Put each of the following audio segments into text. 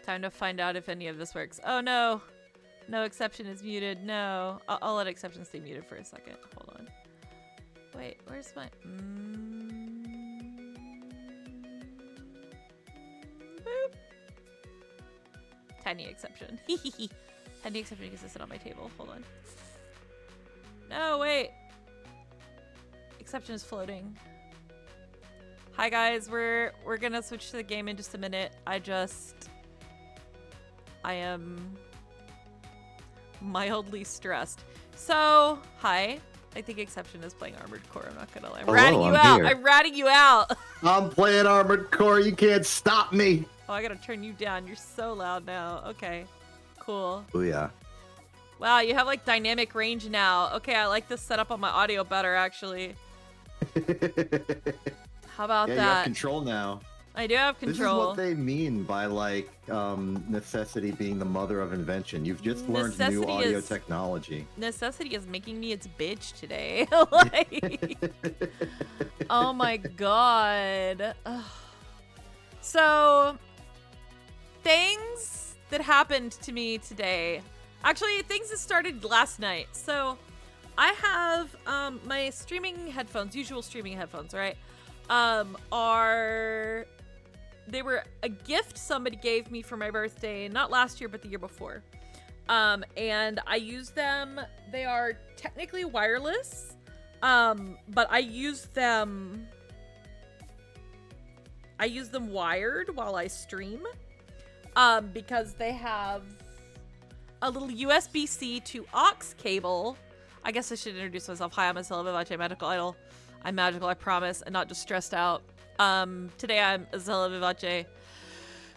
Time to find out if any of this works. Oh no. No exception is muted. No. I'll let exception stay muted for a second. Hold on. Wait, where's my... Boop. Tiny exception. Tiny exception can sit on my table. Hold on. No, wait. Exception is floating. Hi guys, we're gonna switch to the game in just a minute. I am mildly stressed. So, hi. I think Exception is playing Armored Core. I'm not gonna lie. I'm ratting you out. Here. I'm ratting you out. I'm playing Armored Core. You can't stop me. Oh, I gotta turn you down. You're so loud now. Okay, cool. Oh yeah. Wow, you have like dynamic range now. Okay, I like this setup on my audio better actually. How about that? You have control now. I do have control. This is what they mean by like necessity being the mother of invention. You've just learned new audio technology. Necessity is making me its bitch today. Like, oh my god. Ugh. So, things that happened to me today. Actually, things that started last night. So, I have my streaming headphones, usual streaming headphones, right? They were a gift somebody gave me for my birthday, not last year, but the year before. And I use them. They are technically wireless, but I use them wired while I stream, because they have a little USB-C to aux cable. I guess I should introduce myself. Hi, I'm Ascella Vivace, Medical Idol. I'm magical, I promise, and not just stressed out. Today I'm Ascella Vivace,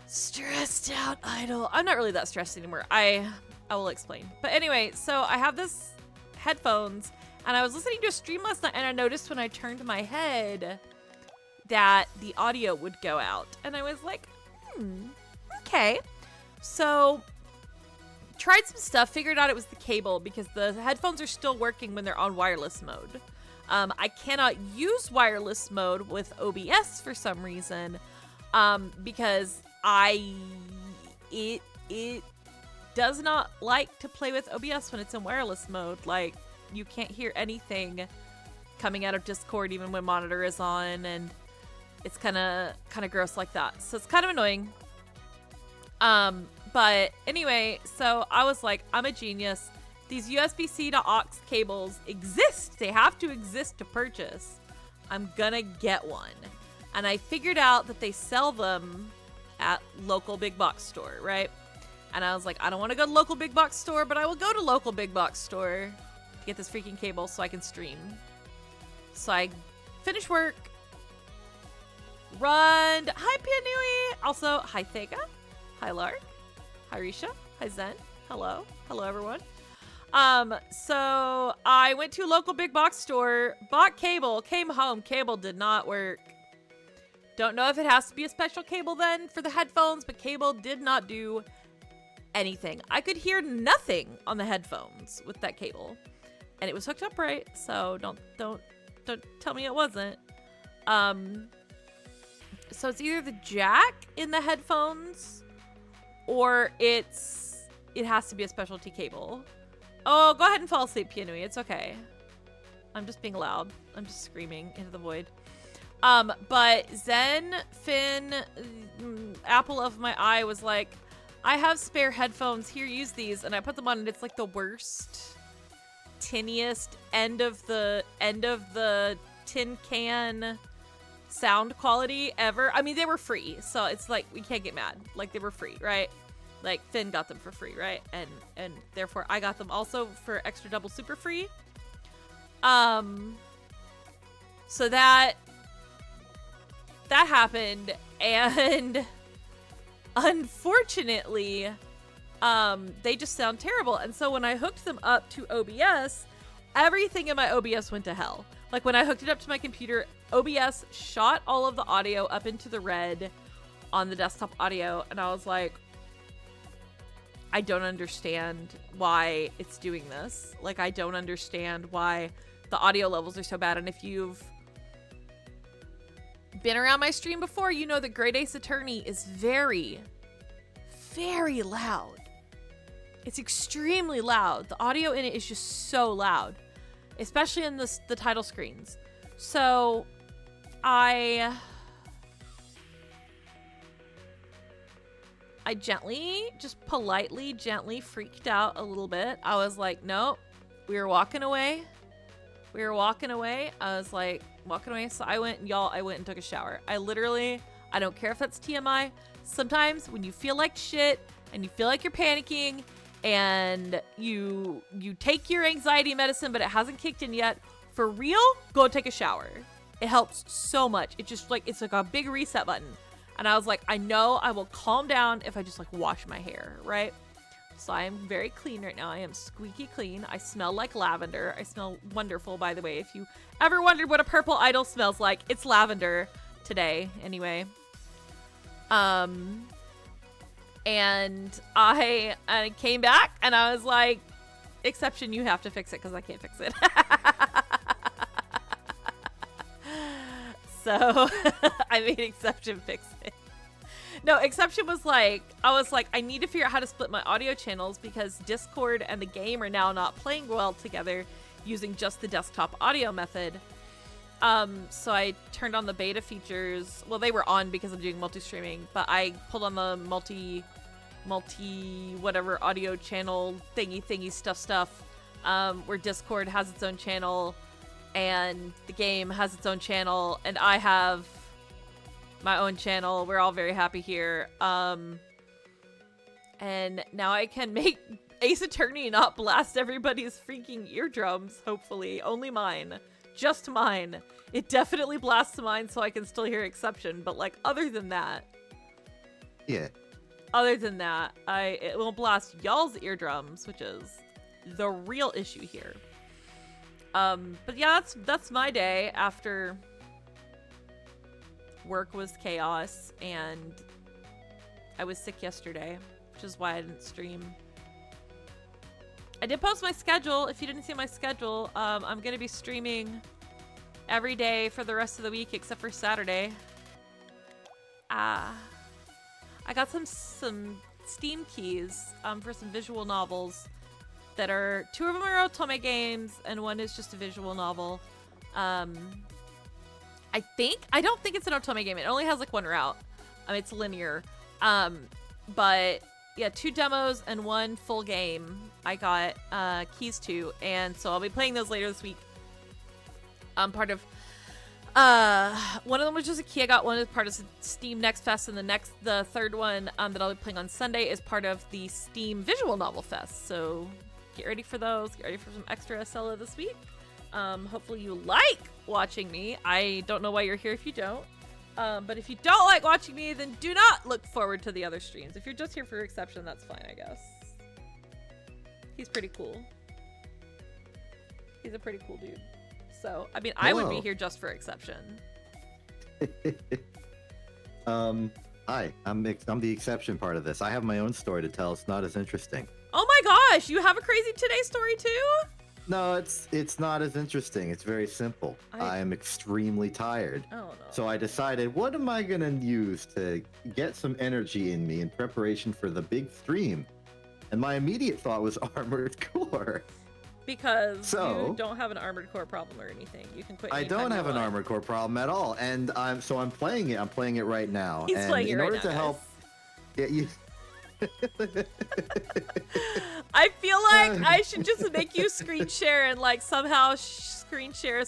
stressed out idol. I'm not really that stressed anymore. I will explain. But anyway, so I have this headphones, and I was listening to a stream last night, and I noticed when I turned my head that the audio would go out. And I was like, okay. So, tried some stuff, figured out it was the cable, because the headphones are still working when they're on wireless mode. I cannot use wireless mode with OBS for some reason, because it does not like to play with OBS when it's in wireless mode. Like, you can't hear anything coming out of Discord even when monitor is on, and it's kind of gross like that. So it's kind of annoying. But anyway, so I was like, I'm a genius. These USB-C to aux cables exist. They have to exist to purchase. I'm gonna get one. And I figured out that they sell them at local big box store, right? And I was like, I don't want to go to local big box store, but I will go to local big box store to get this freaking cable so I can stream. So I finish work, run. Hi, Pianui. Also, hi, Thega. Hi, Lark. Hi, Risha. Hi, Zen. Hello. Hello, everyone. So I went to a local big box store, bought cable, came home, cable did not work. Don't know if it has to be a special cable then for the headphones, but cable did not do anything. I could hear nothing on the headphones with that cable, and it was hooked up right. So don't tell me it wasn't. So it's either the jack in the headphones or it has to be a specialty cable. Oh, go ahead and fall asleep, Pianui. It's okay. I'm just being loud. I'm just screaming into the void. But Zen, Finn, apple of my eye was like, I have spare headphones. Here, use these. And I put them on, and it's like the worst, tinniest end of the tin can sound quality ever. I mean, they were free, so it's like we can't get mad. Like, they were free, right? Like, Finn got them for free, right? And therefore I got them also for extra double super free. So that happened, and unfortunately, they just sound terrible. And so when I hooked them up to OBS, everything in my OBS went to hell. Like, when I hooked it up to my computer, OBS shot all of the audio up into the red on the desktop audio, and I was like, I don't understand why it's doing this. Like, I don't understand why the audio levels are so bad. And if you've been around my stream before, you know that Great Ace Attorney is very, very loud. It's extremely loud. The audio in it is just so loud, especially in the title screens. So I politely, gently freaked out a little bit. I was like, nope, we were walking away. I was like, walking away. So I went and took a shower. I don't care if that's TMI. Sometimes when you feel like shit and you feel like you're panicking and you take your anxiety medicine, but it hasn't kicked in yet, for real, go take a shower. It helps so much. It's like a big reset button. And I was like, I know I will calm down if I just like wash my hair, right? So I am very clean right now. I am squeaky clean. I smell like lavender. I smell wonderful, by the way. If you ever wondered what a purple idol smells like, it's lavender today, anyway. And I came back and I was like, exception, you have to fix it because I can't fix it. So I made exception fix it. No, exception was like, I was like, I need to figure out how to split my audio channels because Discord and the game are now not playing well together using just the desktop audio method. So I turned on the beta features. Well, they were on because I'm doing multi-streaming, but I pulled on the multi whatever audio channel thingy stuff, where Discord has its own channel and the game has its own channel and I have my own channel. We're all very happy here. And now I can make Ace Attorney not blast everybody's freaking eardrums, hopefully. Only mine. Just mine. It definitely blasts mine so I can still hear exception, but like other than that. Yeah. Other than that, it won't blast y'all's eardrums, which is the real issue here. But yeah, that's my day after work was chaos and I was sick yesterday, which is why I didn't stream. I did post my schedule. If you didn't see my schedule, I'm gonna be streaming every day for the rest of the week except for Saturday. I got some Steam keys for some visual novels that are, 2 of them are otome games and 1 is just a visual novel. I don't think it's an otome game. It only has like 1 route. It's linear. But yeah, 2 demos and 1 full game I got keys to, and so I'll be playing those later this week. Part of one of them was just a key I got. One is part of Steam Next Fest, and the third one that I'll be playing on Sunday is part of the Steam Visual Novel Fest. So get ready for those. Get ready for some extra Ascella this week. Hopefully you like watching me. I don't know why you're here if you don't. But if you don't like watching me, then do not look forward to the other streams. If you're just here for exception, that's fine, I guess. He's pretty cool. He's a pretty cool dude. So, I mean, I would be here just for exception. Hi, I'm the exception part of this. I have my own story to tell. It's not as interesting. Oh my gosh, you have a crazy today story too? No, it's not as interesting. It's very simple. I am extremely tired. Oh no. So I decided, what am I gonna use to get some energy in me in preparation for the big stream? And my immediate thought was Armored Core. Because you don't have an Armored Core problem or anything. You can quit. I don't have an Armored Core problem at all, and I'm playing it. I'm playing it right now. He's and playing it in right order now, to guys. help, you. I feel like I should just make you screen share and like somehow screen share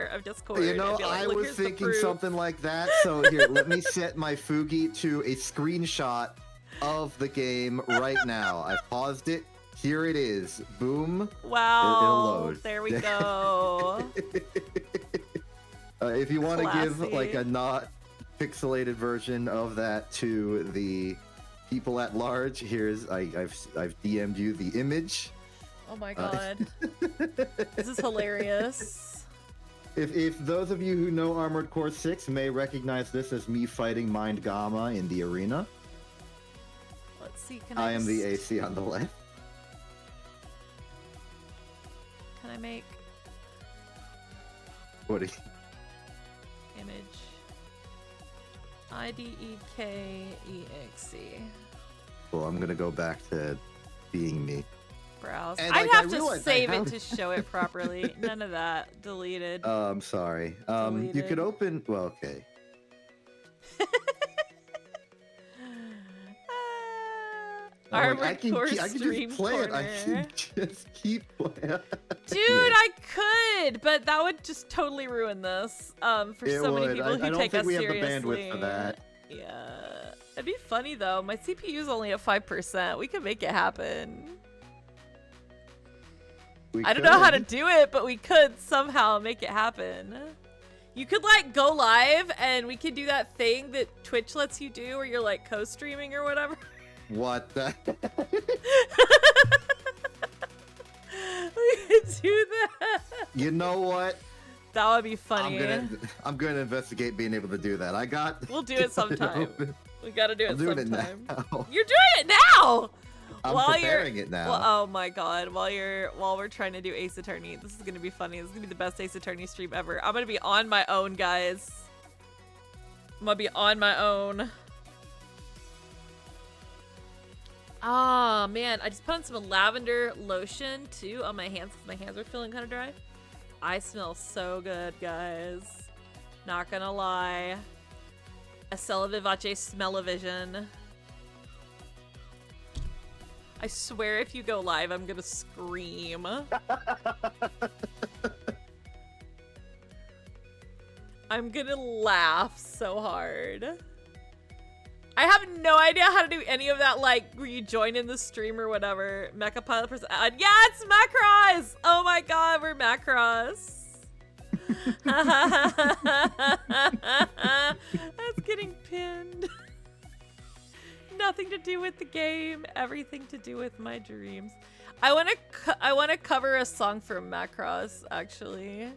of Discord. You know, and be like, I "Look, was here's the thinking proof." something like that. So here, let me set my Fugi to a screenshot of the game right now. I paused it. Here it is. Boom. Wow. It'll load. There we go. If you want to give Classy. like a not pixelated version of that to the people at large, here's I've DM'd you the image. Oh my god. This is hilarious. If those of you who know Armored Core 6 may recognize this as me fighting Mind Gamma in the arena. Let's see. I am the AC on the left. Can I make What is image? IDEKEXC. cool. I'm gonna go back to being me. Browse. And, I'd like, I have to realized save I it have- to show it properly. None of that. Deleted. I'm sorry. You Deleted. could open. Well, okay. Armored I can Core just Stream play it. I Corner. can just keep playing. Dude, I could, but that would just totally ruin this. For It so many would. people who I don't take think us we have the seriously. bandwidth for that. Yeah, it'd be funny though. My CPU's only at 5%. We could make it happen. I don't know how to do it, but we could somehow make it happen. You could like go live, and we could do that thing that Twitch lets you do, where you're like co-streaming or whatever. What the? We could do that. You know what? That would be funny. I'm gonna investigate being able to do that. We'll do it sometime. We gotta do it I'm doing sometime. it now. You're doing it now. I'm While preparing it now. Well, oh my god! While we're trying to do Ace Attorney, this is gonna be funny. This is gonna be the best Ace Attorney stream ever. I'm gonna be on my own, guys. I'm gonna be on my own. Ah, man, I just put on some lavender lotion too on my hands because my hands are feeling kind of dry. I smell so good, guys. Not gonna lie. Ascella Vivace smell-o-vision. I swear if you go live, I'm gonna scream. I'm gonna laugh so hard. I have no idea how to do any of that, like, where you join in the stream or whatever. Mecha Pilot person. Yeah, it's Macross! Oh my god, we're Macross. That's getting pinned. Nothing to do with the game, everything to do with my dreams. I want to cover a song from Macross, actually.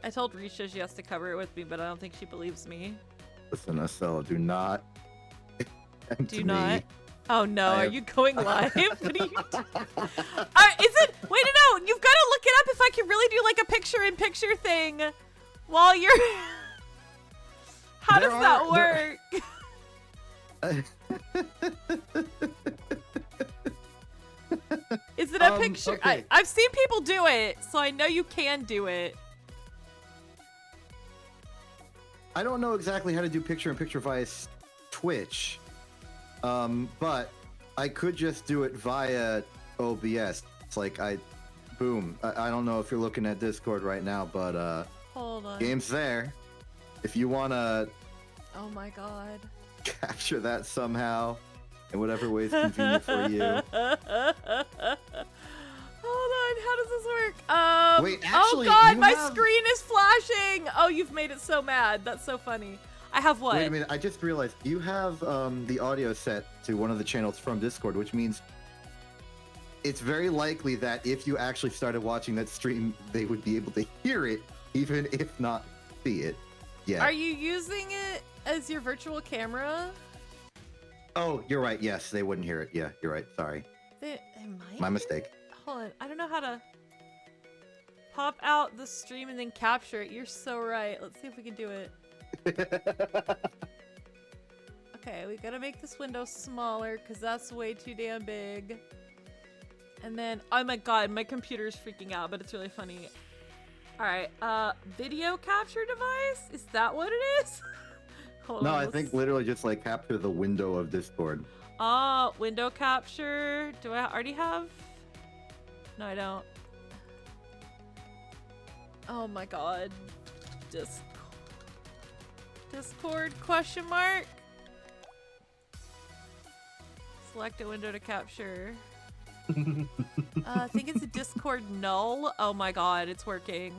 I told Risha she has to cover it with me, but I don't think she believes me. Listen, Ascella, do not. Do not. Oh no, are you going live? What are you doing? Is it? Wait, no, you've got to look it up if I can really do like a picture-in-picture thing while you're. How does that work? Is it a picture? Okay. I've seen people do it, so I know you can do it. I don't know exactly how to do picture-in-picture via Twitch, but I could just do it via OBS. It's like boom. I don't know if you're looking at Discord right now, but Hold on. game's there. If you wanna Oh my god. capture that somehow in whatever way is convenient for you. Hold on, how does this work? Wait, oh actually, god, you my have- screen is flashing! Oh, you've made it so mad. That's so funny. I have what? Wait a minute, I just realized you have the audio set to one of the channels from Discord, which means it's very likely that if you actually started watching that stream, they would be able to hear it, even if not see it. Yeah. Are you using it as your virtual camera? Oh, you're right. Yes, they wouldn't hear it. Yeah, you're right. Sorry. They might. My mistake. Hold on, I don't know how to pop out the stream and then capture it. You're so right. Let's see if we can do it. Okay, we gotta make this window smaller because that's way too damn big. And then, oh my god, my computer's freaking out, but it's really funny. Alright, video capture device? Is that what it is? Hold No, on, I let's- think literally just like capture the window of Discord. Oh, window capture. Do I already have? No, I don't. Oh my god. Discord question mark? Select a window to capture. I think it's a Discord null. Oh my god, it's working.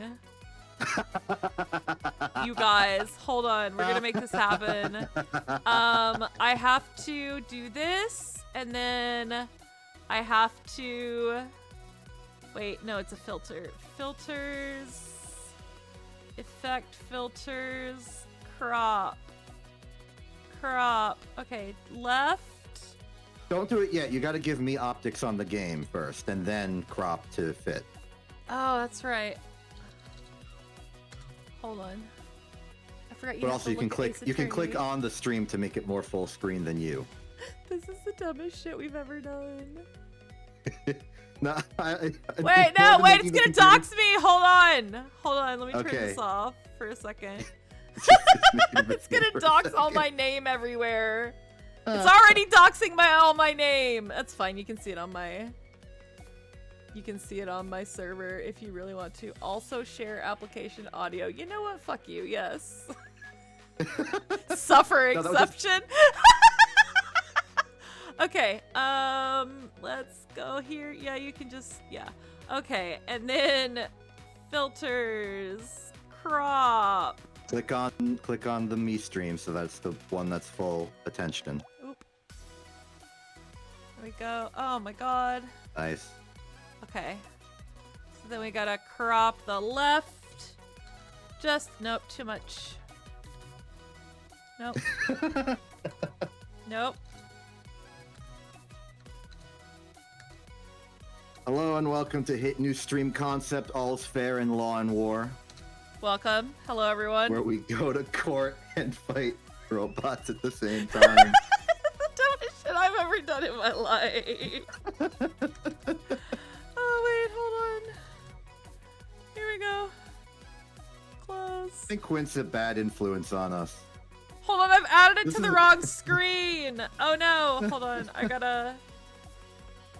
You guys, hold on. We're gonna make this happen. I have to do this, and then I have to... Wait, no, it's a filter. Filters... Effect filters... Crop. Crop. Okay, left. Don't do it yet. You got to give me optics on the game first, and then crop to fit. Oh, that's right. Hold on. I forgot you But have also, to you can look at click. Ace You can click Attorney. on the stream to make it more full screen than you. This is the dumbest shit we've ever done. No, Wait, no, wait, it's gonna dox me. Hold on. Let me turn this off for a second. It's gonna dox all my name everywhere. It's already doxing all my name. That's fine. You can see it on my. You can see it on my server if you really want to. Also share application audio. You know what? Fuck you. Yes. Suffer exception. Okay. Let's go here. Yeah, you can just. Yeah. Okay, and then filters, crop. Click on the me stream, so that's the one that's full attention. Oop. There we go. Oh my god. Nice. Okay. So then we gotta crop the left. Just nope, too much. Nope. Nope. Hello and welcome to Hit New Stream Concept, All's Fair in Law and War. Welcome. Hello, everyone. Where we go to court and fight robots at the same time. The dumbest shit I've ever done in my life. Oh, wait, hold on. Here we go. Close. I think Quint's a bad influence on us. Hold on, I've added it to the wrong screen. Oh, no. Hold on. I gotta...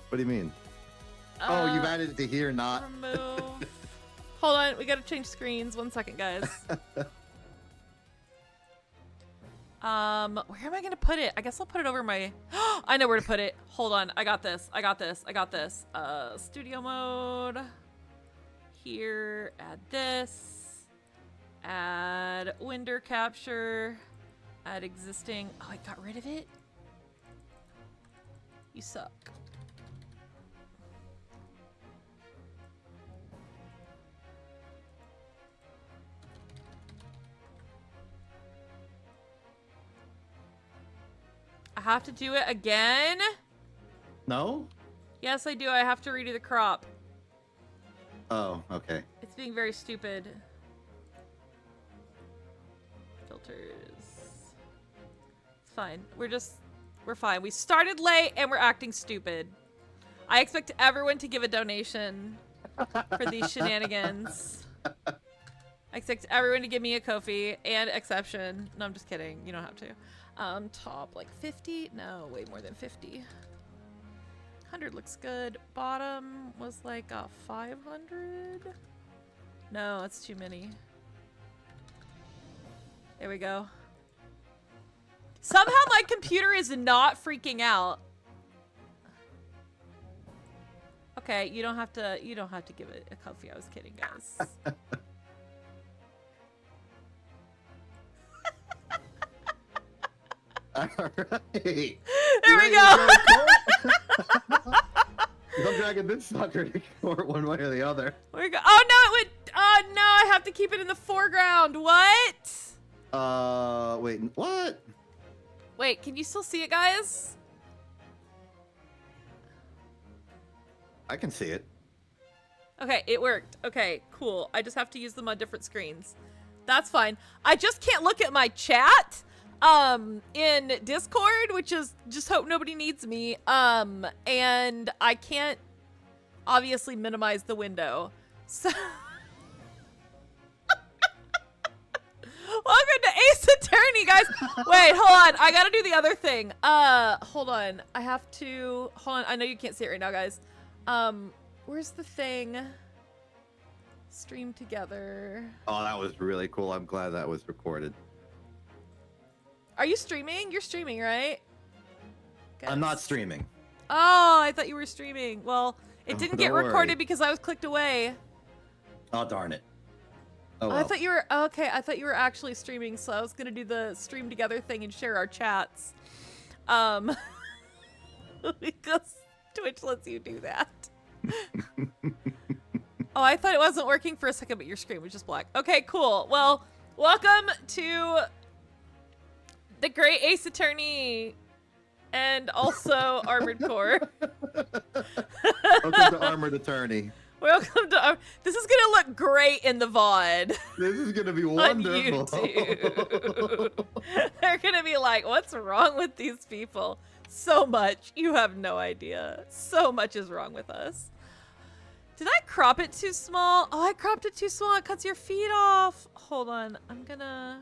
What do you mean? Oh, you've added it to here, not... Remove... Hold on, we gotta change screens. 1 second, guys. Where am I gonna put it? I guess I'll put it over my... I know where to put it. Hold on, I got this. Studio mode. Here, add this. Add window capture. Add existing. Oh, I got rid of it? You suck. I have to do it again? No? Yes, I do. I have to redo the crop. Oh, okay. It's being very stupid. Filters. It's fine. We're fine. We started late and we're acting stupid. I expect everyone to give a donation for these shenanigans. I expect everyone to give me a Ko-fi and exception. No, I'm just kidding. You don't have to. Top like 50? No, way more than 50. 100 looks good. Bottom was like 500? No, that's too many. There we go. Somehow my computer is not freaking out. Okay, you don't have to give it a Ko-fi. I was kidding, guys. All right. There we go. I'm dragging this sucker to court one way or the other. Where we go? Oh no, it would. Oh no, I have to keep it in the foreground. What? Wait, what? Wait, can you still see it, guys? I can see it. Okay, it worked. Okay, cool. I just have to use them on different screens. That's fine. I just can't look at my chat. In Discord, which is just hope nobody needs me. And I can't obviously minimize the window. So welcome to Ace Attorney, guys. Wait, hold on. I gotta do the other thing. Hold on. I have to hold on. I know you can't see it right now, guys. Where's the thing? Stream together. Oh, that was really cool. I'm glad that was recorded. Are you streaming? You're streaming, right? Guys. I'm not streaming. Oh, I thought you were streaming. Well, it didn't get recorded worry. because I was clicked away. Oh, darn it. Oh, well. I thought you were okay. I thought you were actually streaming, so I was gonna do the stream together thing and share our chats. Because Twitch lets you do that. Oh, I thought it wasn't working for a second, but your screen was just black. Okay, cool. Well, welcome to the Great Ace Attorney and also Armored Core. Welcome to Armored Attorney. Welcome to this is gonna look great in the VOD. This is gonna be On wonderful. YouTube. They're gonna be like, what's wrong with these people? So much. You have no idea. So much is wrong with us. Did I crop it too small? Oh, I cropped it too small. It cuts your feet off. Hold on. I'm gonna...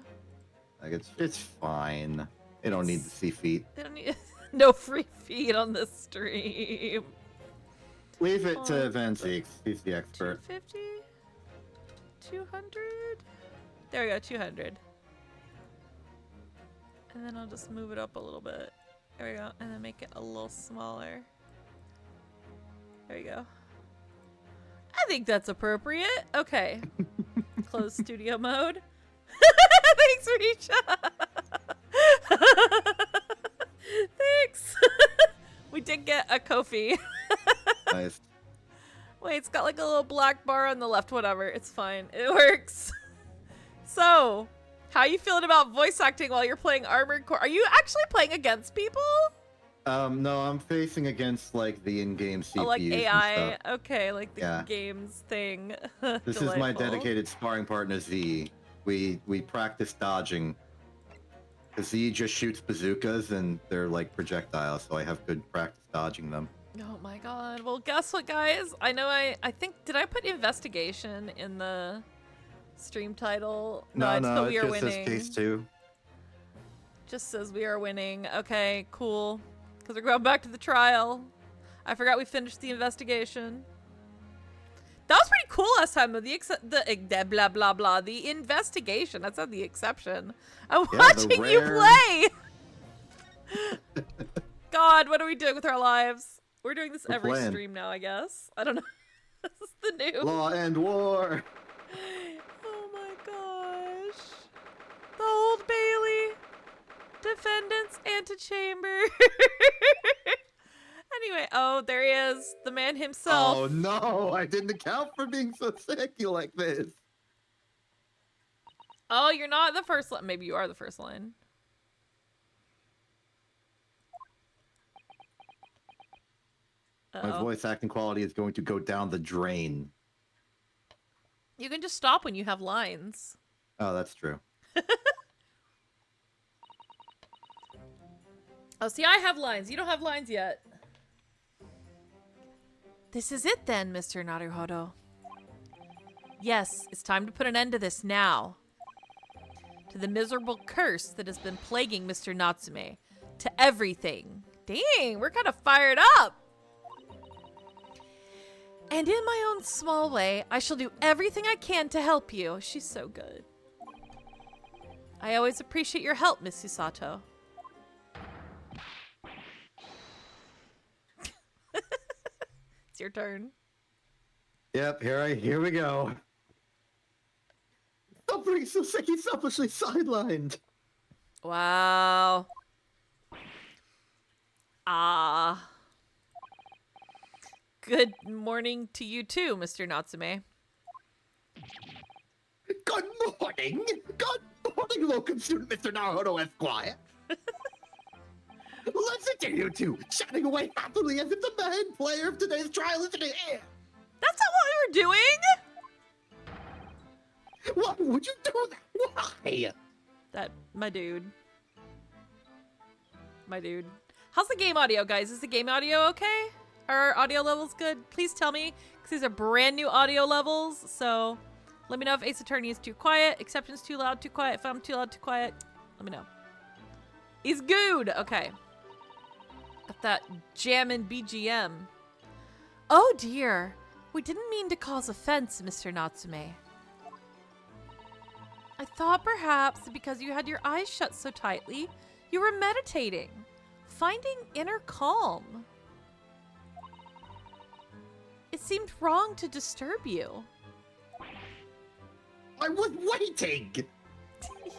Like it's fine. They don't need to see feet. They don't need... No free feed on this stream. Leave it to Vince. He's the expert. 250? 200? There we go, 200. And then I'll just move it up a little bit. There we go. And then make it a little smaller. There we go. I think that's appropriate. Okay. Close studio mode. Thanks, Risha. Thanks. We did get a Kofi. Nice. Wait, it's got like a little black bar on the left. Whatever. It's fine. It works. So, how you feeling about voice acting while you're playing Armored Core? Are you actually playing against people? No, I'm facing against like the in-game CPUs. Oh, like AI. And stuff. Okay, like the games thing. This is my dedicated sparring partner Z. We practice dodging. Cause Z just shoots bazookas and they're like projectiles, so I have good practice dodging them. Oh my god. Well, guess what, guys? I know I think, did I put investigation in the stream title? No, no, it just says case 2. Just says we are winning. Okay, cool. Because we're going back to the trial. I forgot we finished the investigation. That was pretty cool last time, though. The blah blah blah. The investigation. That's not the exception. I'm watching you play. God, what are we doing with our lives? We're doing this every stream now, I guess. I don't know. This is the new Law and War. Oh my gosh. The Old Bailey. Defendant's antechamber. Anyway, oh, there he is. The man himself. Oh no, I didn't account for being so sicky like this. Oh, you're not the first line. Maybe you are the first line. My voice acting quality is going to go down the drain. You can just stop when you have lines. Oh, that's true. Oh, see, I have lines. You don't have lines yet. This is it then, Mr. Naruhodo. Yes, it's time to put an end to this now. To the miserable curse that has been plaguing Mr. Natsume. To everything. Dang, we're kind of fired up. And in my own small way, I shall do everything I can to help you. She's so good. I always appreciate your help, Miss Susato. It's your turn. Yep, here we go. Stop being so sick, he's selfishly sidelined. Wow. Ah. Good morning to you too, Mr. Natsume. Good morning! Good morning, locum student Mr. Naruhodo Esquire. Listen to you two, chatting away happily as if the main player of today's trial isn't here. That's not what we were doing! Why would you do that? Why? My dude. My dude. How's the game audio, guys? Is the game audio okay? Are our audio levels good? Please tell me, because these are brand new audio levels, so let me know if Ace Attorney is too quiet, Exception's too loud, too quiet, if I'm too loud, too quiet. Let me know. He's good! Okay. Got that jammin' BGM. Oh dear. We didn't mean to cause offense, Mr. Natsume. I thought perhaps because you had your eyes shut so tightly, you were meditating, finding inner calm. It seemed wrong to disturb you. I was waiting!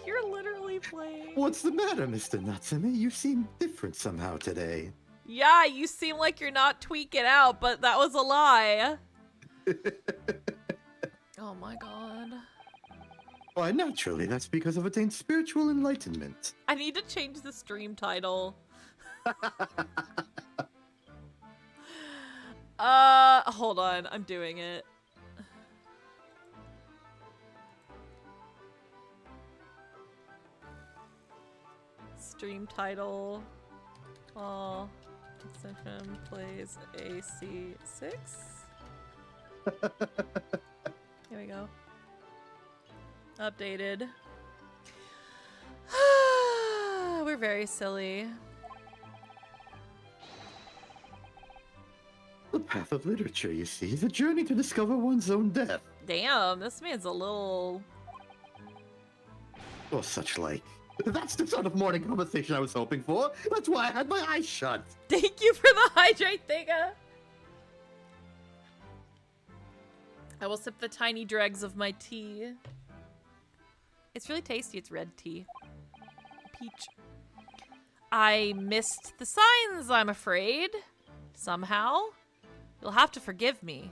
You're literally playing. What's the matter, Mr. Natsume? You seem different somehow today. Yeah, you seem like you're not tweaking out, but that was a lie. Oh my god. Why, naturally, that's because I've attained spiritual enlightenment. I need to change the stream title. Hold on, I'm doing it. Stream title. Oh, Exception plays AC6. Here we go. Updated. We're very silly. The path of literature, you see, is a journey to discover one's own death. Damn, this man's a little... Or such like. That's the sort of morning conversation I was hoping for. That's why I had my eyes shut. Thank you for the hydrate, Thega. I will sip the tiny dregs of my tea. It's really tasty. It's red tea. Peach. I missed the signs, I'm afraid. Somehow. You'll have to forgive me.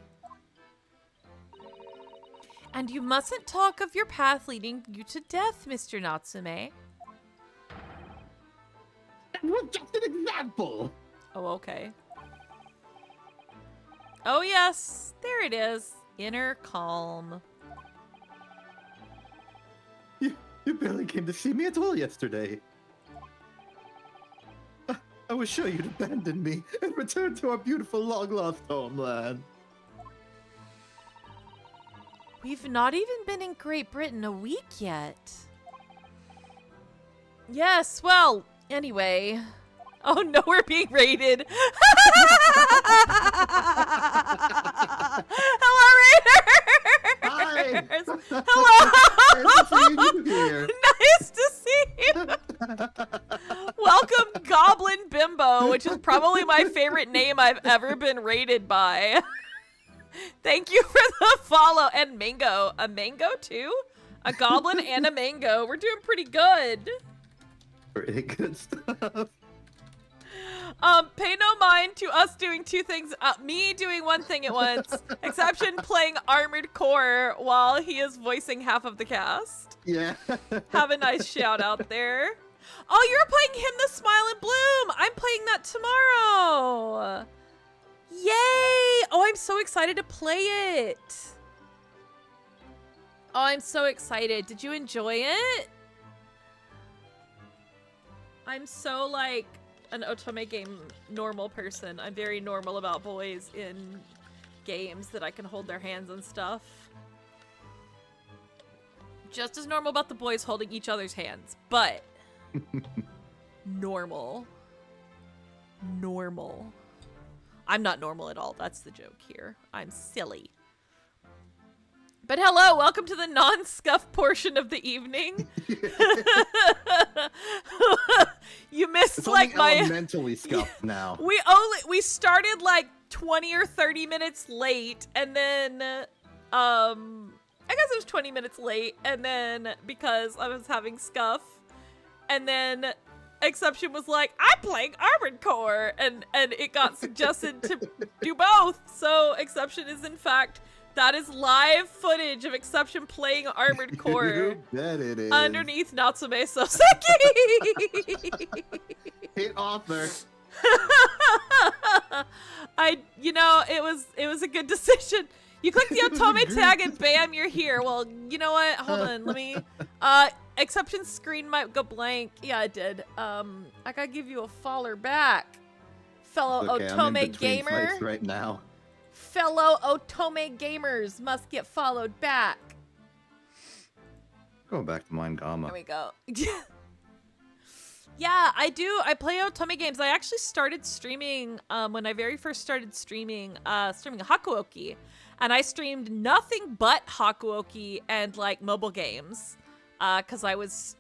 And you mustn't talk of your path leading you to death, Mr. Natsume. That was just an example. Oh, okay. Oh, yes. There it is. Inner calm. You barely came to see me at all yesterday. I was sure you'd abandon me and return to our beautiful long-lost homeland. We've not even been in Great Britain a week yet. Yes, well, anyway. Oh no, we're being raided. Hello, Raiders! Hi! Hello! Nice to see you here. Nice to see you! Welcome, Goblin Bimbo, which is probably my favorite name I've ever been raided by. Thank you for the follow. And Mango. A mango, too? A goblin and a mango. We're doing pretty good. Pretty good stuff. Pay no mind to us doing two things. Me doing one thing at once. Exception playing Armored Core while he is voicing half of the cast. Yeah. Have a nice shout out there. Oh, you're playing Him the Smile and Bloom. I'm playing that tomorrow. Yay! Oh, I'm so excited to play it. Oh, I'm so excited. Did you enjoy it? I'm so like an Otome game normal person. I'm very normal about boys in games that I can hold their hands and stuff. Just as normal about the boys holding each other's hands, but normal. Normal. I'm not normal at all. That's the joke here. I'm silly. But hello, welcome to the non-scuff portion of the evening. You missed It's like only my elementally scuffed now. We started like 20 or 30 minutes late, and then I guess it was 20 minutes late, and then because I was having scuff, and then Exception was like, I'm playing Armored Core, and it got suggested to do both. So Exception is in fact, that is live footage of Exception playing Armored Core. You bet it is. Underneath Natsume Soseki. Hit author. It was a good decision. You click the Otome tag and bam, you're here. Well, you know what? Hold on, let me Exception screen might go blank. Yeah, it did. I gotta give you a follower back. Fellow Okay, I'm in Otome between gamer. fights right now. Fellow Otome gamers must get followed back. Going back to mine, Gamma. There we go. Yeah, I do. I play Otome games. I actually started streaming when I very first started streaming Hakuoki. And I streamed nothing but Hakuoki and like mobile games. Cause I was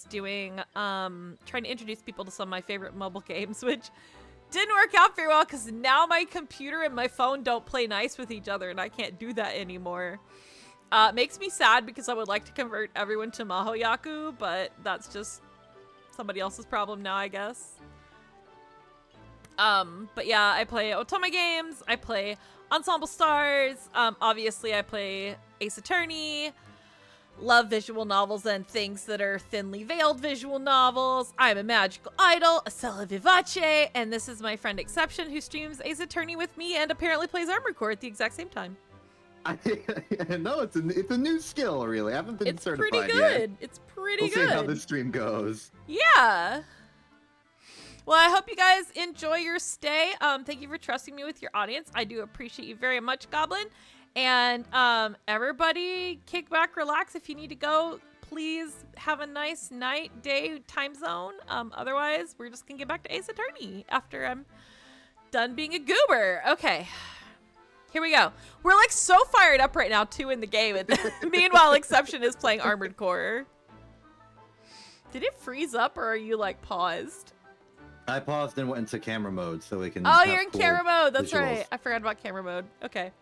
doing trying to introduce people to some of my favorite mobile games, which didn't work out very well because now my computer and my phone don't play nice with each other and I can't do that anymore. It makes me sad because I would like to convert everyone to Mahoyaku, but that's just somebody else's problem now, I guess. But yeah, I play Otome games, I play Ensemble Stars, obviously I play Ace Attorney, love visual novels and things that are thinly veiled visual novels. I'm a magical idol, Ascella Vivace, and this is my friend Exception who streams Ace Attorney with me and apparently plays Armored Core at the exact same time. No, it's a new skill, really. I haven't been It's certified pretty yet. good. It's pretty We'll good. see how this stream goes. Yeah. Well, I hope you guys enjoy your stay. Thank you for trusting me with your audience. I do appreciate you very much, Goblin. And everybody, kick back, relax. If you need to go, please have a nice night, day, time zone. Otherwise, we're just gonna get back to Ace Attorney after I'm done being a goober. Okay. Here we go. We're like so fired up right now, too, in the game. And meanwhile, Exception is playing Armored Core. Did it freeze up or are you like paused? I paused and went into camera mode so we can. Oh, have you're in cool camera mode. That's visuals. right. I forgot about camera mode. Okay.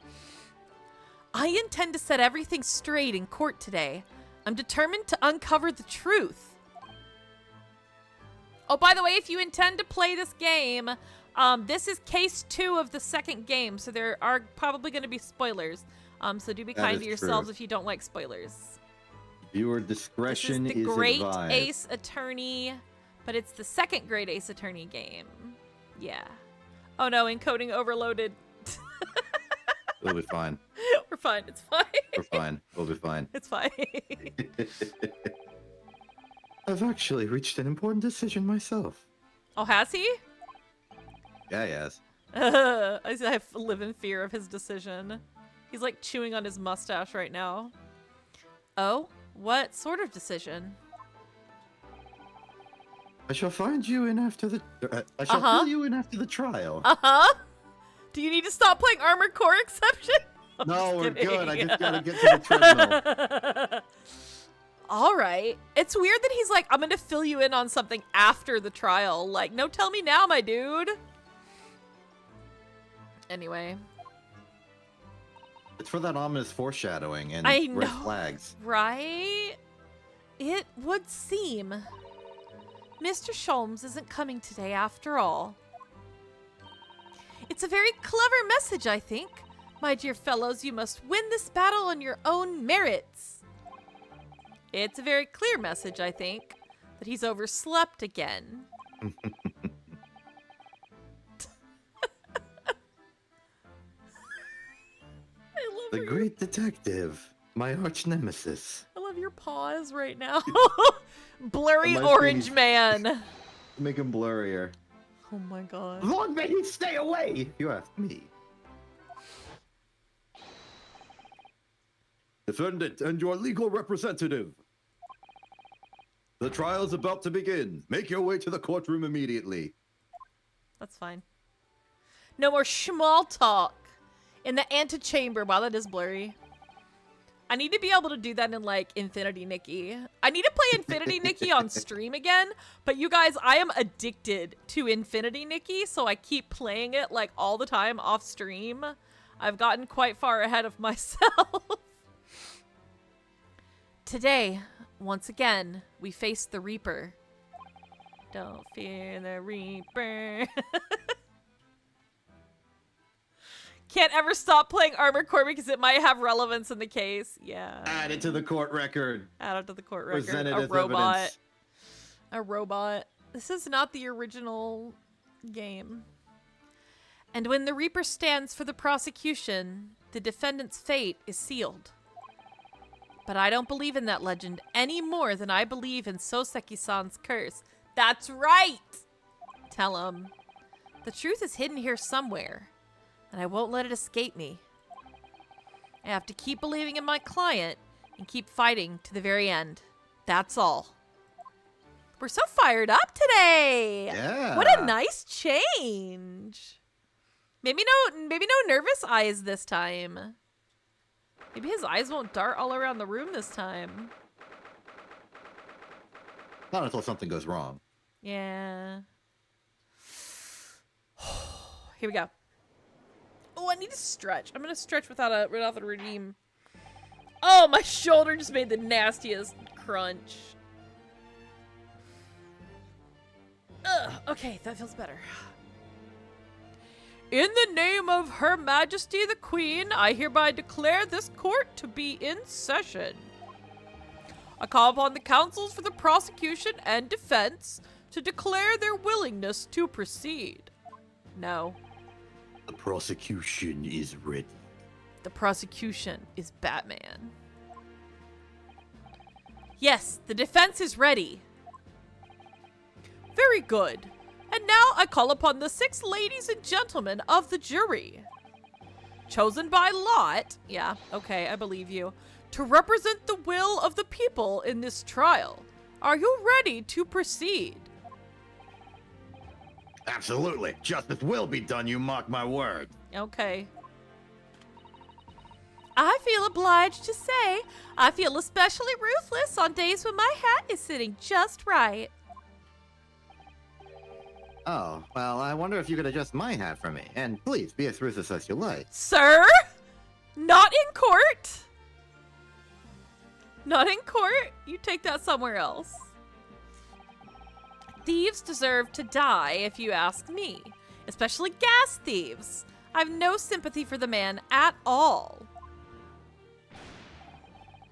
I intend to set everything straight in court today. I'm determined to uncover the truth. Oh, by the way, if you intend to play this game, this is case 2 of the second game, so there are probably going to be spoilers. So do be kind to yourselves if you don't like spoilers. Viewer discretion This is the is Great advised. Ace Attorney, but it's the second Great Ace Attorney game. Yeah. Oh no, encoding overloaded. We'll be fine. We're fine. It's fine. We're fine. We'll be fine. It's fine. I've actually reached an important decision myself. Oh, has he? Yeah, yes. I live in fear of his decision. He's like chewing on his mustache right now. Oh, what sort of decision? I shall find you in after the. I shall fill you in after the trial. Do you need to stop playing Armored Core Exception? No, we're good. I just gotta get to the treadmill. All right. It's weird that he's like, I'm gonna fill you in on something after the trial. Like, no, tell me now, my dude. Anyway. It's for that ominous foreshadowing and I red know, flags. Right? It would seem Mr. Sholmes isn't coming today after all. It's a very clever message, I think. My dear fellows, you must win this battle on your own merits. It's a very clear message, I think, that he's overslept again. I love The great detective, my arch nemesis. I love your paws right now. Blurry My orange face. man. Make him blurrier. Oh my god. Long may he stay away, if you ask me. Defendant and your legal representative. The trial's about to begin. Make your way to the courtroom immediately. That's fine. No more schmall talk in the antechamber. Wow, that is blurry. I need to be able to do that in like Infinity Nikki. I need to play Infinity Nikki on stream again, but you guys, I am addicted to Infinity Nikki, so I keep playing it like all the time off stream. I've gotten quite far ahead of myself. Today, once again, we face the Reaper. Don't fear the Reaper. Can't ever stop playing Armored Core because it might have relevance in the case. Yeah. Add it to the court record. Add it to the court record. Presented A as robot. evidence. A robot. This is not the original game. And when the Reaper stands for the prosecution, the defendant's fate is sealed. But I don't believe in that legend any more than I believe in Soseki-san's curse. That's right! Tell him. The truth is hidden here somewhere, and I won't let it escape me. I have to keep believing in my client and keep fighting to the very end. That's all. We're so fired up today! Yeah. What a nice change! Maybe no nervous eyes this time. Maybe his eyes won't dart all around the room this time. Not until something goes wrong. Yeah. Here we go. Oh, I need to stretch. I'm gonna stretch without a redeem. Oh, my shoulder just made the nastiest crunch. Ugh, okay, that feels better. In the name of Her Majesty the Queen, I hereby declare this court to be in session. I call upon the counsels for the prosecution and defense to declare their willingness to proceed. No. The prosecution is ready. The prosecution is Batman. Yes, the defense is ready. Very good. And now I call upon the 6 ladies and gentlemen of the jury, chosen by lot, yeah, okay, I believe you, to represent the will of the people in this trial. Are you ready to proceed? Absolutely. Justice will be done, you mark my word. Okay. I feel obliged to say, I feel especially ruthless on days when my hat is sitting just right. Oh, well, I wonder if you could adjust my hat for me. And please, be as ruthless as you like. Sir? Not in court? Not in court? You take that somewhere else. Thieves deserve to die, if you ask me. Especially gas thieves. I have no sympathy for the man at all.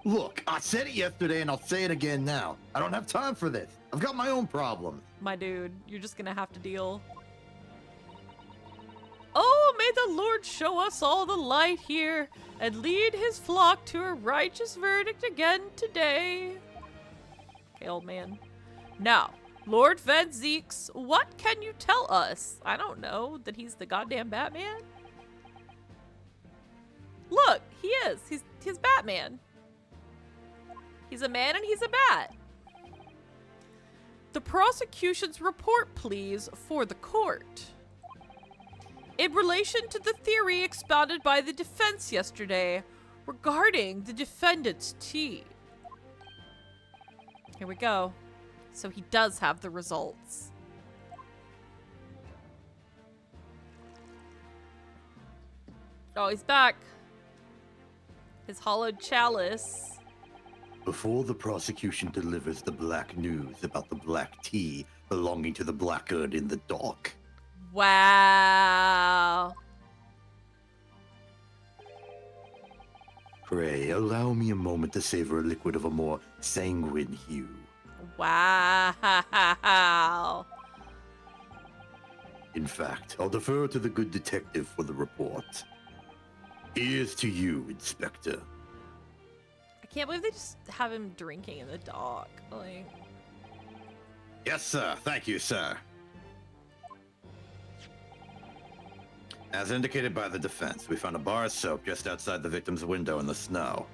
Look, I said it yesterday and I'll say it again now. I don't have time for this. I've got my own problems. My dude, you're just gonna have to deal. Oh, may the Lord show us all the light here and lead his flock to a righteous verdict again today. Okay, old man. Now, Lord Van Zeeks, what can you tell us? I don't know, that he's the goddamn Batman? Look, he is. He's Batman. He's a man and he's a bat. The prosecution's report, please, for the court. In relation to the theory expounded by the defense yesterday regarding the defendant's tea. Here we go. So he does have the results. Oh, he's back. His hollowed chalice. Before the prosecution delivers the black news about the black tea belonging to the blackguard in the dock. Wow. Pray, allow me a moment to savor a liquid of a more sanguine hue. Wow. In fact, I'll defer to the good detective for the report. Here's to you, Inspector. I can't believe they just have him drinking in the dock. Like, Yes, sir. Thank you, sir. As indicated by the defense, we found a bar of soap just outside the victim's window in the snow.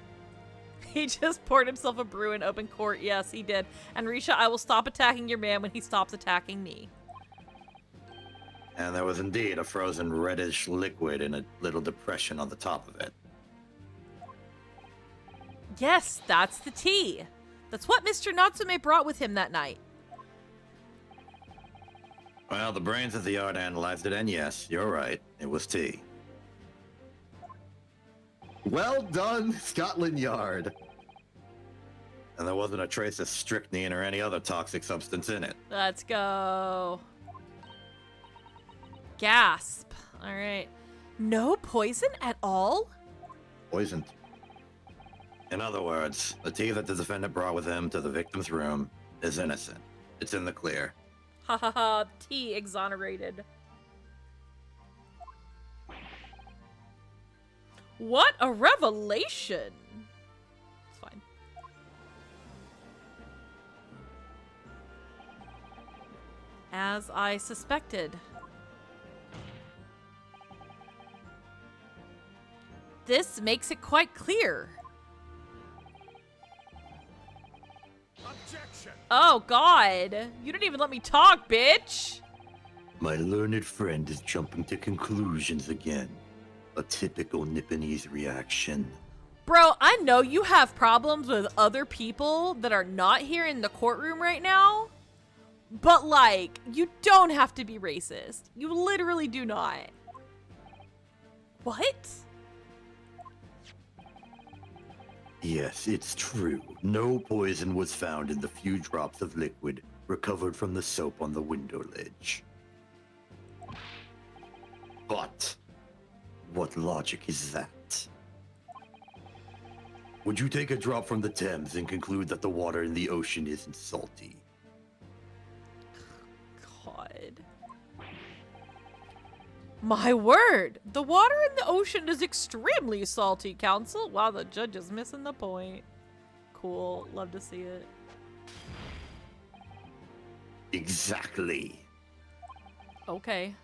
he just poured himself a brew in open court. Yes, he did. And Risha, I will stop attacking your man when he stops attacking me. And there was indeed a frozen reddish liquid in a little depression on the top of it. Yes, that's the tea. That's what Mr. Natsume brought with him that night. Well, the brains of the yard analyzed it, and yes, you're right. It was tea. Well done, Scotland Yard. And there wasn't a trace of strychnine or any other toxic substance in it. Let's go. Gasp. All right. No poison at all? Poisoned. In other words, the tea that the defendant brought with him to the victim's room is innocent. It's in the clear. Ha ha ha. Tea exonerated. What a revelation. It's fine. As I suspected. This makes it quite clear. Objection. Oh, God. You didn't even let me talk, bitch. My learned friend is jumping to conclusions again. A typical Nipponese reaction. Bro, I know you have problems with other people that are not here in the courtroom right now, but, like, you don't have to be racist. You literally do not. What? Yes, it's true. No poison was found in the few drops of liquid recovered from the soap on the window ledge. But what logic is that? Would you take a drop from the Thames and conclude that the water in the ocean isn't salty? God. My word! The water in the ocean is extremely salty, Counsel. Wow, the judge is missing the point. Cool. Love to see it. Exactly. Okay.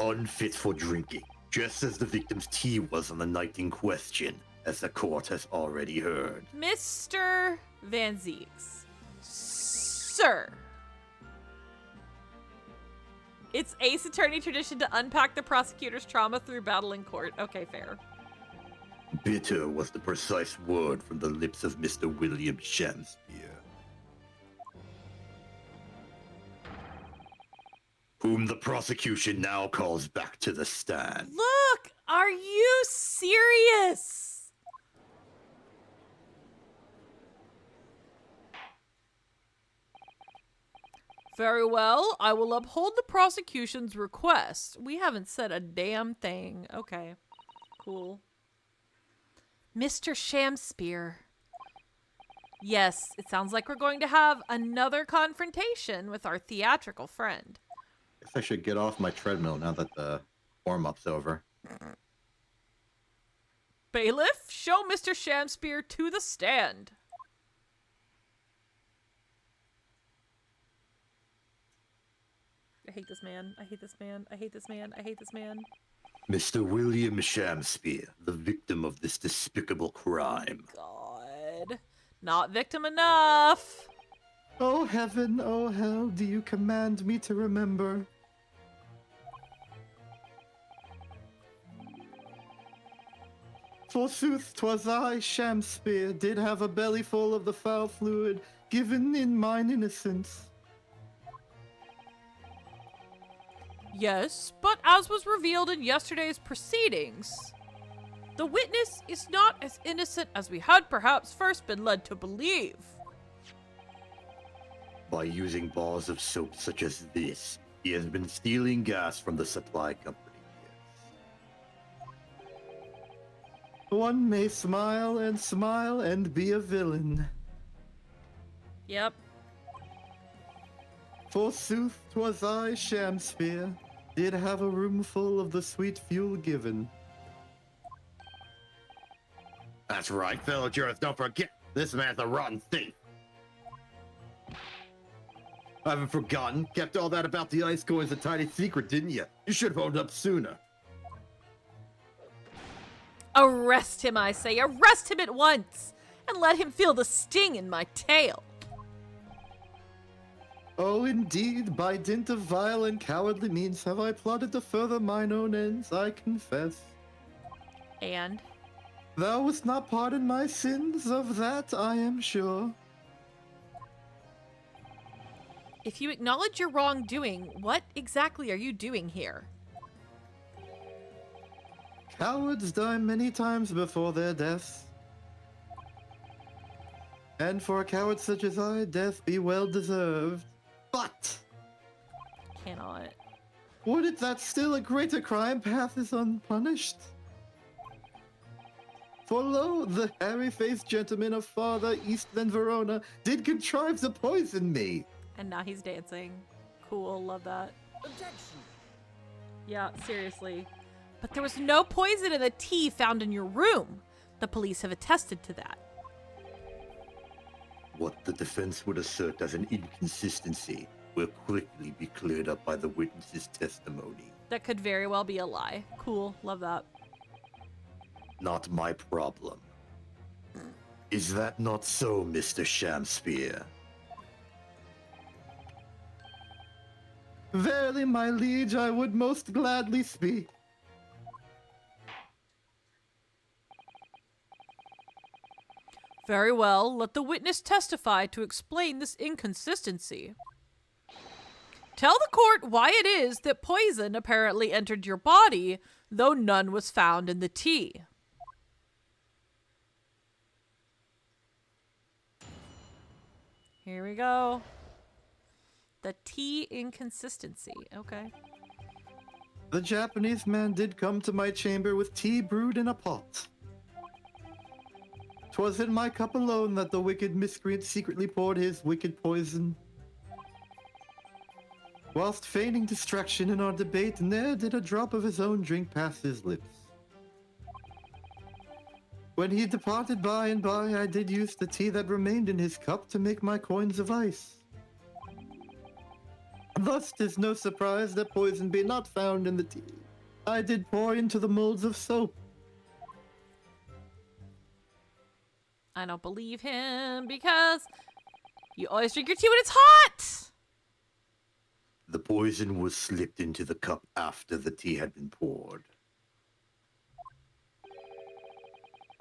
Unfit for drinking, just as the victim's tea was on the night in question, as the court has already heard. Mr. Van Zeeks. Sir. It's Ace Attorney tradition to unpack the prosecutor's trauma through battle in court. Okay, fair. Bitter was the precise word from the lips of Mr. William Shakespeare, whom the prosecution now calls back to the stand. Look! Are you serious? Very well. I will uphold the prosecution's request. We haven't said a damn thing. Okay. Cool. Mr. Shakespeare. Yes, it sounds like we're going to have another confrontation with our theatrical friend. Guess I should get off my treadmill now that the warm-up's over. Bailiff, show Mr. Shakespeare to the stand. I hate this man. I hate this man. I hate this man. I hate this man. Mr. William Shakespeare, the victim of this despicable crime. God. Not victim enough. Oh heaven, oh hell, do you command me to remember? Forsooth, 'twas I, Shakespeare, did have a belly full of the foul fluid, given in mine innocence. Yes, but as was revealed in yesterday's proceedings, the witness is not as innocent as we had perhaps first been led to believe. By using bars of soap such as this, he has been stealing gas from the supply company. One may smile and be a villain. Yep. Forsooth, 'twas I, Shakespeare, did have a room full of the sweet fuel given. That's right, fellow jurors, don't forget, this man's a rotten thief. I haven't forgotten. Kept all that about the ice coins a tiny secret, didn't you? You should have owned up sooner. Arrest him, I say. Arrest him at once, and let him feel the sting in my tail. Oh, indeed, by dint of vile and cowardly means have I plotted to further mine own ends, I confess. And? Thou wouldst not pardon my sins, of that I am sure. If you acknowledge your wrongdoing, what exactly are you doing here? Cowards die many times before their deaths. And for a coward such as I, death be well deserved. But Cannot. would it that still a greater crime passeth unpunished? For lo, the hairy-faced gentleman of farther east than Verona did contrive to poison me. And now he's dancing. Cool, love that. Objection. Yeah, seriously. But there was no poison in the tea found in your room. The police have attested to that. What the defense would assert as an inconsistency will quickly be cleared up by the witness's testimony. That could very well be a lie. Cool, love that. Not my problem. Is that not so, Mr. Shakespeare? Verily, my liege, I would most gladly speak. Very well, let the witness testify to explain this inconsistency. Tell the court why it is that poison apparently entered your body, though none was found in the tea. Here we go. The tea inconsistency. Okay. The Japanese man did come to my chamber with tea brewed in a pot. 'Twas in my cup alone that the wicked miscreant secretly poured his wicked poison. Whilst feigning distraction in our debate, ne'er did a drop of his own drink pass his lips. When he departed by and by, I did use the tea that remained in his cup to make my coins of ice. Thus 'tis no surprise that poison be not found in the tea I did pour into the molds of soap. I don't believe him because you always drink your tea when it's hot. The poison was slipped into the cup after the tea had been poured.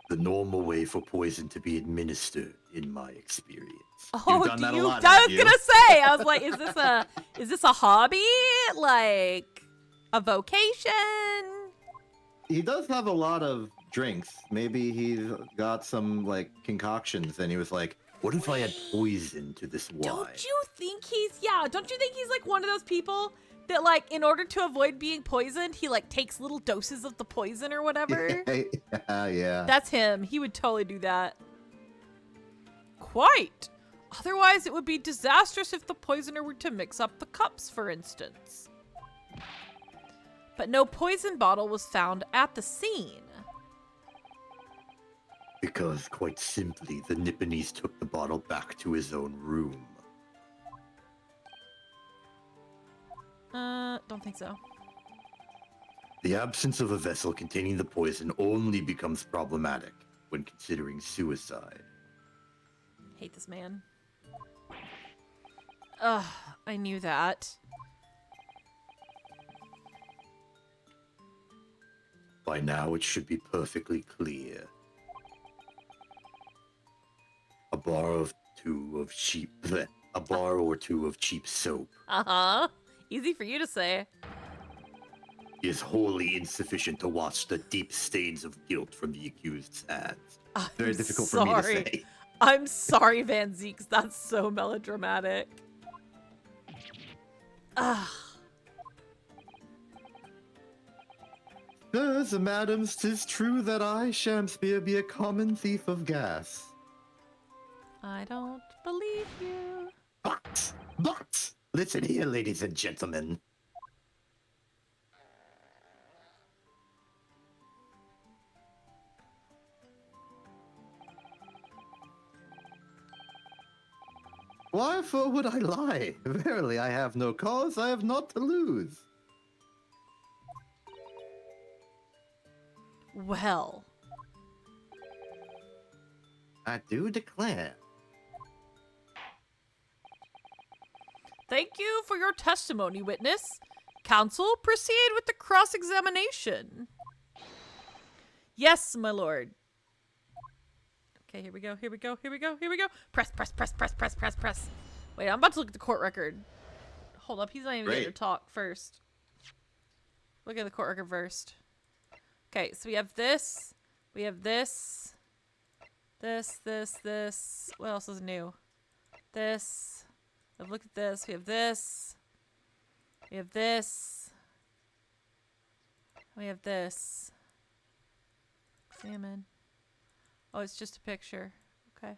The normal way for poison to be administered, in my experience. Oh, done that a lot, I have was you? gonna say. I was like, is this a hobby? Like a vocation? He does have a lot of drinks. Maybe he's got some like concoctions, and he was like, What if I had poison to this wine? Don't you think he's like one of those people that like in order to avoid being poisoned, he like takes little doses of the poison or whatever? yeah. That's him. He would totally do that. Quite. Otherwise, it would be disastrous if the poisoner were to mix up the cups, for instance. But no poison bottle was found at the scene. Because, quite simply, the Nipponese took the bottle back to his own room. Don't think so. The absence of a vessel containing the poison only becomes problematic when considering suicide. Hate this man. Ugh, I knew that. By now, it should be perfectly clear. A bar or two of cheap soap Uh-huh. Easy for you to say. is wholly insufficient to wash the deep stains of guilt from the accused's hands. Very difficult for me to sorry. say. I'm sorry, Van Zeeks. That's so melodramatic. Ugh. Sirs and madams, 'tis true that I, Shamspeare, be a common thief of gas. I don't believe you. But, listen here, ladies and gentlemen. Wherefore would I lie? Verily, I have no cause, I have naught to lose. Well, I do declare. thank you for your testimony, witness. Counsel, proceed with the cross-examination. Yes, my lord. Okay, here we go, here we go, here we go, here we go. Press, press, press, press, press, press, press. Wait, I'm about to look at the court record. Hold up, he's not even getting to talk first. Look at the court record first. Okay, so we have this. We have this. This. What else is new? This. Look at this. We have this. We have this. We have this. Examine. Oh, it's just a picture. Okay.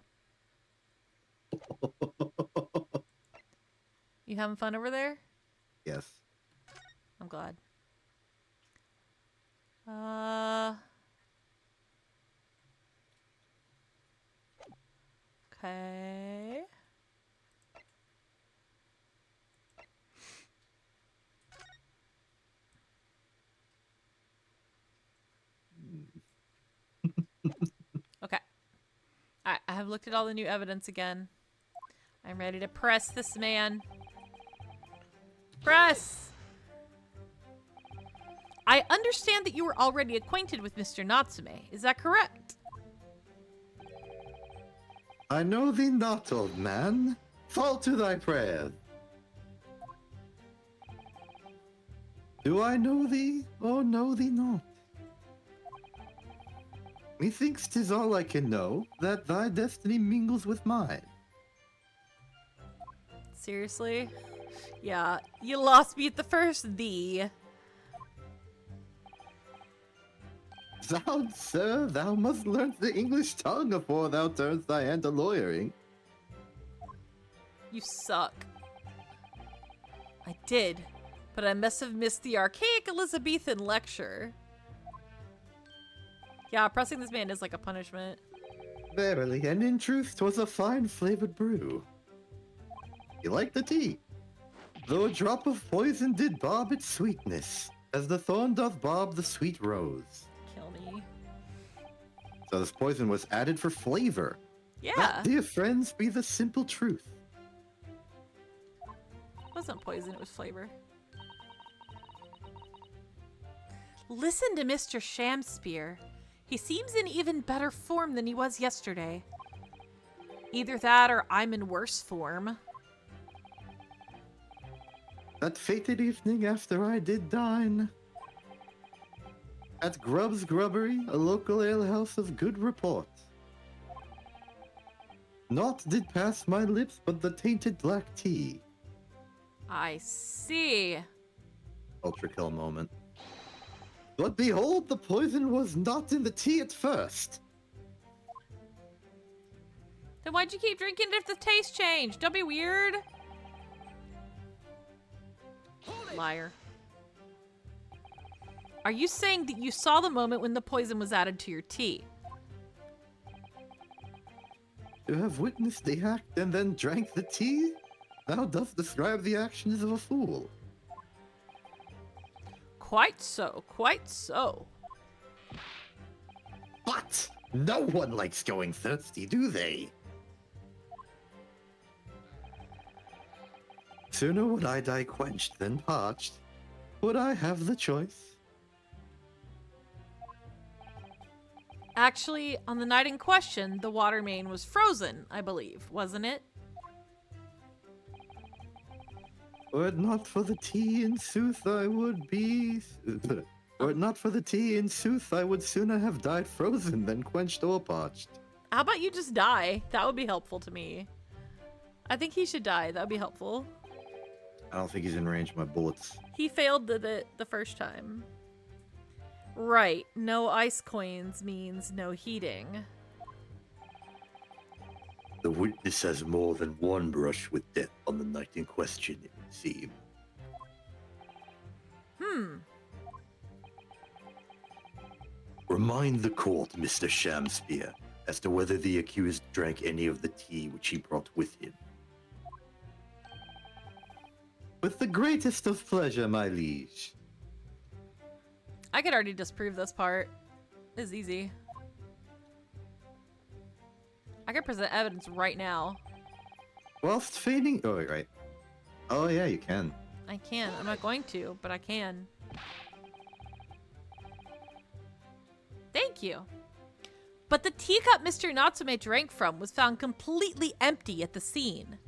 You having fun over there? Yes. I'm glad. Okay. Okay. I have looked at all the new evidence again. I'm ready to press this man. Press! I understand that you were already acquainted with Mr. Natsume. Is that correct? I know thee not, old man. Fall to thy prayer. Do I know thee, or know thee not? Methinks 'tis all I can know, that thy destiny mingles with mine. Seriously? Yeah, you lost me at the first "the." Thou, sir, thou must learn the English tongue afore thou turns thy hand to lawyering. You suck. I did, but I must have missed the archaic Elizabethan lecture. Yeah, pressing this man is like a punishment. Verily, and in truth, 'twas a fine flavored brew. You like the tea? Though a drop of poison did bob its sweetness, as the thorn doth bob the sweet rose. Kill me. So this poison was added for flavor. Yeah. That, dear friends, be the simple truth. It wasn't poison, it was flavor. Listen to Mr. Shamspear. He seems in even better form than he was yesterday. Either that or I'm in worse form. That fated evening after I did dine at Grubb's Grubbery, a local alehouse of good report. Naught did pass my lips but the tainted black tea. I see. Ultra kill moment. But behold, the poison was not in the tea at first. Then why'd you keep drinking it if the taste changed? Don't be weird. Liar. Are you saying that you saw the moment when the poison was added to your tea? To have witnessed the act and then drank the tea? Thou dost describe the actions of a fool. Quite so, quite so. But no one likes going thirsty, do they? Sooner would I die quenched than parched. Would I have the choice? Actually, on the night in question, the water main was frozen, I believe, wasn't it? Were it not for the tea, in sooth, I would be... Were it not for the tea, in sooth, I would sooner have died frozen than quenched or parched. How about you just die? That would be helpful to me. I think he should die. That would be helpful. I don't think he's in range of my bullets. He failed the first time. Right. No ice coins means no heating. The witness has more than one brush with death on the night in question, it would seem. Remind the court, Mr. Shamspear, as to whether the accused drank any of the tea which he brought with him. With the greatest of pleasure, my liege. I could already disprove this part. It's easy. I could present evidence right now. Whilst feigning... Oh, wait, right. Oh, yeah, you can. I can. I'm not going to, but I can. Thank you. But the teacup Mr. Natsume drank from was found completely empty at the scene.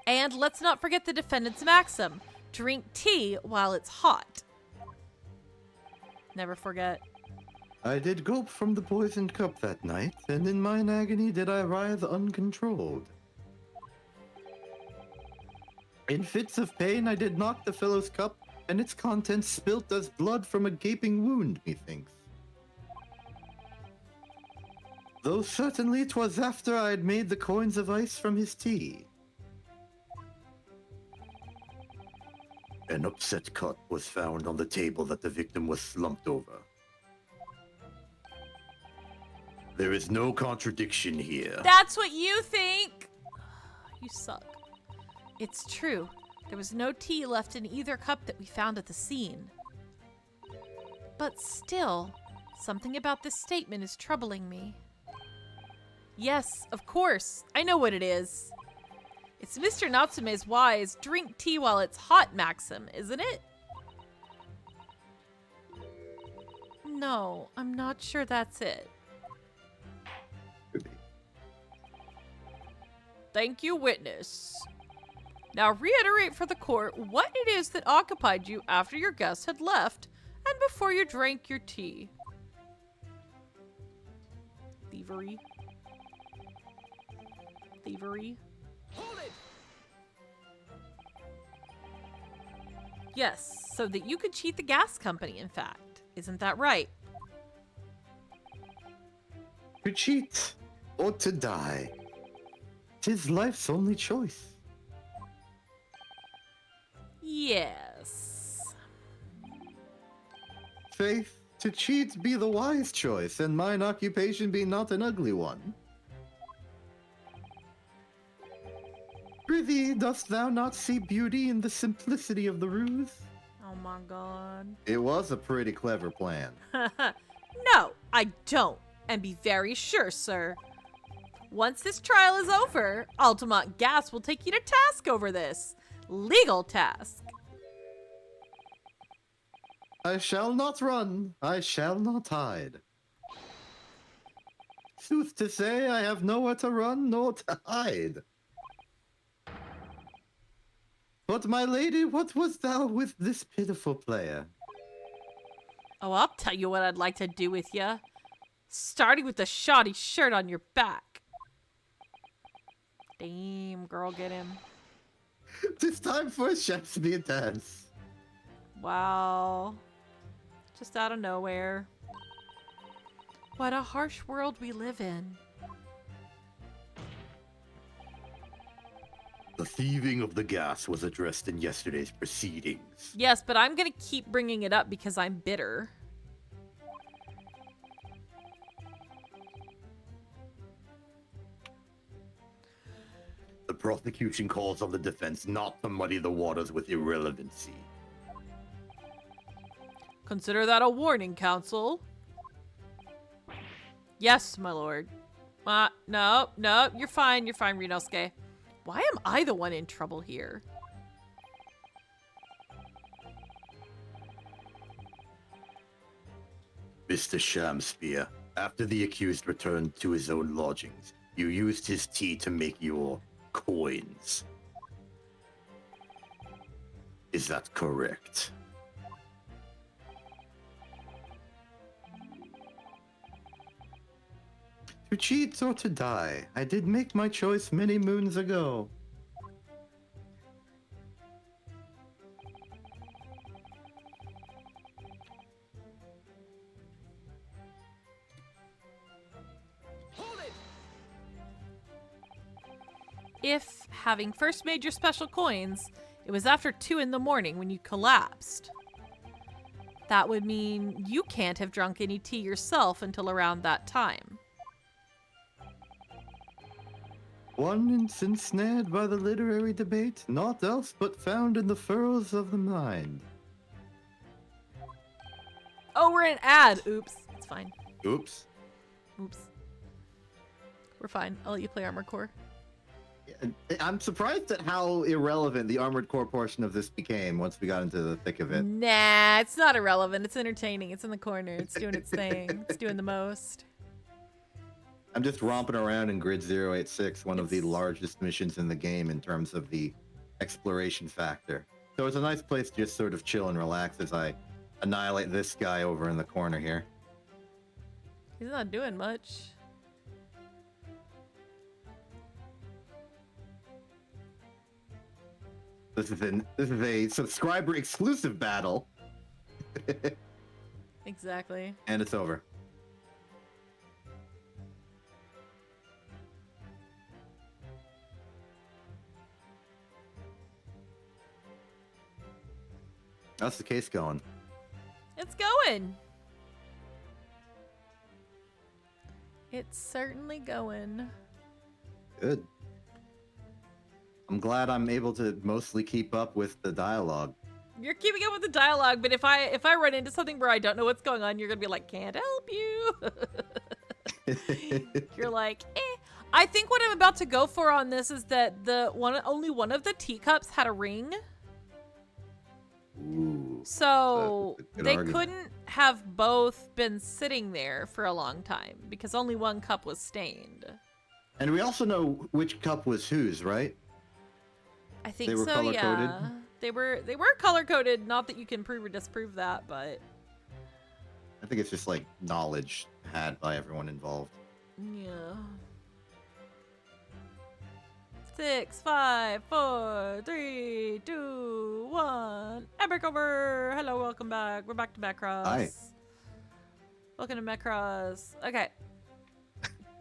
And let's not forget the defendant's maxim. Drink tea while it's hot. Never forget. I did gulp from the poisoned cup that night, and in mine agony did I writhe uncontrolled. In fits of pain I did knock the fellow's cup, and its contents spilt as blood from a gaping wound, methinks. Though certainly 'twas after I had made the coins of ice from his tea. An upset cut was found on the table that the victim was slumped over. There is no contradiction here. That's what you think! You suck. It's true. There was no tea left in either cup that we found at the scene. But still, something about this statement is troubling me. Yes, of course. I know what it is. It's Mr. Natsume's wise drink tea while it's hot maxim, isn't it? No, I'm not sure that's it. Thank you, witness. Now reiterate for the court what it is that occupied you after your guests had left and before you drank your tea. Thievery. Thievery. Hold it! Yes, so that you could cheat the gas company, in fact. Isn't that right? To cheat, or to die. 'Tis life's only choice. Yes. Faith, to cheat be the wise choice, and mine occupation be not an ugly one. Prithee, dost thou not see beauty in the simplicity of the ruse? Oh my god. It was a pretty clever plan. No, I don't. And be very sure, sir. Once this trial is over, Altamont Gas will take you to task over this. Legal task. I shall not run, I shall not hide. Sooth to say, I have nowhere to run nor to hide. But my lady, what was thou with this pitiful player? Oh, I'll tell you what I'd like to do with ya. Starting with the shoddy shirt on your back. Damn, girl, get him. 'Tis time for a Shakespeare dance. Wow. Just out of nowhere. What a harsh world we live in. The thieving of the gas was addressed in yesterday's proceedings. Yes, but I'm gonna keep bringing it up because I'm bitter. The prosecution calls on the defense not to muddy the waters with irrelevancy. Consider that a warning, counsel. Yes, my lord. No, you're fine, Renosuke. Why am I the one in trouble here? Mr. Shamspear, after the accused returned to his own lodgings, you used his tea to make your coins. Is that correct? To cheat or to die, I did make my choice many moons ago. If, having first made your special coins, it was after 2 in the morning when you collapsed, that would mean you can't have drunk any tea yourself until around that time. One instance snared by the literary debate, naught else but found in the furrows of the mind. Oh, we're an ad. Oops. It's fine. Oops. Oops. We're fine. I'll let you play Armored Core. I'm surprised at how irrelevant the Armored Core portion of this became once we got into the thick of it. Nah, it's not irrelevant. It's entertaining. It's in the corner. It's doing its thing. It's doing the most. I'm just romping around in Grid 086, one of the largest missions in the game in terms of the exploration factor. So it's a nice place to just sort of chill and relax as I annihilate this guy over in the corner here. He's not doing much. This is a subscriber exclusive battle. Exactly. And it's over. How's the case going? It's going. It's certainly going. Good. I'm glad I'm able to mostly keep up with the dialogue. You're keeping up with the dialogue, but if I run into something where I don't know what's going on, you're gonna be like, can't help you. You're like, eh. I think what I'm about to go for on this is that only one of the teacups had a ring. Ooh, So that's a good they argument. couldn't have both been sitting there for a long time because only one cup was stained. And we also know which cup was whose, right? I think They were so, color-coded? yeah. They were color coded. Not that you can prove or disprove that, but I think it's just like knowledge had by everyone involved. yeah. 6, 5, 4, 3, 2, 1. Epic over. Hello, welcome back. We're back to Macross. Hi. Welcome to Macross. Okay.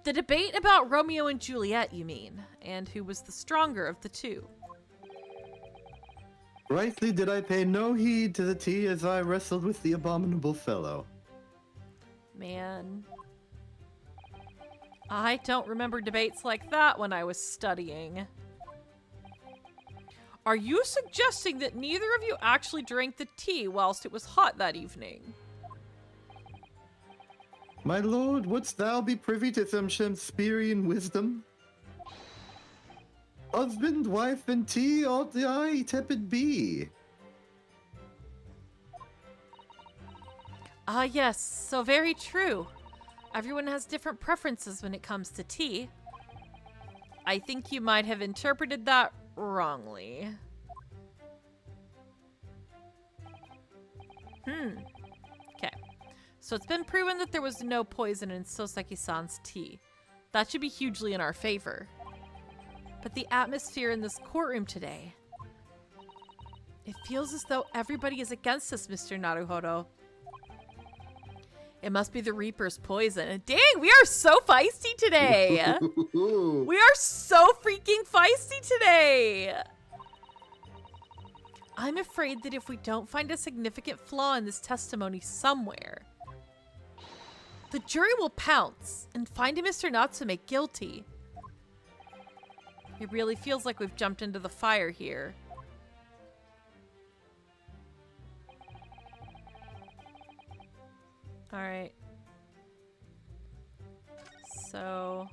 The debate about Romeo and Juliet, you mean, and who was the stronger of the two. Rightly did I pay no heed to the tea as I wrestled with the abominable fellow. Man. I don't remember debates like that when I was studying. Are you suggesting that neither of you actually drank the tea whilst it was hot that evening? My lord, wouldst thou be privy to some Shakespearean wisdom? Husband, wife, and tea ought the eye tepid be. Ah, yes, so very true. Everyone has different preferences when it comes to tea. I think you might have interpreted that wrongly. Okay. So it's been proven that there was no poison in Soseki-san's tea. That should be hugely in our favor. But the atmosphere in this courtroom today... It feels as though everybody is against us, Mr. Naruhodo. It must be the Reaper's poison. Dang, we are so feisty today! We are so freaking feisty today! I'm afraid that if we don't find a significant flaw in this testimony somewhere, the jury will pounce and find Mr. Natsume guilty. It really feels like we've jumped into the fire here. Alright. So...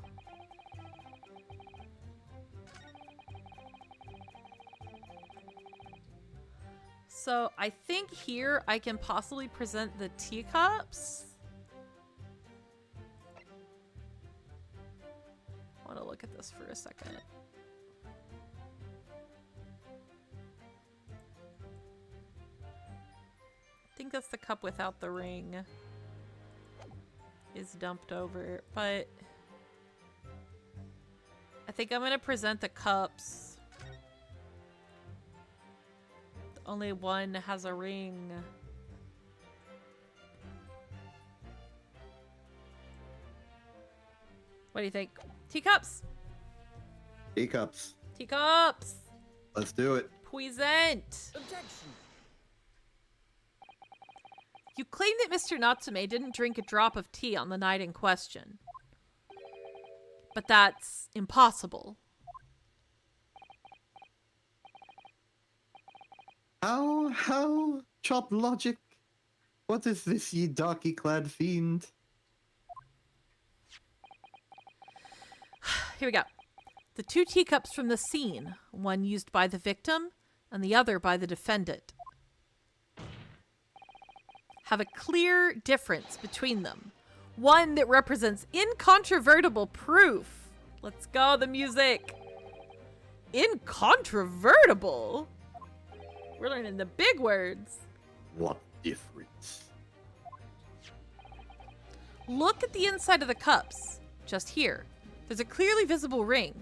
So, I think here I can possibly present the teacups. I want to look at this for a second. I think that's the cup without the ring. Is dumped over, but I think I'm gonna present the cups. Only one has a ring. What do you think? Teacups! Teacups. Teacups! Let's do it. Puissant! Objection. You claim that Mr. Natsume didn't drink a drop of tea on the night in question. But that's impossible. How? Chop logic? What is this, ye darky-clad fiend? Here we go. The two teacups from the scene, one used by the victim and the other by the defendant, have a clear difference between them. One that represents incontrovertible proof. Let's go, the music. Incontrovertible? We're learning the big words. What difference? Look at the inside of the cups. Just here. There's a clearly visible ring.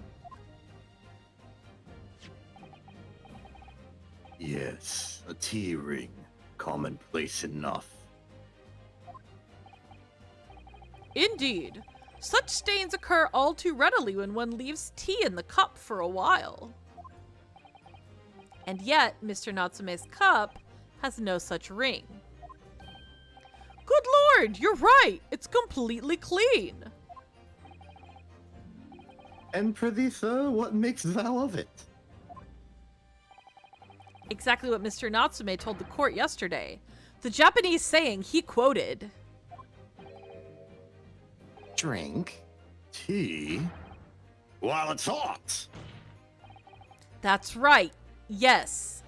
Yes, a tea ring. Commonplace enough. Indeed. Such stains occur all too readily when one leaves tea in the cup for a while. And yet, Mr. Natsume's cup has no such ring. Good lord, you're right! It's completely clean! And prithee, sir, what makest thou of it? Exactly what Mr. Natsume told the court yesterday. The Japanese saying he quoted. Drink? Tea? While it's hot! That's right. Yes.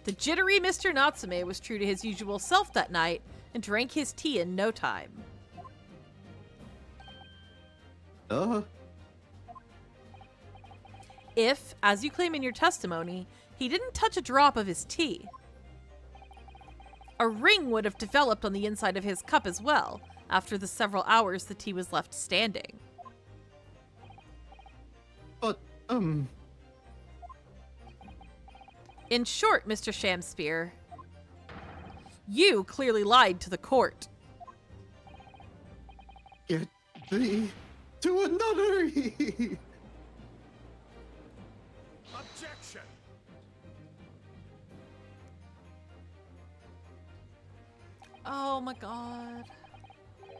The jittery Mr. Natsume was true to his usual self that night and drank his tea in no time. If, as you claim in your testimony, he didn't touch a drop of his tea, a ring would have developed on the inside of his cup as well, after the several hours the tea was left standing. But, In short, Mr. Shamspear, you clearly lied to the court. get thee to a nunnery! Objection. Oh my god.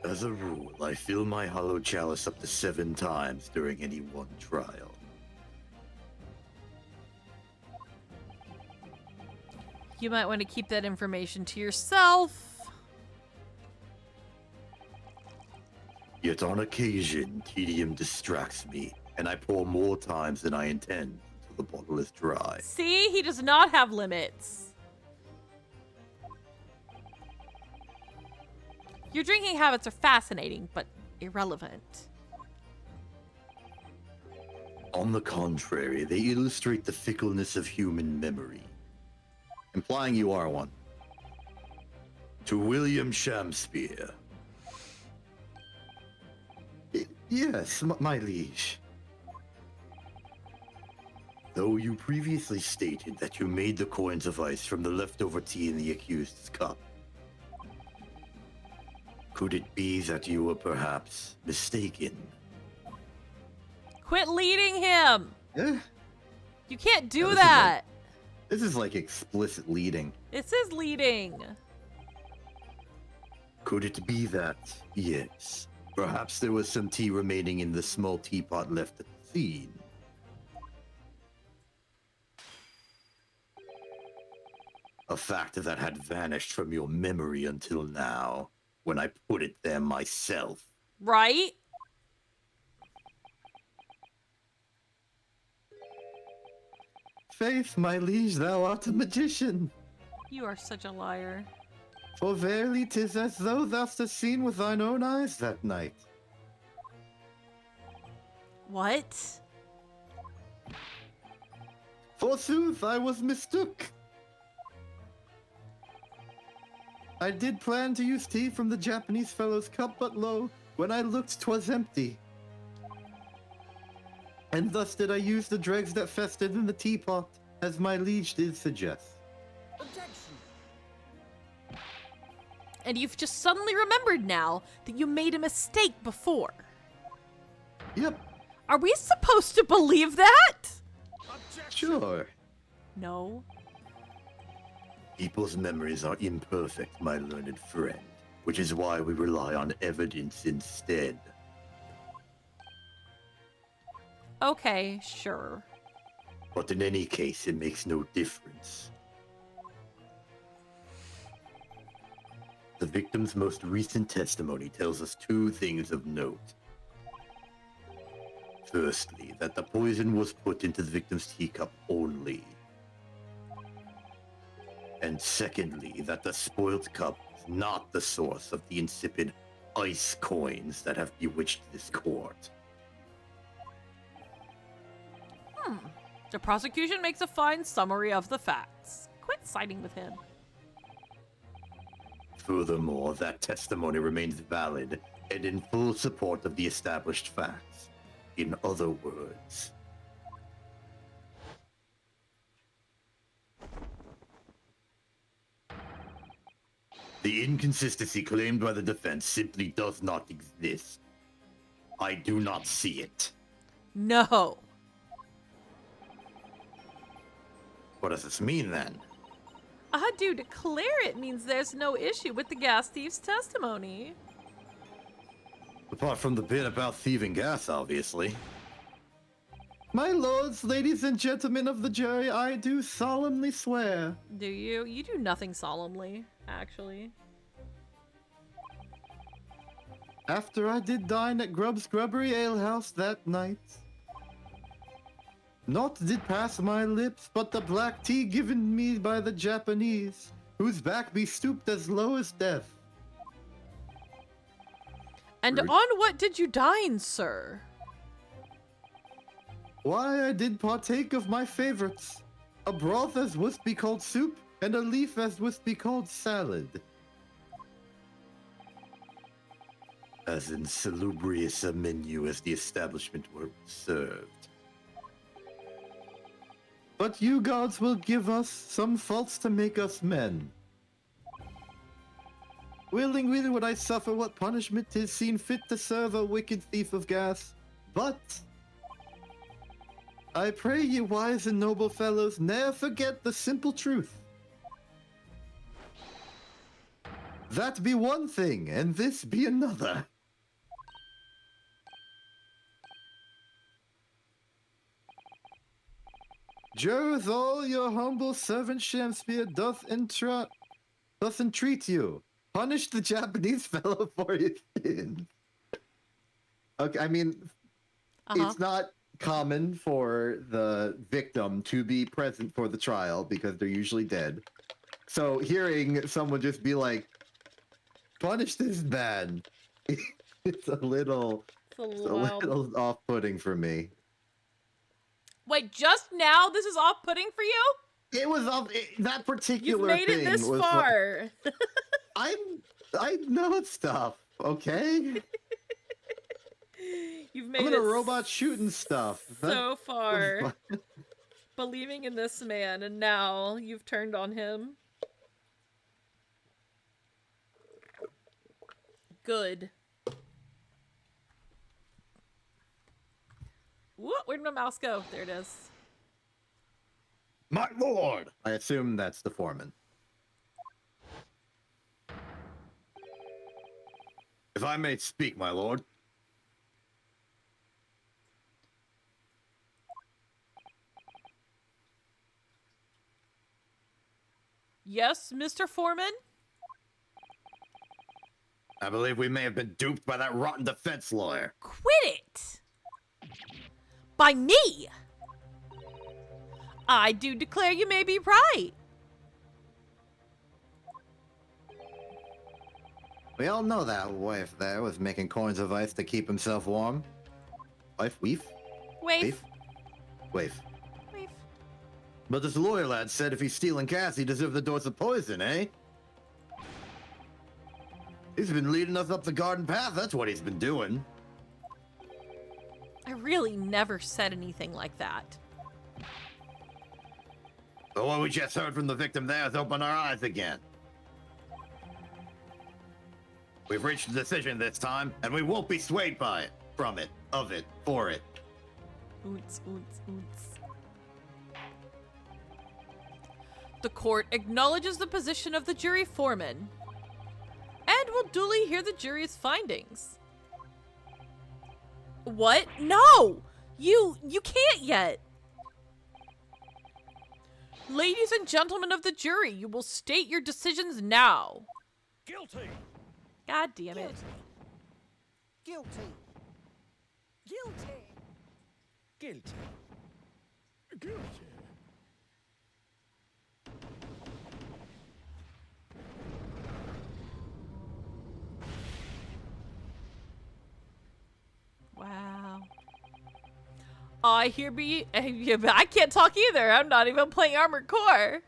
As a rule, I fill my hollow chalice up to 7 times during any one trial. You might want to keep that information to yourself. Yet on occasion, tedium distracts me, and I pour more times than I intend until the bottle is dry. See, he does not have limits. Your drinking habits are fascinating, but irrelevant. On the contrary, they illustrate the fickleness of human memory. Implying you are one. To William Shakespeare. Yes, my liege. Though you previously stated that you made the coins of ice from the leftover tea in the accused's cup, could it be that you were perhaps mistaken? Quit leading him. Eh? You can't do this is that. This is like explicit leading. This is leading. Could it be that, yes, perhaps there was some tea remaining in the small teapot left at the scene? A fact that had vanished from your memory until now, when I put it there myself. Right? Faith, my liege, thou art a magician. You are such a liar. For verily 'tis as though thou'st have seen with thine own eyes that night. What? Forsooth, I was mistook. I did plan to use tea from the Japanese fellow's cup, but lo, when I looked, 'twas empty. And thus did I use the dregs that festered in the teapot, as my liege did suggest. And you've just suddenly remembered now that you made a mistake before. Yep, Are we supposed to believe that? sure. No. People's memories are imperfect, my learned friend, which is why we rely on evidence instead. Okay, sure. But in any case, it makes no difference. The victim's most recent testimony tells us 2 things of note. Firstly, that the poison was put into the victim's teacup only. And secondly, that the spoiled cup is not the source of the insipid ice coins that have bewitched this court. The prosecution makes a fine summary of the facts. Quit siding with him. Furthermore, that testimony remains valid and in full support of the established facts. In other words, the inconsistency claimed by the defense simply does not exist. I do not see it. No. What does this mean then? To declare it means there's no issue with the gas thief's testimony. Apart from the bit about thieving gas, obviously. My lords, ladies, and gentlemen of the jury, I do solemnly swear. Do you? You do nothing solemnly, actually. After I did dine at Grubb's Grubbery Ale House that night, naught did pass my lips but the black tea given me by the Japanese, whose back be stooped as low as death. And Rude. on what did you dine, sir? Why, I did partake of my favorites, a broth as wouldst be called soup, and a leaf as wouldst be called salad. As insalubrious a menu as the establishment were served. But you gods will give us some faults to make us men. Willingly would I suffer what punishment 'tis seen fit to serve a wicked thief of gas, but I pray ye wise and noble fellows ne'er forget the simple truth. That be one thing, and this be another. All your humble servant Shamspear doth entreat you. Punish the Japanese fellow for his sins. Okay, I mean, it's not common for the victim to be present for the trial because they're usually dead. So hearing someone just be like, punish this man, it's a little off-putting for me. Wait, just now this is off-putting for you? It was that particular You've made it this far. Like, I know stuff, okay? You've made I'm it in a robot shooting stuff. so far. Believing in this man, and now you've turned on him. Good. What? Where did my mouse go? There it is. My lord! I assume that's the foreman. If I may speak, my lord. Yes, Mr. Foreman? I believe we may have been duped by that rotten defense lawyer. Quit it! By me! I do declare you may be right. We all know that wife there was making coins of ice to keep himself warm. Wife? Weef? Waif. Waif. Waif. But this lawyer lad said if he's stealing gas, he deserves the dose of poison, eh? He's been leading us up the garden path, that's what he's been doing. I really never said anything like that. But what we just heard from the victim there has opened our eyes again. We've reached a decision this time, and we won't be swayed by it, from it, of it, for it. Oots, oots, oots. The court acknowledges the position of the jury foreman and will duly hear the jury's findings. What? No! You can't yet! Ladies and gentlemen of the jury, you will state your decisions now. Guilty. God damn it. Guilty. Guilty. Guilty. Guilty. Wow. I can't talk either. I'm not even playing Armored Core.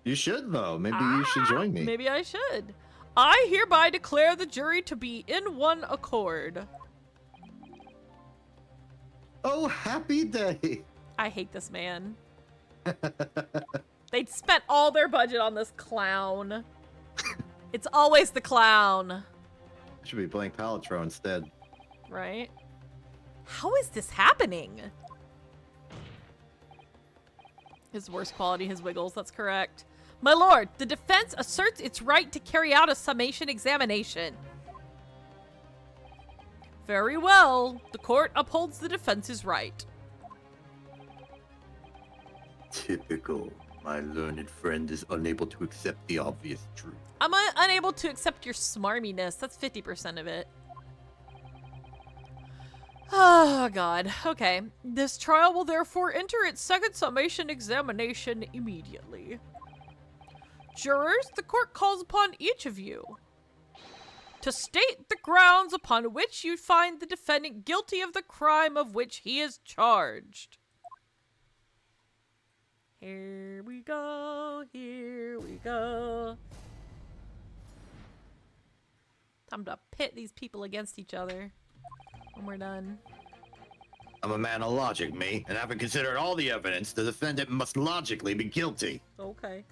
You should, though. Maybe you should join me. Maybe I should. I hereby declare the jury to be in one accord. Oh, happy day. I hate this man. They'd spent all their budget on this clown. It's always the clown. I should be playing Palatro instead. Right? How is this happening? His worst quality, his wiggles, that's correct. My lord, the defense asserts its right to carry out a summation examination. Very well. The court upholds the defense's right. Typical. My learned friend is unable to accept the obvious truth. I'm unable to accept your smarminess. That's 50% of it. Oh, God. Okay. This trial will therefore enter its second summation examination immediately. Jurors, the court calls upon each of you to state the grounds upon which you find the defendant guilty of the crime of which he is charged. Here we go, here we go. Time to pit these people against each other when we're done. I'm a man of logic, me, and having considered all the evidence, the defendant must logically be guilty. Okay.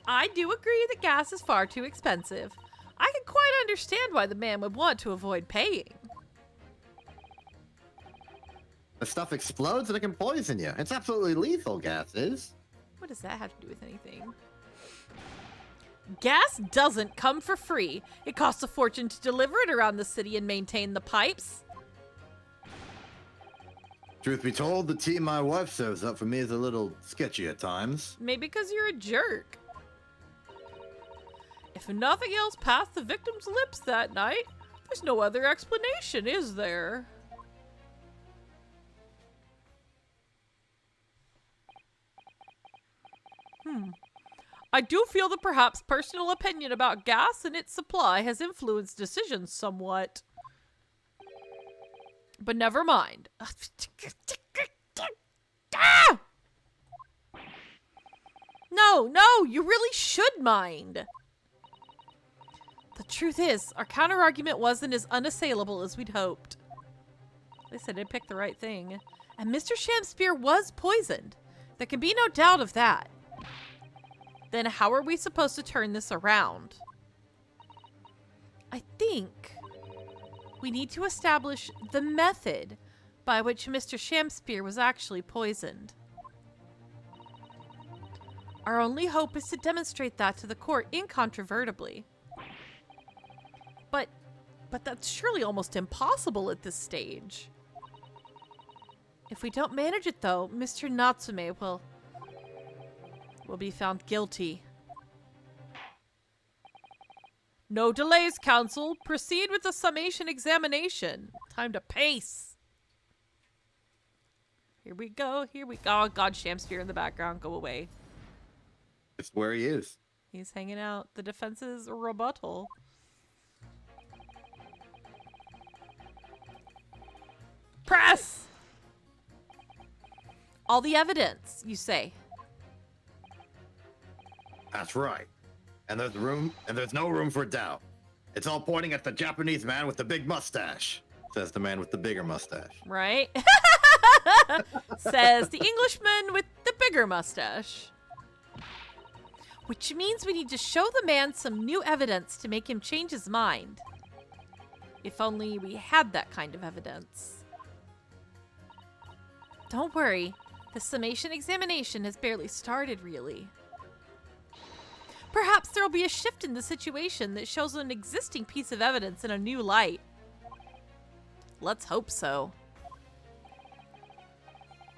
I do agree that gas is far too expensive. I can quite understand why the man would want to avoid paying. The stuff explodes and it can poison you. It's absolutely lethal, gas is. What does that have to do with anything? Gas doesn't come for free. It costs a fortune to deliver it around the city and maintain the pipes. Truth be told, the tea my wife serves up for me is a little sketchy at times. Maybe because you're a jerk. If nothing else passed the victim's lips that night, there's no other explanation, is there? I do feel that perhaps personal opinion about gas and its supply has influenced decisions somewhat. But never mind. No, you really should mind. The truth is, our counter-argument wasn't as unassailable as we'd hoped. At least I did pick the right thing. And Mr. Shamspear was poisoned. There can be no doubt of that. Then how are we supposed to turn this around? I think we need to establish the method by which Mr. Shamspear was actually poisoned. Our only hope is to demonstrate that to the court incontrovertibly. But that's surely almost impossible at this stage. If we don't manage it though, Mr. Natsume will be found guilty. No delays, counsel. Proceed with the summation examination. Time to pace. Here we go. Oh, God, Shamspear in the background. Go away. It's where he is. He's hanging out. The defense's rebuttal. Press! All the evidence, you say. That's right. And there's no room for doubt. It's all pointing at the Japanese man with the big mustache, says the man with the bigger mustache. Right? Says the Englishman with the bigger mustache. Which means we need to show the man some new evidence to make him change his mind. If only we had that kind of evidence. Don't worry, the summation examination has barely started, really. Perhaps there will be a shift in the situation that shows an existing piece of evidence in a new light. Let's hope so.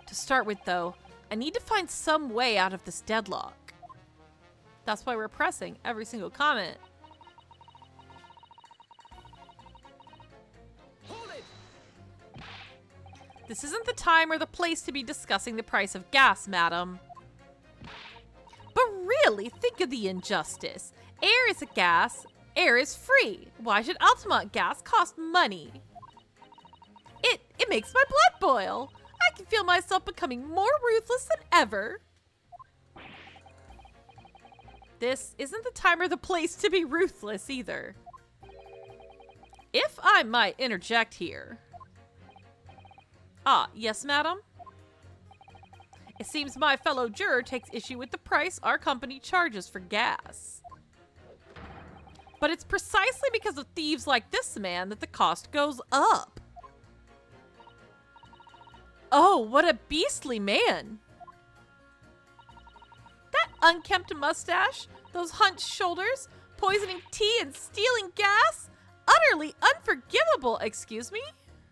To start with, though, I need to find some way out of this deadlock. That's why we're pressing every single comment. Hold it! This isn't the time or the place to be discussing the price of gas, madam. But really, think of the injustice. Air is a gas, air is free. Why should Altamont gas cost money? It makes my blood boil. I can feel myself becoming more ruthless than ever. This isn't the time or the place to be ruthless either. If I might interject here. Ah, yes, madam? It seems my fellow juror takes issue with the price our company charges for gas. But it's precisely because of thieves like this man that the cost goes up. Oh, what a beastly man. That unkempt mustache, those hunched shoulders, poisoning tea and stealing gas? Utterly unforgivable, excuse me?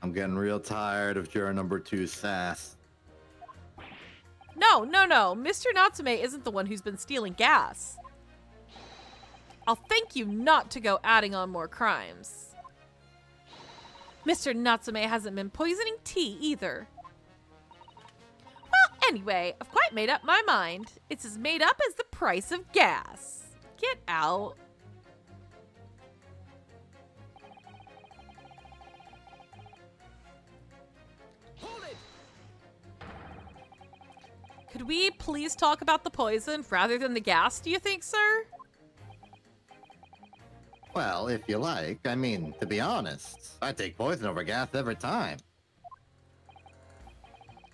I'm getting real tired of juror number 2's sass. No. Mr. Natsume isn't the one who's been stealing gas. I'll thank you not to go adding on more crimes. Mr. Natsume hasn't been poisoning tea either. Well, anyway, I've quite made up my mind. It's as made up as the price of gas. Get out. Hold it! Could we please talk about the poison rather than the gas, do you think, sir? Well, if you like. I mean, to be honest, I take poison over gas every time.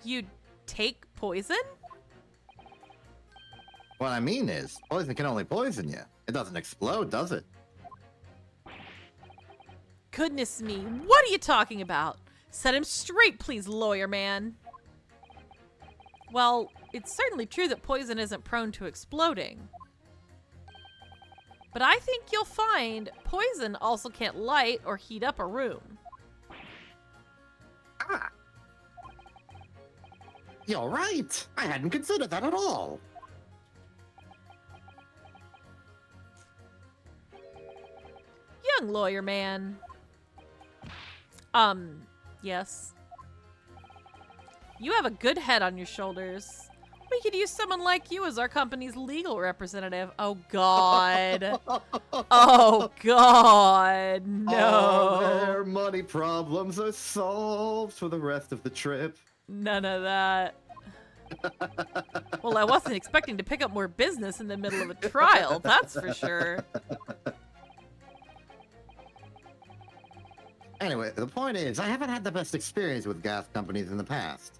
You take poison? What I mean is, poison can only poison you. It doesn't explode, does it? Goodness me, what are you talking about? Set him straight, please, lawyer man. Well, it's certainly true that poison isn't prone to exploding. But I think you'll find poison also can't light or heat up a room. Ah. You're right. I hadn't considered that at all. Young lawyer man. Yes. You have a good head on your shoulders. We could use someone like you as our company's legal representative. Oh, God. Oh, God. No. All their money problems are solved for the rest of the trip. None of that. Well, I wasn't expecting to pick up more business in the middle of a trial, that's for sure. Anyway, the point is, I haven't had the best experience with gas companies in the past.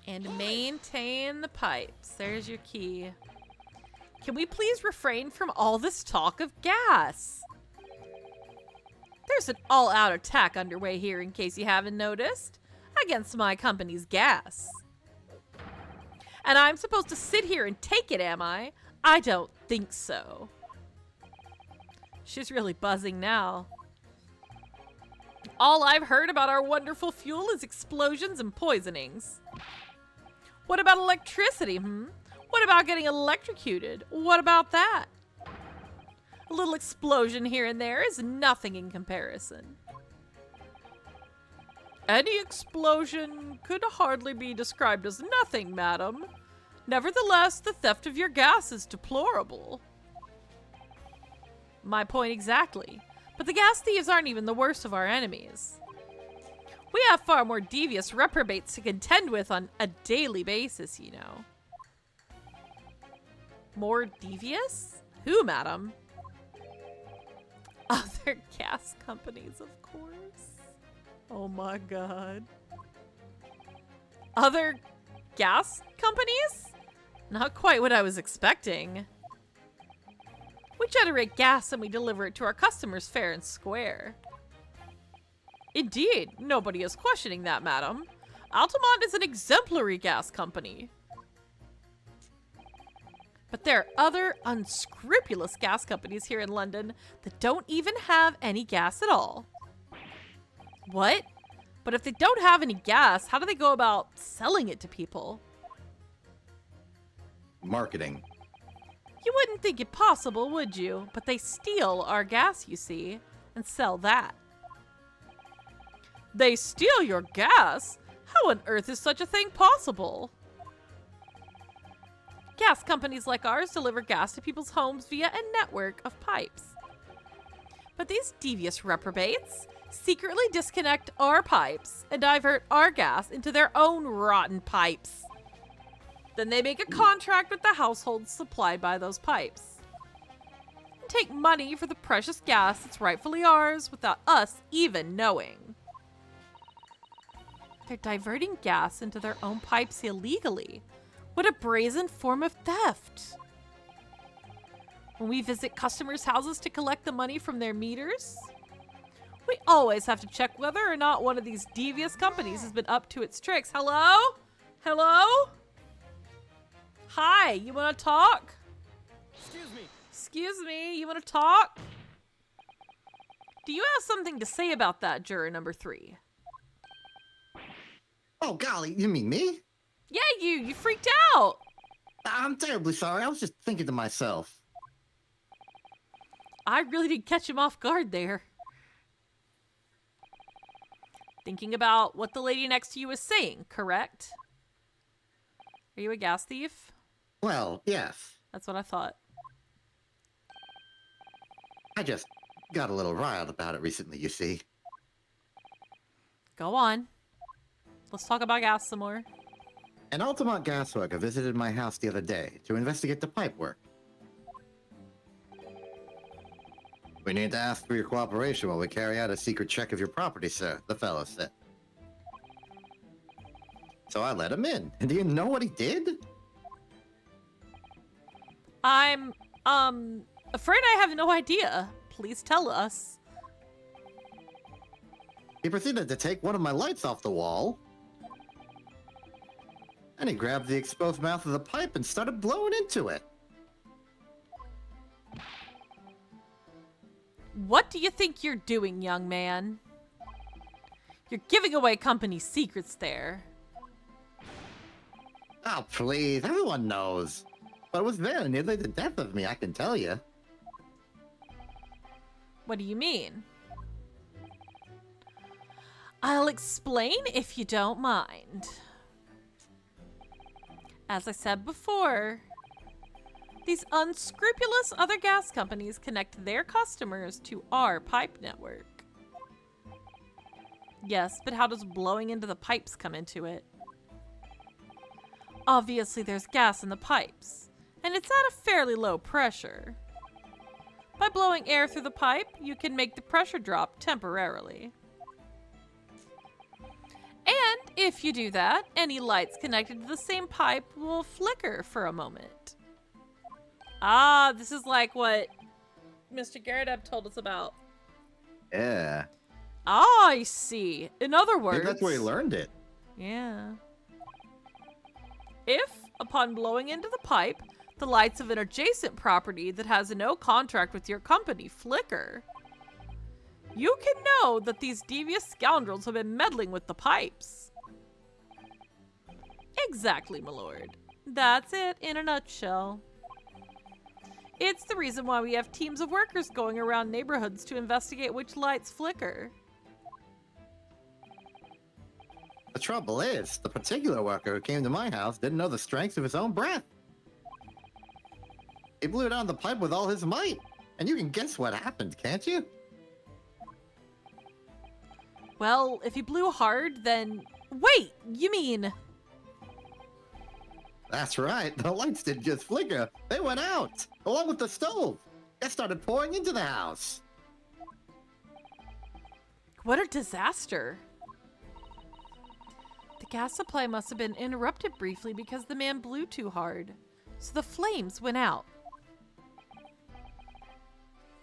And maintain the pipes. There's your key. Can we please refrain from all this talk of gas? There's an all-out attack underway here, in case you haven't noticed, against my company's gas. And I'm supposed to sit here and take it, am I? I don't think so. She's really buzzing now. All I've heard about our wonderful fuel is explosions and poisonings. What about electricity, What about getting electrocuted? What about that? A little explosion here and there is nothing in comparison. Any explosion could hardly be described as nothing, madam. Nevertheless, the theft of your gas is deplorable. My point exactly. But the gas thieves aren't even the worst of our enemies. We have far more devious reprobates to contend with on a daily basis, you know. More devious? Who, madam? Other gas companies, of course. Oh my god. Other gas companies? Not quite what I was expecting. We generate gas and we deliver it to our customers fair and square. Indeed, nobody is questioning that, madam. Altamont is an exemplary gas company. But there are other unscrupulous gas companies here in London that don't even have any gas at all. What? But if they don't have any gas, how do they go about selling it to people? Marketing. You wouldn't think it possible, would you? But they steal our gas, you see, and sell that. They steal your gas? How on earth is such a thing possible? Gas companies like ours deliver gas to people's homes via a network of pipes. But these devious reprobates secretly disconnect our pipes and divert our gas into their own rotten pipes. Then they make a contract with the households supplied by those pipes. And take money for the precious gas that's rightfully ours without us even knowing. They're diverting gas into their own pipes illegally. What a brazen form of theft! When we visit customers' houses to collect the money from their meters, we always have to check whether or not one of these devious companies has been up to its tricks. Hello? Hello? Hi, you want to talk? Excuse me. Excuse me, you want to talk? Do you have something to say about that, juror number 3? Oh, golly, you mean me? Yeah, you freaked out. I'm terribly sorry. I was just thinking to myself. I really did catch him off guard there. Thinking about what the lady next to you was saying, correct? Are you a gas thief? Well, yes. That's what I thought. I just got a little riled about it recently, you see. Go on. Let's talk about gas some more. An Altamont gas worker visited my house the other day to investigate the pipe work. We need to ask for your cooperation while we carry out a secret check of your property, sir, the fellow said. So I let him in. And do you know what he did? I'm, afraid I have no idea. Please tell us. He proceeded to take one of my lights off the wall And he grabbed the exposed mouth of the pipe and started blowing into it. What do you think you're doing, young man? You're giving away company secrets there. Oh, please. Everyone knows. But it was very nearly the death of me, I can tell you. What do you mean? I'll explain if you don't mind. As I said before, these unscrupulous other gas companies connect their customers to our pipe network. Yes, but how does blowing into the pipes come into it? Obviously, there's gas in the pipes, and it's at a fairly low pressure. By blowing air through the pipe, you can make the pressure drop temporarily. And if you do that, any lights connected to the same pipe will flicker for a moment. Ah, this is like what Mr. Garrett told us about. Yeah. Ah, I see. In other words... Maybe that's where he learned it. Yeah. If, upon blowing into the pipe, the lights of an adjacent property that has no contract with your company flicker, you can know that these devious scoundrels have been meddling with the pipes. Exactly, my lord. That's it in a nutshell. It's the reason why we have teams of workers going around neighborhoods to investigate which lights flicker. The trouble is, the particular worker who came to my house didn't know the strength of his own breath. He blew down the pipe with all his might, and you can guess what happened, can't you? Well, if he blew hard, then... Wait, you mean... That's right, the lights didn't just flicker, they went out, along with the stove. It started pouring into the house. What a disaster. The gas supply must have been interrupted briefly because the man blew too hard. So the flames went out.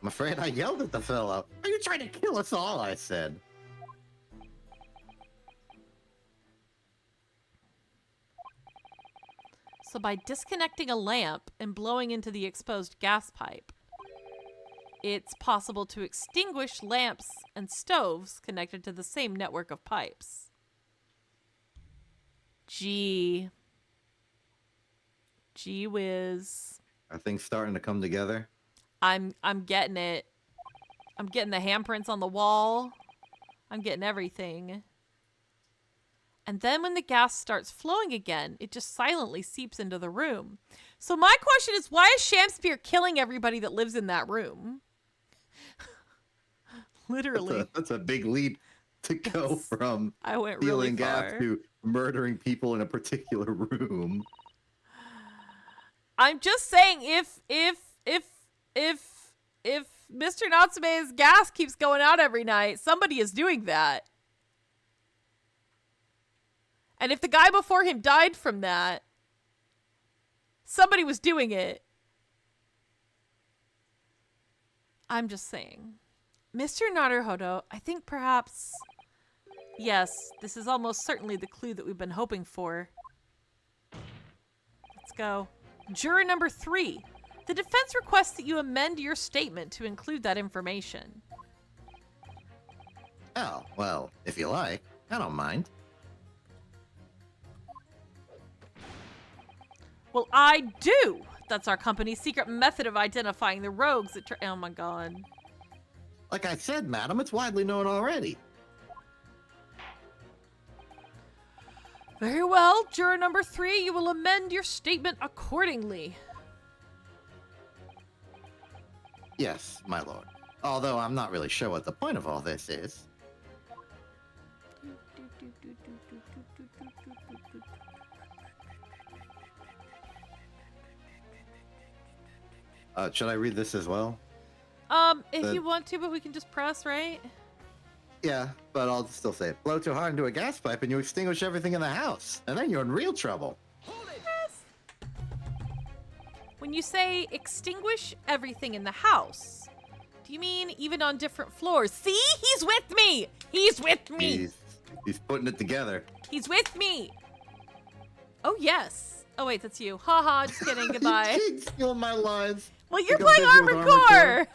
I'm afraid I yelled at the fellow. Are you trying to kill us all? I said. So by disconnecting a lamp and blowing into the exposed gas pipe, it's possible to extinguish lamps and stoves connected to the same network of pipes. Gee whiz. Are things starting to come together? I'm getting it. I'm getting the handprints on the wall. I'm getting everything. And then when the gas starts flowing again, it just silently seeps into the room. So my question is, why is Shamspeare killing everybody that lives in that room? Literally. That's a big leap to go from I went stealing really gas far. to murdering people in a particular room. I'm just saying, if Mr. Natsume's gas keeps going out every night, somebody is doing that. And if the guy before him died from that, somebody was doing it. I'm just saying. Mr. Naruhodo, I think perhaps... Yes, this is almost certainly the clue that we've been hoping for. Let's go. Juror number 3. The defense requests that you amend your statement to include that information. Oh, well, if you like, I don't mind. Well, I do! That's our company's secret method of identifying the rogues that oh my god. Like I said, madam, it's widely known already. Very well, juror number 3, you will amend your statement accordingly. Yes, my lord. Although I'm not really sure what the point of all this is. Should I read this as well? If you want to, but we can just press, right? Yeah, but I'll still say it. Blow too hard into a gas pipe and you extinguish everything in the house. And then you're in real trouble. Hold it! Yes. When you say extinguish everything in the house, do you mean even on different floors? See? He's with me! He's with me! He's putting it together. He's with me! Oh, yes. Oh, wait, that's you. Haha, just kidding. Goodbye. You keep stealing my lines. Well, you're Think I'm playing busy with Armored Armored Core? Core.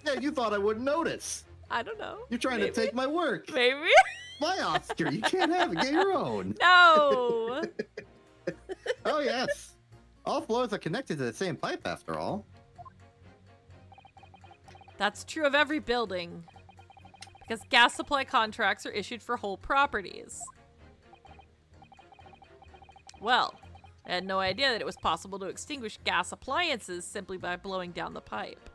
Yeah, you thought I wouldn't notice. I don't know. You're trying to take my work. Maybe. My Oscar, you can't have it. Get your own. No. Oh, yes. All floors are connected to the same pipe, after all. That's true of every building. Because gas supply contracts are issued for whole properties. Well, I had no idea that it was possible to extinguish gas appliances simply by blowing down the pipe.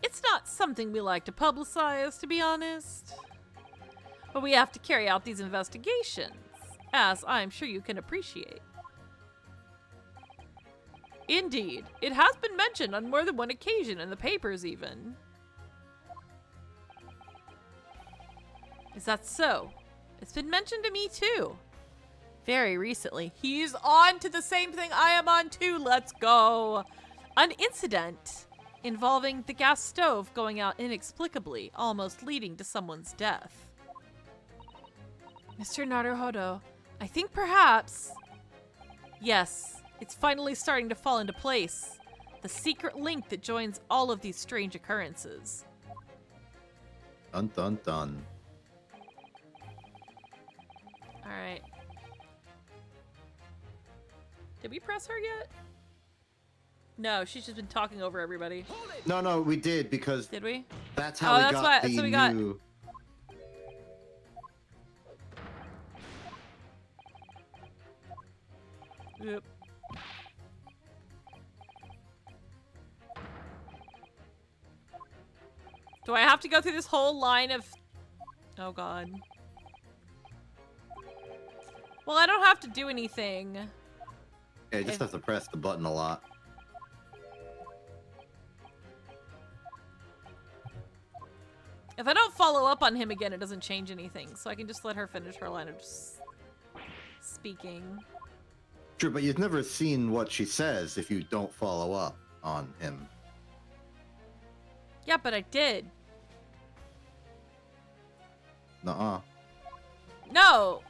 It's not something we like to publicize, to be honest. But we have to carry out these investigations, as I'm sure you can appreciate. Indeed, it has been mentioned on more than one occasion in the papers even. Is that so? It's been mentioned to me too. Very recently. He's on to the same thing I am on too. Let's go. An incident involving the gas stove going out inexplicably, almost leading to someone's death. Mr. Naruhodo, I think perhaps... Yes, it's finally starting to fall into place. The secret link that joins all of these strange occurrences. Dun dun dun. Alright. Did we press her yet? No, she's just been talking over everybody. No, we did because Did we? that's how we that's got why- the that's what we got. new. Yep. Do I have to go through this whole line of... Oh god. Well, I don't have to do anything. Yeah, you just have to press the button a lot. If I don't follow up on him again, it doesn't change anything. So I can just let her finish her line of just speaking. True, but you've never seen what she says if you don't follow up on him. Yeah, but I did. Nuh-uh. No!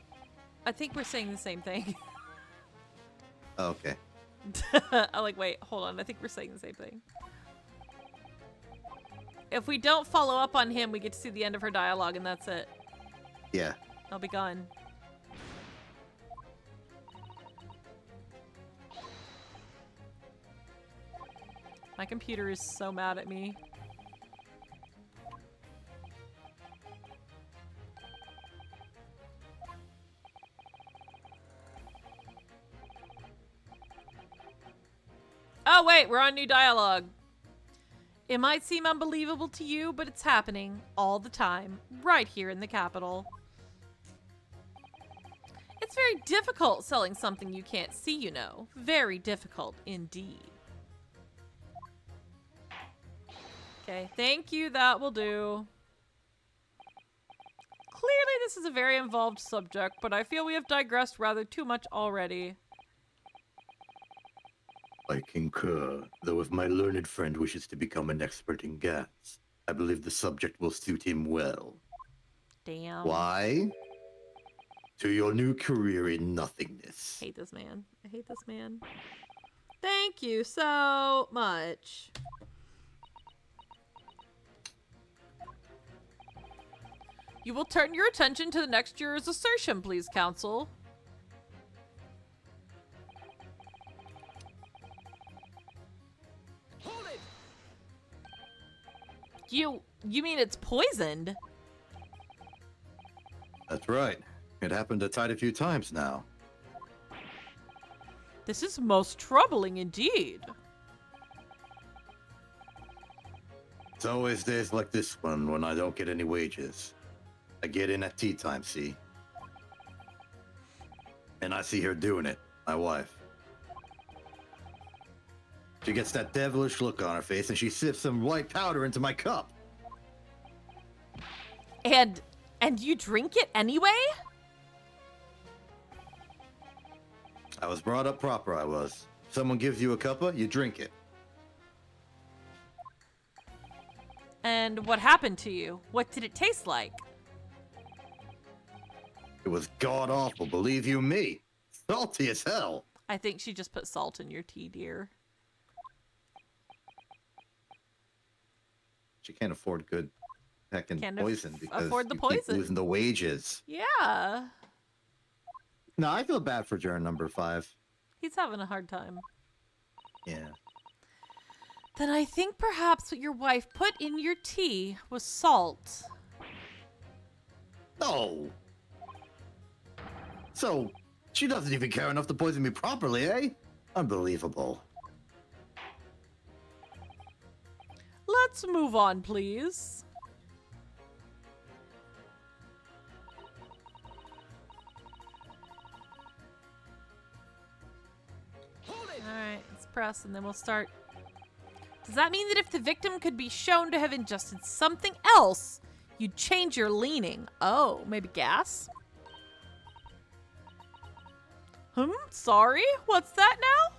I think we're saying the same thing. Oh, okay. I'm like, wait, hold on. I think we're saying the same thing. If we don't follow up on him, we get to see the end of her dialogue, and that's it. Yeah. I'll be gone. My computer is so mad at me. Oh, wait, we're on new dialogue. It might seem unbelievable to you, but it's happening all the time, right here in the capital. It's very difficult selling something you can't see, you know. Very difficult indeed. Okay, thank you, that will do. Clearly this is a very involved subject, but I feel we have digressed rather too much already. I concur, though if my learned friend wishes to become an expert in gas, I believe the subject will suit him well. Damn. Why? To your new career in nothingness. I hate this man. I hate this man. Thank you so much. You will turn your attention to the next juror's assertion, please, counsel. Hold it! You mean it's poisoned? That's right. It happened a tight a few times now. This is most troubling indeed. It's always days like this one when I don't get any wages. I get in at tea time, see? And I see her doing it, my wife. She gets that devilish look on her face and she sips some white powder into my cup. And you drink it anyway? I was brought up proper, I was. If someone gives you a cuppa, you drink it. And what happened to you? What did it taste like? It was god awful, believe you me. Salty as hell. I think she just put salt in your tea, dear. She can't afford good heckin' Can't poison because afford the you keep poison. losing the wages. Yeah. No, I feel bad for juror number 5. He's having a hard time. Yeah. Then I think perhaps what your wife put in your tea was salt. No. So, she doesn't even care enough to poison me properly, eh? Unbelievable. Let's move on, please. Alright, let's press and then we'll start. Does that mean that if the victim could be shown to have ingested something else, you'd change your leaning? Oh, maybe gas? Sorry? What's that now?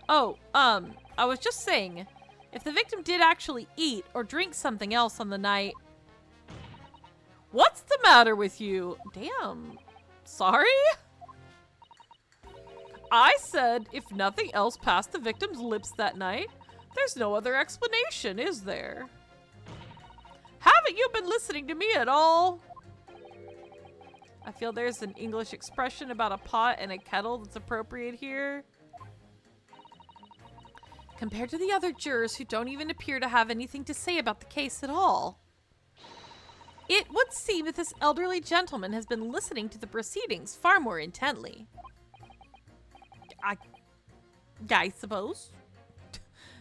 Oh, I was just saying, if the victim did actually eat or drink something else on the night... What's the matter with you? Damn. Sorry? I said if nothing else passed the victim's lips that night, there's no other explanation, is there? Haven't you been listening to me at all? I feel there's an English expression about a pot and a kettle that's appropriate here. Compared to the other jurors who don't even appear to have anything to say about the case at all. It would seem that this elderly gentleman has been listening to the proceedings far more intently. I suppose.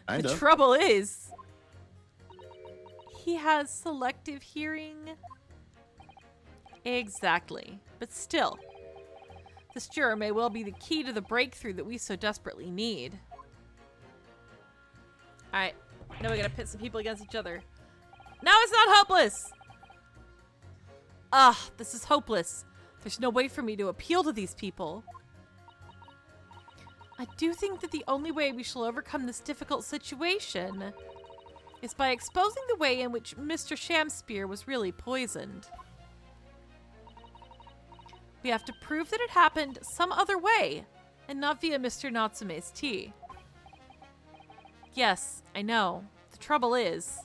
Kind The of. trouble is, he has selective hearing. Exactly. But still, this juror may well be the key to the breakthrough that we so desperately need. Alright, now we gotta pit some people against each other. Now it's not hopeless! Ah, this is hopeless. There's no way for me to appeal to these people. I do think that the only way we shall overcome this difficult situation is by exposing the way in which Mr. Shamspear was really poisoned. We have to prove that it happened some other way, and not via Mr. Natsume's tea. Yes, I know. The trouble is,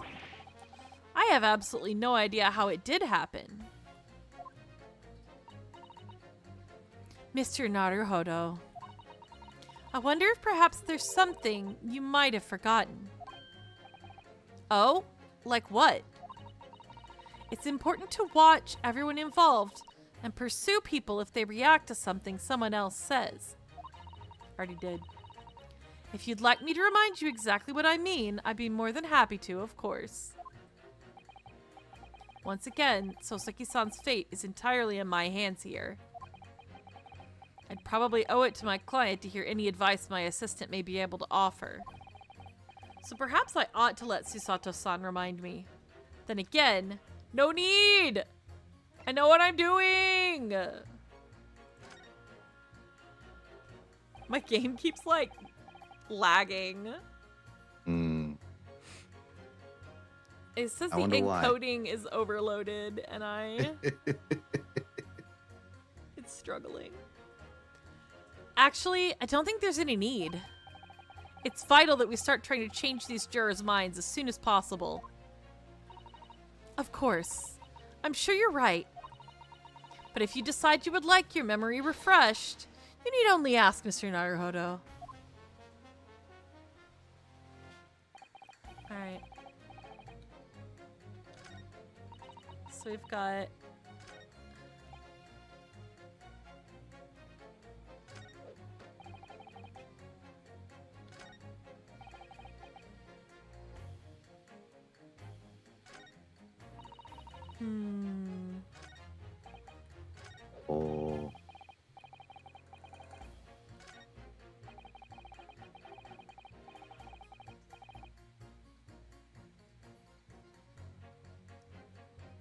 I have absolutely no idea how it did happen. Mr. Naruhodo, I wonder if perhaps there's something you might have forgotten. Oh? Like what? It's important to watch everyone involved and pursue people if they react to something someone else says. Already did. If you'd like me to remind you exactly what I mean, I'd be more than happy to, of course. Once again, Soseki-san's fate is entirely in my hands here. I'd probably owe it to my client to hear any advice my assistant may be able to offer. So perhaps I ought to let Susato-san remind me. Then again, no need! I know what I'm doing! My game keeps, like, lagging. It says I the wonder why. encoding is overloaded, and it's struggling. Actually, I don't think there's any need. It's vital that we start trying to change these jurors' minds as soon as possible. Of course. I'm sure you're right. But if you decide you would like your memory refreshed, you need only ask Mr. Naruhodo. Alright. So we've got... Oh.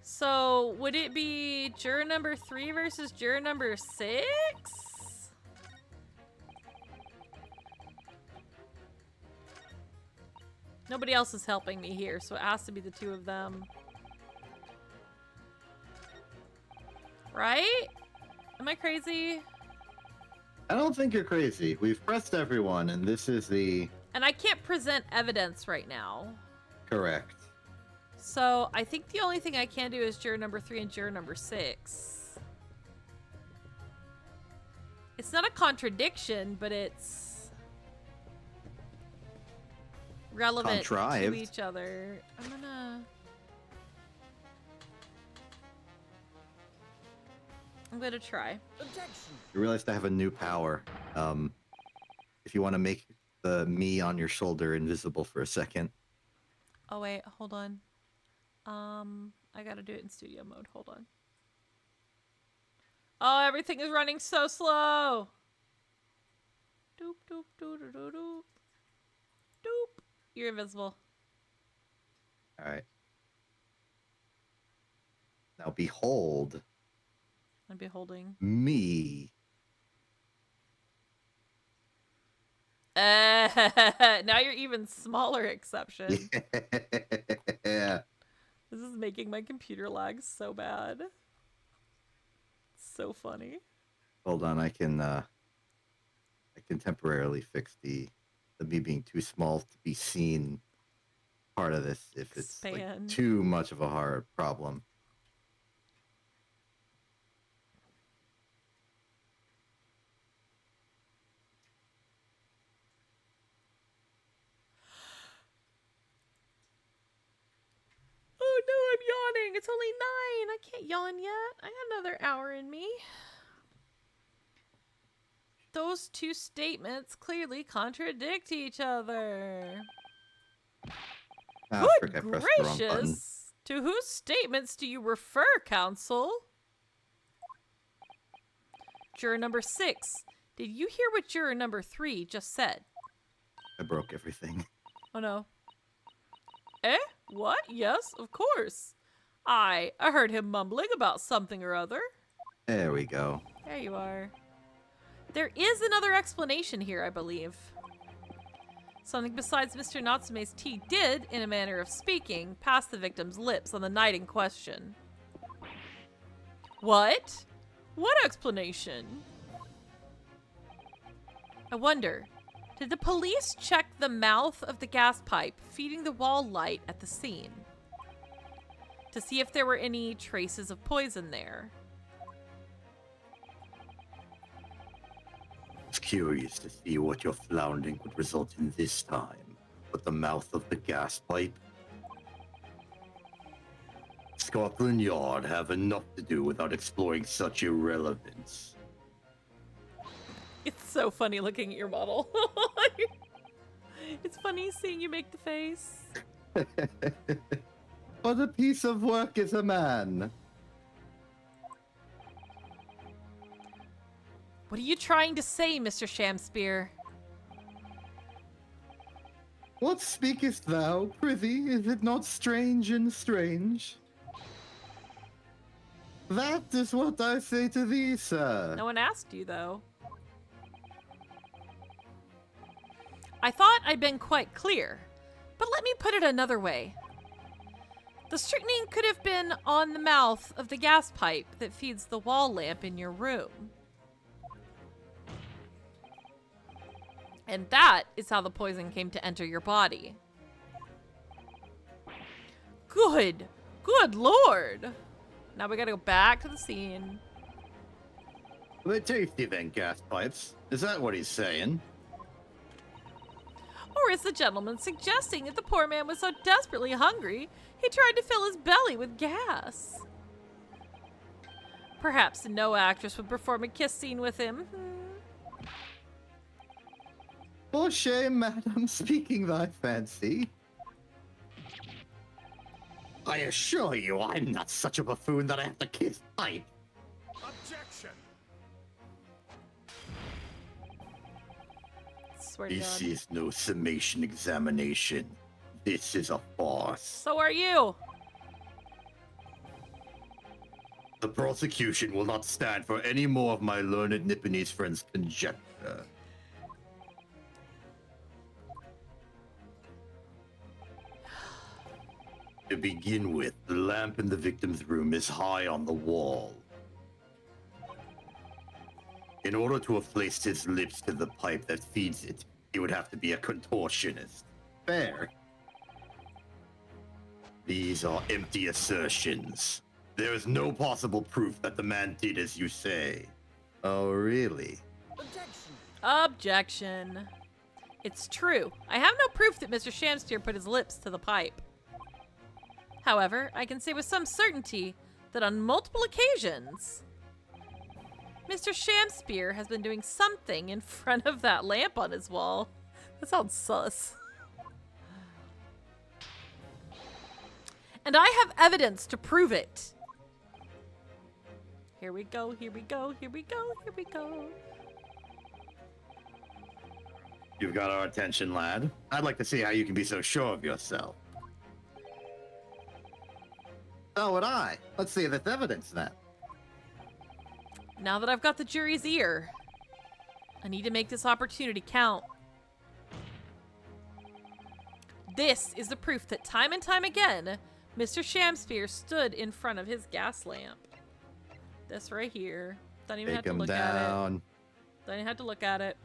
So, would it be juror number 3 versus juror number 6? Nobody else is helping me here, so it has to be the two of them. Right? Am I crazy? I don't think you're crazy. We've pressed everyone, and this is the And I can't present evidence right now. correct. So I think the only thing I can do is juror number 3 and juror number 6. It's not a contradiction, but it's relevant to Contrived. each other. I'm gonna try. Objection. You realize I have a new power. If you want to make the me on your shoulder invisible for a second. Oh wait, hold on. I gotta do it in studio mode. Hold on. Oh, everything is running so slow. Doop doop doop doop doop doop. Doop. You're invisible. All right. Now behold I'm beholding. me. Now you're even smaller, exception. Yeah. This is making my computer lag so bad. So funny. Hold on, I can temporarily fix the me being too small to be seen part of this if it's like, Expand. too much of a hard problem. Oh no, I'm yawning. It's only 9. I can't yawn yet. I got another hour in me. Those two statements clearly contradict each other. Ah, frick, I Good pressed the wrong button. gracious! To whose statements do you refer, counsel? Juror number 6. Did you hear what juror number 3 just said? I broke everything. Oh no. Eh? What? Yes, of course. I heard him mumbling about something or other. There we go. There you are. There is another explanation here, I believe. Something besides Mr. Natsume's tea did, in a manner of speaking, pass the victim's lips on the night in question. What? What explanation? I wonder, did the police check the mouth of the gas pipe feeding the wall light at the scene to see if there were any traces of poison there? I was curious to see what your floundering would result in this time, but the mouth of the gas pipe? Scotland Yard have enough to do without exploring such irrelevance. It's so funny looking at your model. It's funny seeing you make the face. What a piece of work is a man. What are you trying to say, Mr. Shamspear? What speakest thou, prithee? Is it not strange and strange? That is what I say to thee, sir. No one asked you, though. I thought I'd been quite clear, but let me put it another way. The strychnine could have been on the mouth of the gas pipe that feeds the wall lamp in your room. And that is how the poison came to enter your body. Good lord. Now we gotta go back to the scene. They're tasty then, gas pipes. Is that what he's saying? Or is the gentleman suggesting that the poor man was so desperately hungry, he tried to fill his belly with gas? Perhaps no actress would perform a kiss scene with him. For shame, madam, speaking thy fancy. I assure you, I'm not such a buffoon that I have to kiss pipe. Objection. Swear to This God. is no summation examination. This is a farce. So are you. The prosecution will not stand for any more of my learned Nipponese friend's conjecture. To begin with, the lamp in the victim's room is high on the wall. In order to have placed his lips to the pipe that feeds it, he would have to be a contortionist. Fair. These are empty assertions. There is no possible proof that the man did as you say. Oh, really? Objection. Objection. It's true. I have no proof that Mr. Shamspear put his lips to the pipe. However, I can say with some certainty that on multiple occasions, Mr. Shamspear has been doing something in front of that lamp on his wall. That sounds sus. And I have evidence to prove it. Here we go, here we go, here we go, here we go. You've got our attention, lad. I'd like to see how you can be so sure of yourself. So would I. Let's see if it's evidence then. Now that I've got the jury's ear, I need to make this opportunity count. This is the proof that time and time again, Mr. Shamspear stood in front of his gas lamp. This right here. Don't even have Take to him look at it. down. Don't even have to look at it.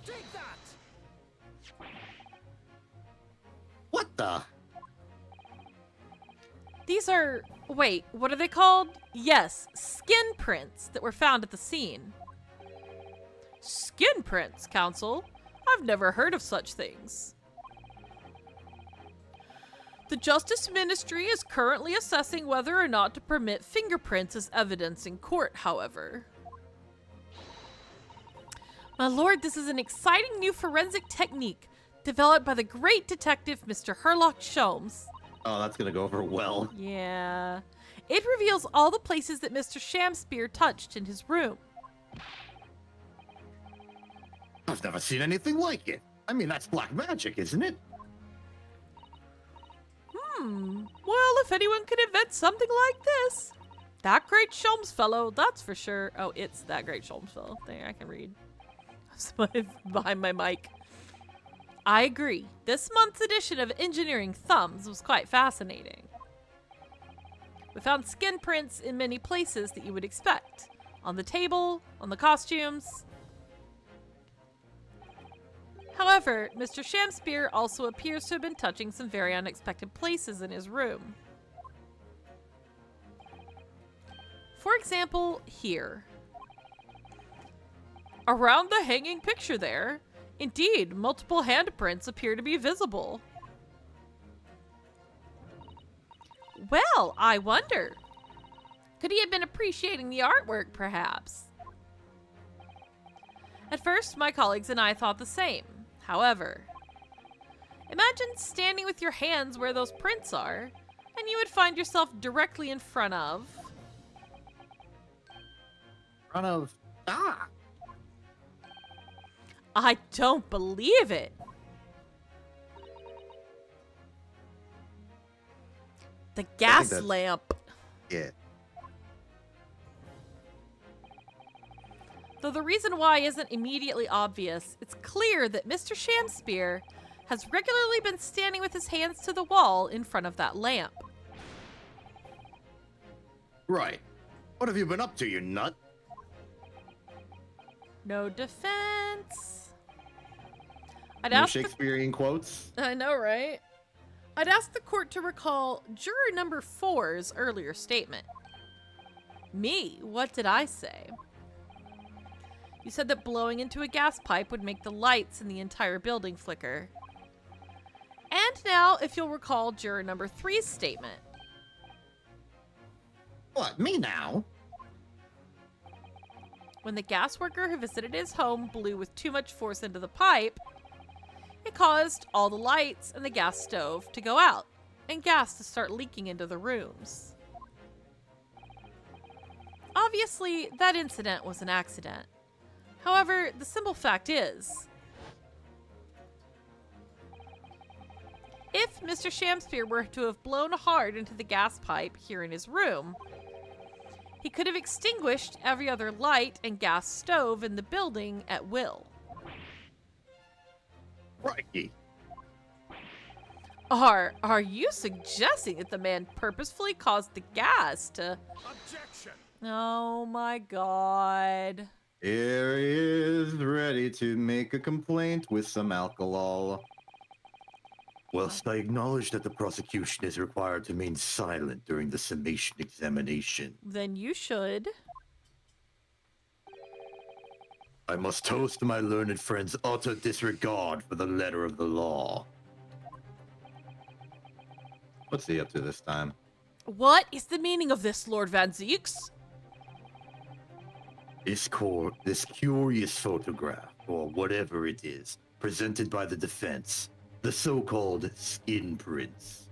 Take that. What the? These are, wait, what are they called? Yes, skin prints that were found at the scene. Skin prints, Counsel? I've never heard of such things. The Justice Ministry is currently assessing whether or not to permit fingerprints as evidence in court, however. My lord, this is an exciting new forensic technique developed by the great detective Mr. Herlock Sholmes. Oh, that's gonna go over well. Yeah. It reveals all the places that Mr. Shamspear touched in his room. I've never seen anything like it. I mean, that's black magic, isn't it? Well, if anyone could invent something like this. That great Sholmes fellow, that's for sure. Oh, it's that great Sholmes fellow. There, I can read. I'm behind my mic. I agree. This month's edition of Engineering Thumbs was quite fascinating. We found skin prints in many places that you would expect. On the table, on the costumes. However, Mr. Shamspear also appears to have been touching some very unexpected places in his room. For example, here. Around the hanging picture there, indeed, multiple handprints appear to be visible. Well, I wonder. Could he have been appreciating the artwork, perhaps? At first, my colleagues and I thought the same. However, imagine standing with your hands where those prints are, and you would find yourself directly in front of... Front of... Ah! I don't believe it! The gas that's- lamp. Yeah. Though the reason why isn't immediately obvious, it's clear that Mr. Shamspear has regularly been standing with his hands to the wall in front of that lamp. Right. What have you been up to, you nut? No defense. I'd No ask the Shakespearean quotes? I know, right? I'd ask the court to recall juror number 4's earlier statement. Me? What did I say? You said that blowing into a gas pipe would make the lights in the entire building flicker. And now, if you'll recall juror number 3's statement. What, me now? When the gas worker who visited his home blew with too much force into the pipe, it caused all the lights in the gas stove to go out, and gas to start leaking into the rooms. Obviously, that incident was an accident. However, the simple fact is, if Mr. Shamspear were to have blown hard into the gas pipe here in his room, he could have extinguished every other light and gas stove in the building at will. Crikey. Are you suggesting that the man purposefully caused the gas to... Objection. Oh my god. Here he is, ready to make a complaint with some alcohol. Whilst I acknowledge that the prosecution is required to remain silent during the summation examination, Then you should. I must toast my learned friend's utter disregard for the letter of the law. What's he up to this time? What is the meaning of this, Lord Van Zeeks? This curious photograph, or whatever it is, presented by the defense, the so-called skin prints.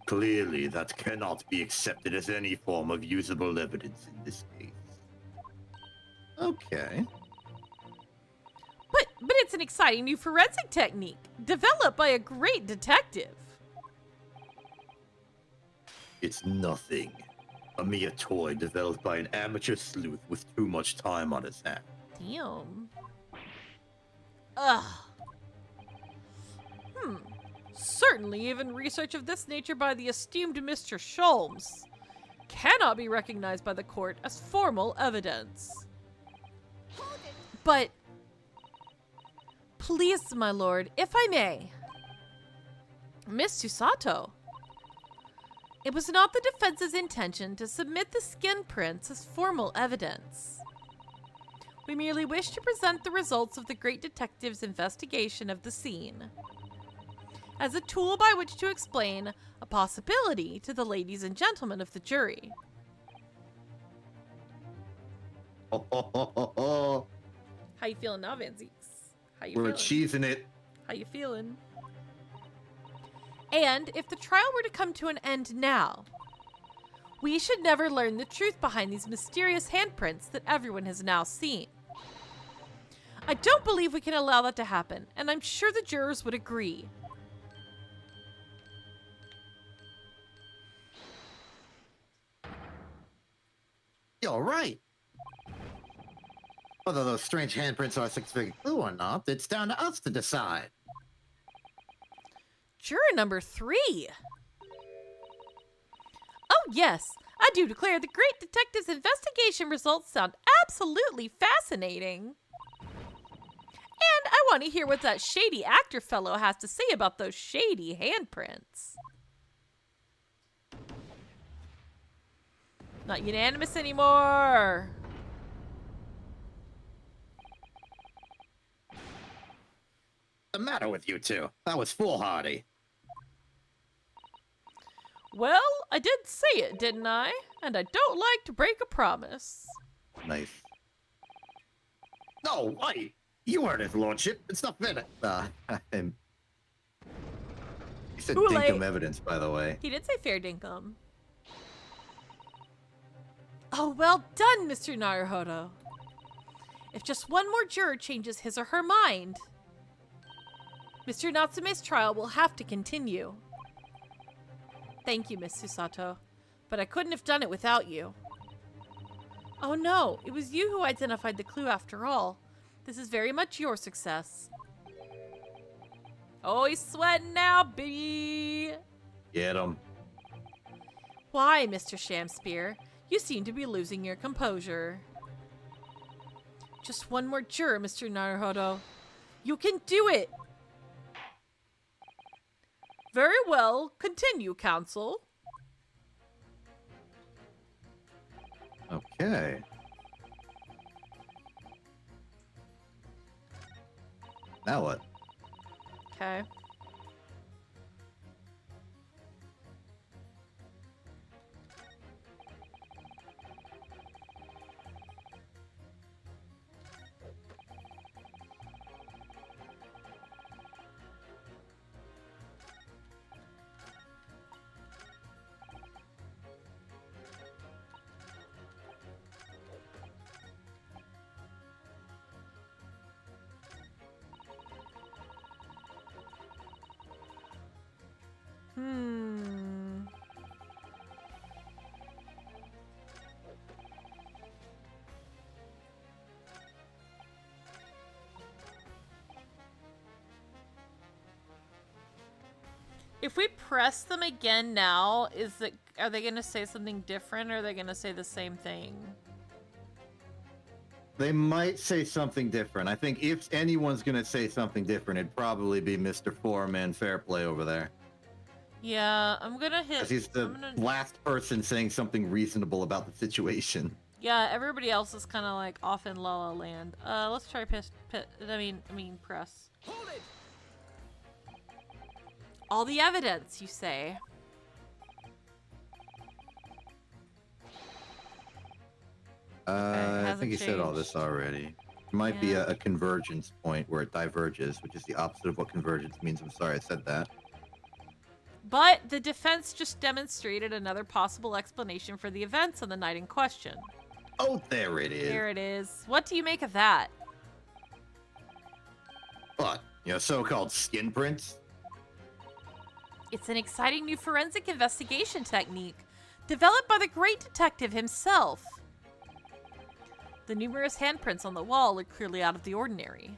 Clearly, that cannot be accepted as any form of usable evidence in this case. Okay. But it's an exciting new forensic technique developed by a great detective. It's nothing. A mere toy developed by an amateur sleuth with too much time on his hands. Damn. Ugh. Certainly, even research of this nature by the esteemed Mr. Sholmes cannot be recognized by the court as formal evidence. But, please, my lord, if I may, Miss Susato, it was not the defense's intention to submit the skin prints as formal evidence. We merely wish to present the results of the great detective's investigation of the scene as a tool by which to explain a possibility to the ladies and gentlemen of the jury. Oh, oh, oh, oh, oh. How you feeling now, Van Zeeks? How you We're feeling? cheesing it. How you feeling? And if the trial were to come to an end now, we should never learn the truth behind these mysterious handprints that everyone has now seen. I don't believe we can allow that to happen, and I'm sure the jurors would agree. You're right. Whether those strange handprints are six-figure clue or not, it's down to us to decide. Juror number 3. Oh yes, I do declare the great detective's investigation results sound absolutely fascinating. And I want to hear what that shady actor fellow has to say about those shady handprints. Not unanimous anymore. What's the matter with you two? That was foolhardy. Well, I did say it, didn't I? And I don't like to break a promise. Nice. No, wait. You heard his lordship. It's not fair. And he said Too late. dinkum evidence, by the way. He did say fair dinkum. Oh, well done, Mr. Naruhodo. If just one more juror changes his or her mind, Mr. Natsume's trial will have to continue. Thank you, Miss Susato, but I couldn't have done it without you. Oh no, it was you who identified the clue after all. This is very much your success. Oh, he's sweating now, baby! Get him. Why, Mr. Shamspear? You seem to be losing your composure. Just one more juror, Mr. Naruhodo. You can do it! Very well. Continue, counsel. Okay. Now what? Okay. If we press them again now, are they gonna say something different or are they gonna say the same thing? They might say something different. I think if anyone's gonna say something different, it'd probably be Mr. Four-Man Fairplay over there. Yeah, I'm gonna hit. Because he's the last person saying something reasonable about the situation. Yeah, everybody else is kind of like off in La La Land. Let's try press. Hold it. All the evidence, you say? I think he said all changed. this already. Might be a convergence point where it diverges, which is the opposite of what convergence means. I'm sorry I said that. But the defense just demonstrated another possible explanation for the events on the night in question. Oh, there it is. There it is. What do you make of that? What? You know, so-called skin prints? It's an exciting new forensic investigation technique developed by the great detective himself. The numerous handprints on the wall are clearly out of the ordinary.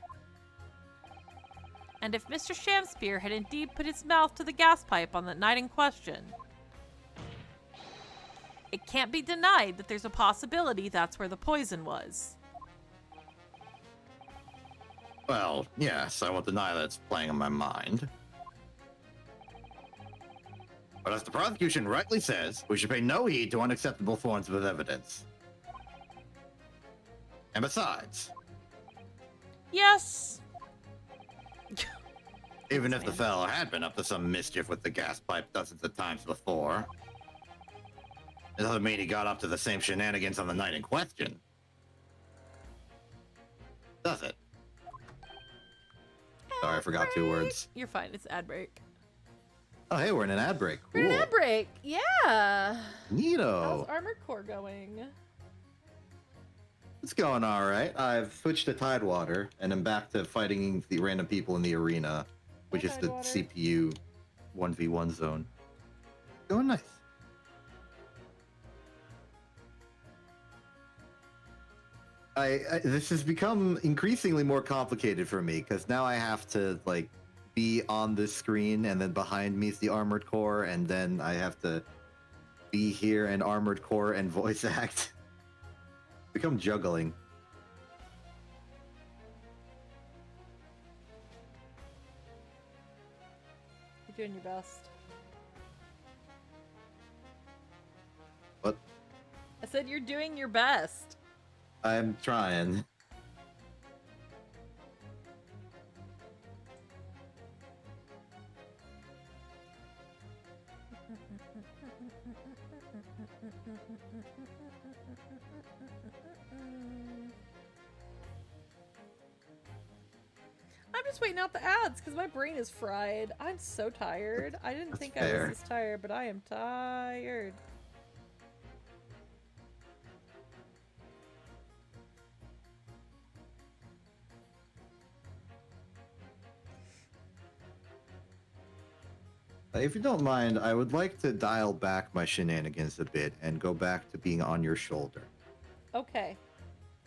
And if Mr. Shamspear had indeed put his mouth to the gas pipe on the night in question, it can't be denied that there's a possibility that's where the poison was. Well, yes, I won't deny that it's playing on my mind. But as the prosecution rightly says, we should pay no heed to unacceptable forms of evidence. And besides, Yes. even if the fellow had been up to some mischief with the gas pipe dozens of times before, it doesn't mean he got up to the same shenanigans on the night in question. Does it? Sorry, I forgot 2 words. You're fine. It's ad break. Oh, hey, we're in an ad break. Cool. We're in an ad break. Yeah. Neato. How's Armored Core going? It's going all right. I've switched to Tidewater, and I'm back to fighting the random people in the arena, which is the Tidewater. CPU 1v1 zone. Going nice. This has become increasingly more complicated for me because now I have to like be on this screen, and then behind me is the Armored Core, and then I have to be here and Armored Core and voice act. Become juggling. You're doing your best. What? I said you're doing your best. I'm trying. I'm just waiting out the ads because my brain is fried. I'm so tired. I didn't That's think I fair. was this tired, but I am tired. If you don't mind, I would like to dial back my shenanigans a bit and go back to being on your shoulder. Okay.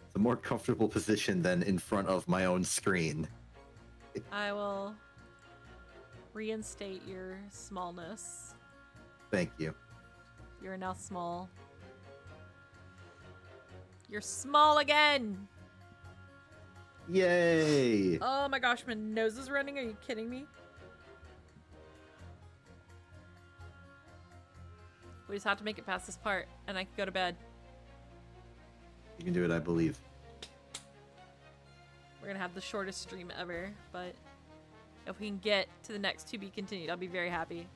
It's a more comfortable position than in front of my own screen. I will reinstate your smallness. Thank you. You're now small. You're small again! Yay! Oh my gosh, my nose is running. Are you kidding me? We just have to make it past this part, and I can go to bed. You can do it, I believe. We're gonna have the shortest stream ever, but if we can get to the next to be continued, I'll be very happy.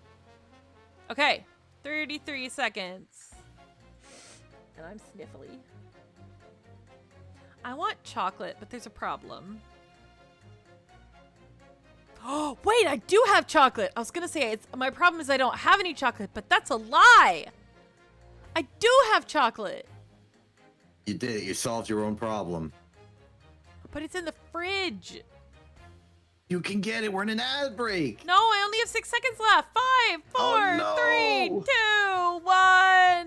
Okay, 33 seconds. And I'm sniffly. I want chocolate, but there's a problem. Oh, wait, I do have chocolate. I was gonna say, my problem is I don't have any chocolate, but that's a lie. I do have chocolate. You did it. You solved your own problem. But it's in the fridge. You can get it. We're in an ad break. No, I only have 6 seconds left. 5, 4, Oh, no. 3,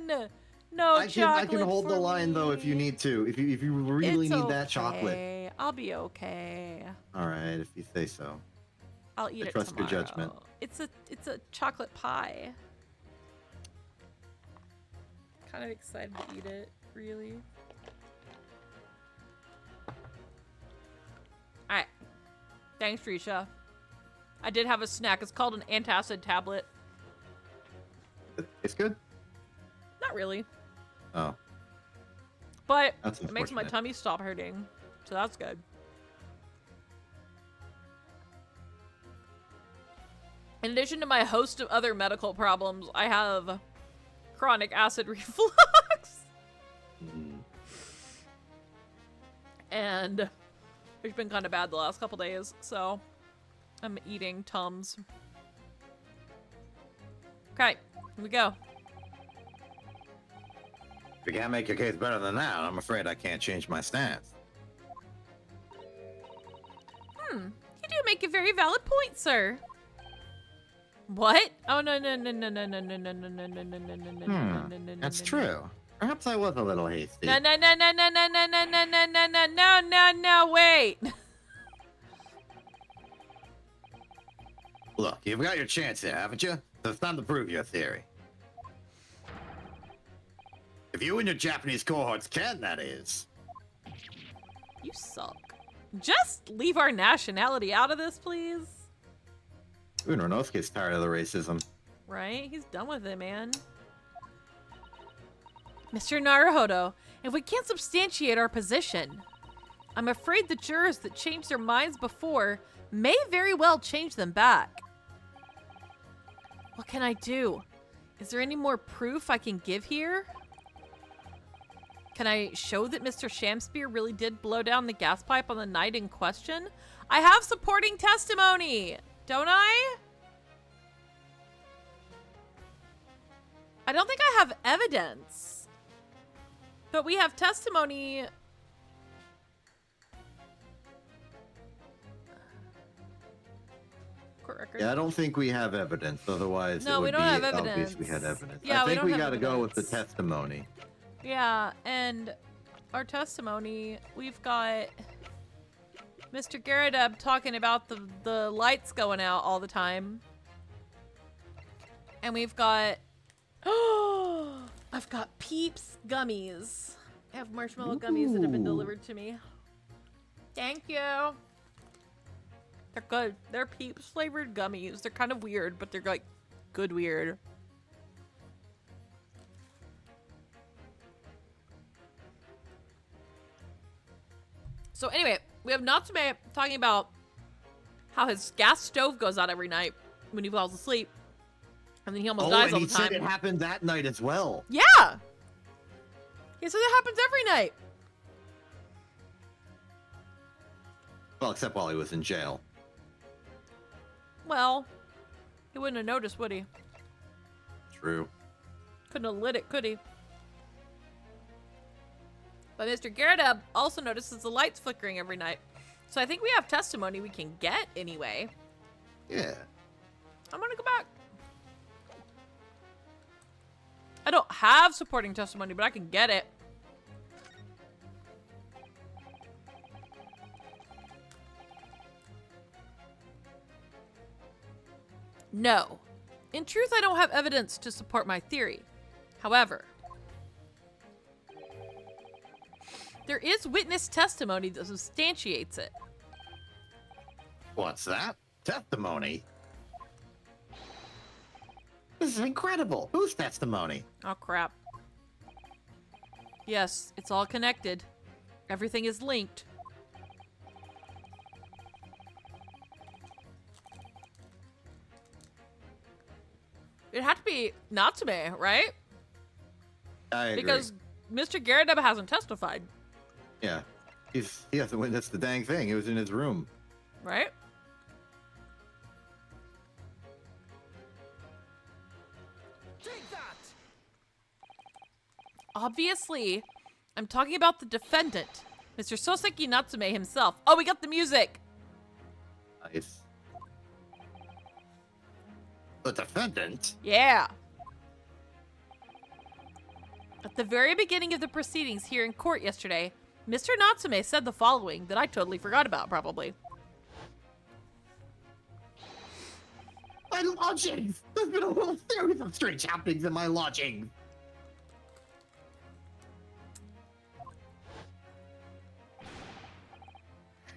2, 1. No I chocolate. can hold the for line though if you me. need to. If you really It's need that chocolate. okay. I'll be okay. All right, if you say so. I'll eat I it trust your tomorrow. judgment. It's a chocolate pie. Kind of excited to eat it, really. Thanks, Risha. I did have a snack. It's called an antacid tablet. It's good. Not really. Oh, But that's it makes my unfortunate. tummy stop hurting. So that's good. In addition to my host of other medical problems, I have chronic acid reflux. And it's been kind of bad the last couple days, so I'm eating Tums. Okay, here we go. If you can't make your case better than that, I'm afraid I can't change my stance. You do make a very valid point, sir. What? Oh no. That's true. Perhaps I was a little hasty. No, wait. Look, you've got your chance here, haven't you? So it's time to prove your theory. If you and your Japanese cohorts can, that is. You suck. Just leave our nationality out of this, please. Unornosuke's tired of the racism. Right? He's done with it, man. Mr. Naruhodo, if we can't substantiate our position, I'm afraid the jurors that changed their minds before may very well change them back. What can I do? Is there any more proof I can give here? Can I show that Mr. Shamspear really did blow down the gas pipe on the night in question? I have supporting testimony, don't I? I don't think I have evidence. But we have testimony. Court record. Yeah, I don't think we have evidence. Otherwise, No, it we would don't be have obvious we evidence. had evidence. Yeah, I we think don't we have gotta go with the evidence. testimony. Yeah, and our testimony, we've got Mr. Garadeb talking about the lights going out all the time. And we've got... Oh, I've got Peeps gummies. I have marshmallow gummies that have been delivered to me. Thank you. They're good. They're Peeps flavored gummies. They're kind of weird, but they're like good weird. So anyway, we have Natsume talking about how his gas stove goes out every night when he falls asleep. And then he almost dies and all he the time. said it happened that night as well. Yeah! He said it happens every night. Well, except while he was in jail. Well, he wouldn't have noticed, would he? True. Couldn't have lit it, could he? But Mr. Garadeb also notices the lights flickering every night. So I think we have testimony we can get anyway. Yeah. I'm gonna go back. I don't have supporting testimony, but I can get it. No. In truth, I don't have evidence to support my theory. However, there is witness testimony that substantiates it. What's that? Testimony? This is incredible. Whose testimony? Oh, crap. Yes, it's all connected. Everything is linked. It had to be Natsume, right? I agree. Because Mr. Garadeb hasn't testified, Yeah. He hasn't witnessed the dang thing. He was in his room. right? Take that! Obviously, I'm talking about the defendant, Mr. Soseki Natsume himself. Oh, we got the music! Nice. The defendant? Yeah. At the very beginning of the proceedings here in court yesterday, Mr. Natsume said the following that I totally forgot about, probably. My lodgings! There's been a whole series of strange happenings in my lodging.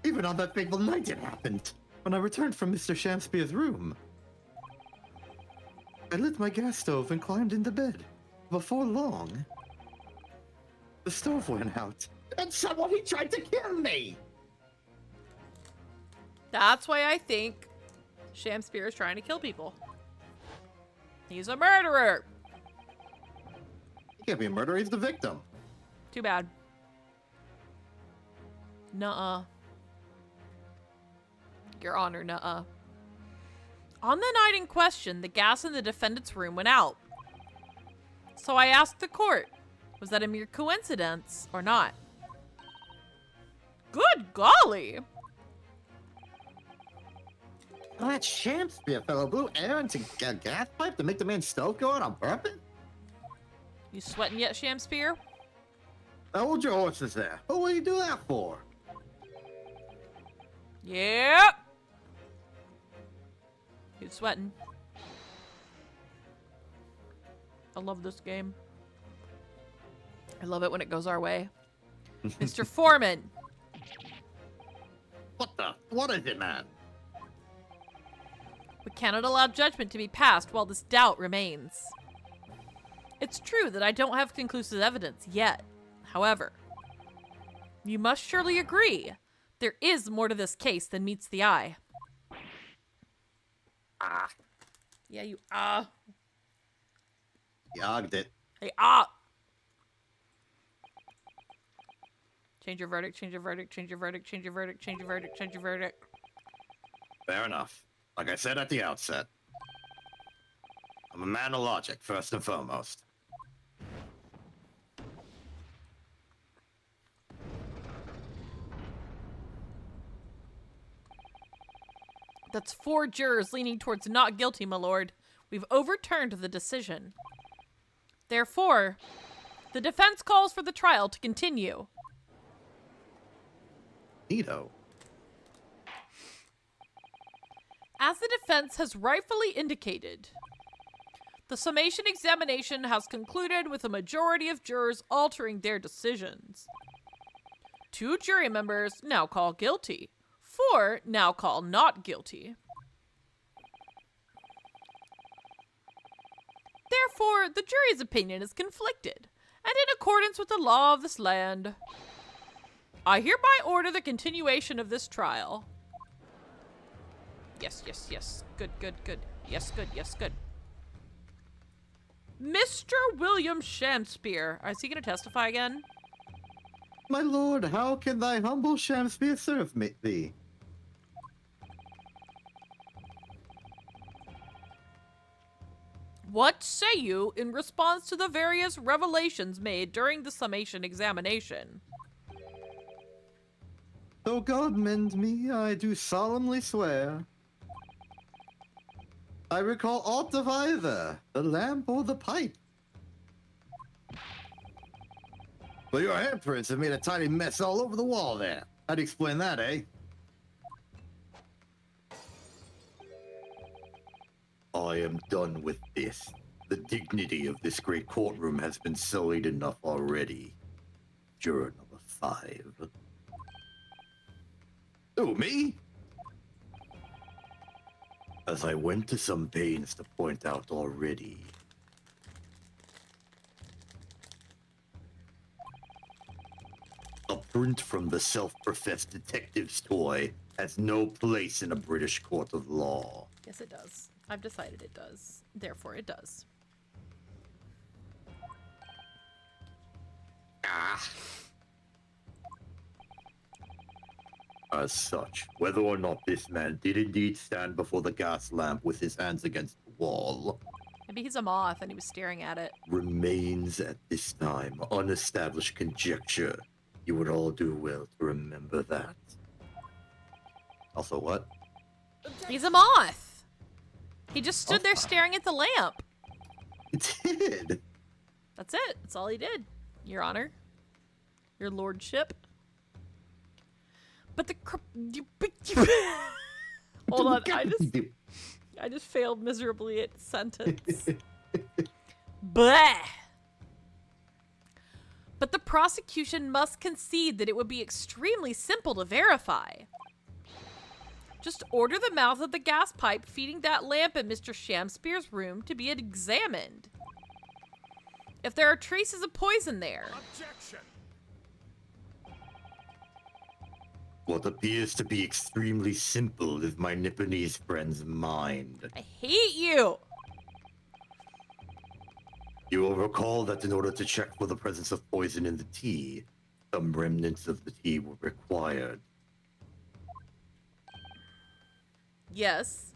Even on that fateful night it happened. When I returned from Mr. Shamspeare's room, I lit my gas stove and climbed into bed. Before long, the stove went out. And someone he tried to kill me. That's why I think Shamspeare is trying to kill people. He's a murderer. He can't be a murderer, he's the victim. Too bad. Nuh-uh. Your Honor, nuh-uh. On the night in question, the gas in the defendant's room went out. So I asked the court, was that a mere coincidence or not? Good golly! Well, that Shamspeare fellow blew air into a gas pipe to make the man's stove go out on purpose? You sweating yet, Shamspeare? Hold your horses there. What will you do that for? Yep. He's sweating. I love this game. I love it when it goes our way. Mr. Foreman. What is it, man? We cannot allow judgment to be passed while this doubt remains. It's true that I don't have conclusive evidence yet. However, you must surely agree there is more to this case than meets the eye. Ah. Yeah, you He ogged it. Hey, Change your verdict, change your verdict, change your verdict, change your verdict, change your verdict, change your verdict. Fair enough. Like I said at the outset, I'm a man of logic, first and foremost. That's 4 jurors leaning towards not guilty, my lord. We've overturned the decision. Therefore, the defense calls for the trial to continue. Neato. As the defense has rightfully indicated, the summation examination has concluded with a majority of jurors altering their decisions. 2 jury members now call guilty. 4 now call not guilty. Therefore, the jury's opinion is conflicted, and in accordance with the law of this land, I hereby order the continuation of this trial. Yes, yes, yes. Good, good, good. Yes, good, yes, good. Mr. William Shamspeare. Is he going to testify again? My lord, how can thy humble Shamspeare serve thee? What say you in response to the various revelations made during the summation examination? So God mend me, I do solemnly swear. I recall aught of either, the lamp or the pipe. Well, your handprints have made a tiny mess all over the wall there. How'd you explain that, eh? I am done with this. The dignity of this great courtroom has been sullied enough already. Juror number 5. Who, me? As I went to some pains to point out already, a print from the self-professed detective's toy has no place in a British court of law. Yes, it does. I've decided it does. Therefore, it does. As such, whether or not this man did indeed stand before the gas lamp with his hands against the wall Maybe he's a moth and he was staring at it. remains at this time unestablished conjecture. You would all do well to remember that. Also what? He's a moth! He just stood there staring at the lamp. It did. That's it. That's all he did, Your Honor. Your Lordship. But the hold on, I just failed miserably at sentence. Bleh. But the prosecution must concede that it would be extremely simple to verify. Just order the mouth of the gas pipe feeding that lamp in Mr. Shamspear's room to be examined. If there are traces of poison there. Objection. What appears to be extremely simple is my Nipponese friend's mind. I hate you. You will recall that in order to check for the presence of poison in the tea, some remnants of the tea were required. Yes.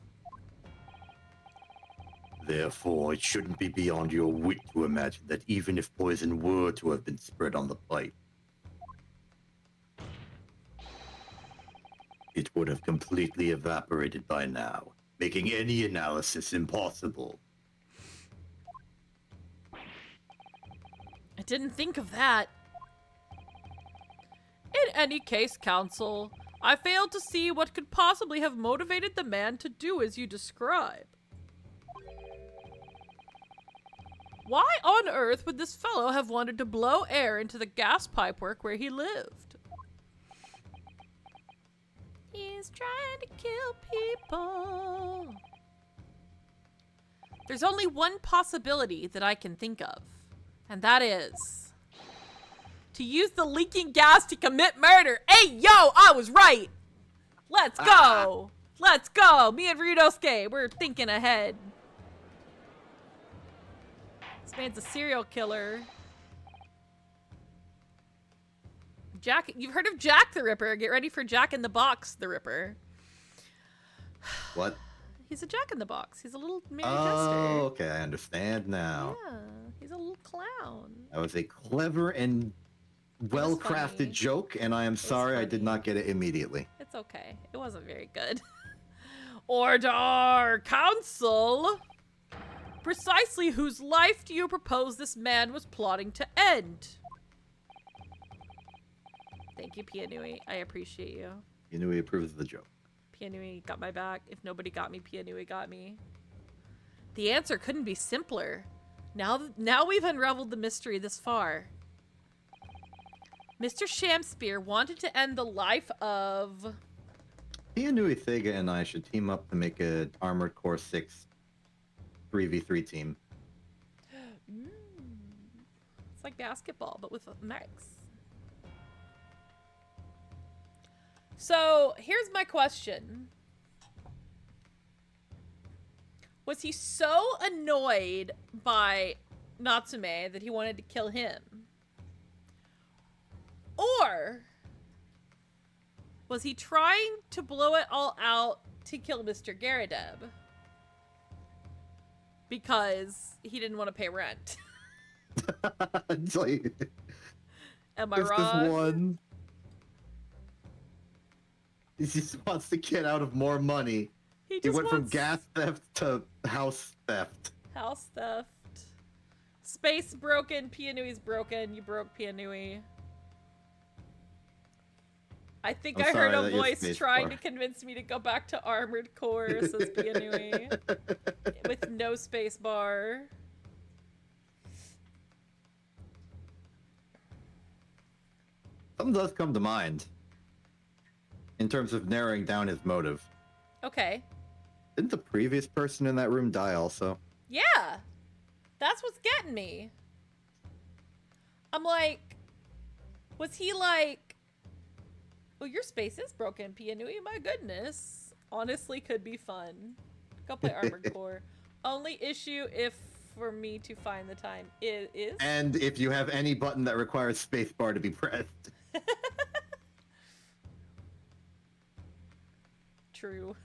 Therefore, it shouldn't be beyond your wit to imagine that even if poison were to have been spread on the pipe, it would have completely evaporated by now, making any analysis impossible. I didn't think of that. In any case, Counsel, I failed to see what could possibly have motivated the man to do as you describe. Why on earth would this fellow have wanted to blow air into the gas pipework where he lived? He's trying to kill people. There's only one possibility that I can think of, and that is to use the leaking gas to commit murder. Hey, yo, I was right. Let's go. Let's go. Me and Ryunosuke, we're thinking ahead. This man's a serial killer. Jack, you've heard of Jack the Ripper. Get ready for Jack in the Box the Ripper. What? He's a Jack in the Box. He's a little mini Oh, jester. okay, I understand now. Yeah, he's a little clown. That was a clever and well-crafted funny. joke, and I am sorry I did funny. not get it immediately. It's okay. It wasn't very good. Order, Counsel! Precisely whose life do you propose this man was plotting to end? Thank you, Pianui. I appreciate you. Inui approves of the joke. Pianui got my back. If nobody got me, Pianui got me. The answer couldn't be simpler. Now we've unraveled the mystery this far. Mr. Shamspear wanted to end the life of... Inui, Thega, and I should team up to make an Armored Core 6 3v3 team. It's like basketball, but with mechs. So, here's my question. Was he so annoyed by Natsume that he wanted to kill him? Or was he trying to blow it all out to kill Mr. Garadeb? Because he didn't want to pay rent. It's like, Am I just wrong? this one. He just wants to get out of more money. He He just went from wants gas theft to house theft. house theft. Space broken. Pianui's broken. You broke Pianui. I think I'm I heard sorry a that your voice space trying bar. to convince me to go back to Armored Core, says Pianui. With no space bar. Something does come to mind in terms of narrowing down his motive. Okay. Didn't the previous person in that room die also? Yeah. That's what's getting me. I'm like, was he like, well, your space is broken, Pianui. My goodness. Honestly, could be fun. Go play Armored Core. Only issue if for me to find the time is... And if you have any button that requires spacebar to be pressed. True.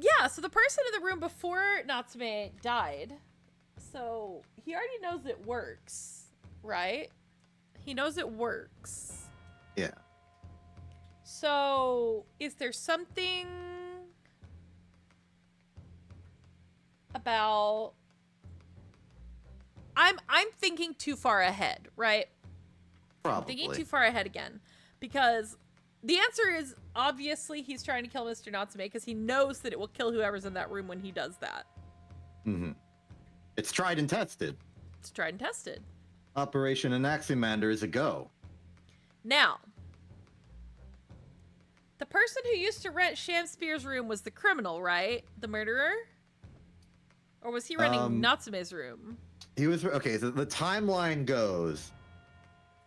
Yeah, so the person in the room before Natsume died, so he already knows it works, right? He knows it works. Yeah. So, is there something about... I'm thinking too far ahead, right? Probably. Thinking too far ahead again. Because the answer is obviously he's trying to kill Mr. Natsume because he knows that it will kill whoever's in that room when he does that. Mm-hmm. It's tried and tested. It's tried and tested. Operation Anaximander is a go. Now, The person who used to rent Shamspear's room was the criminal, right? The murderer? Or was he renting Natsume's room? He was okay. So the timeline goes,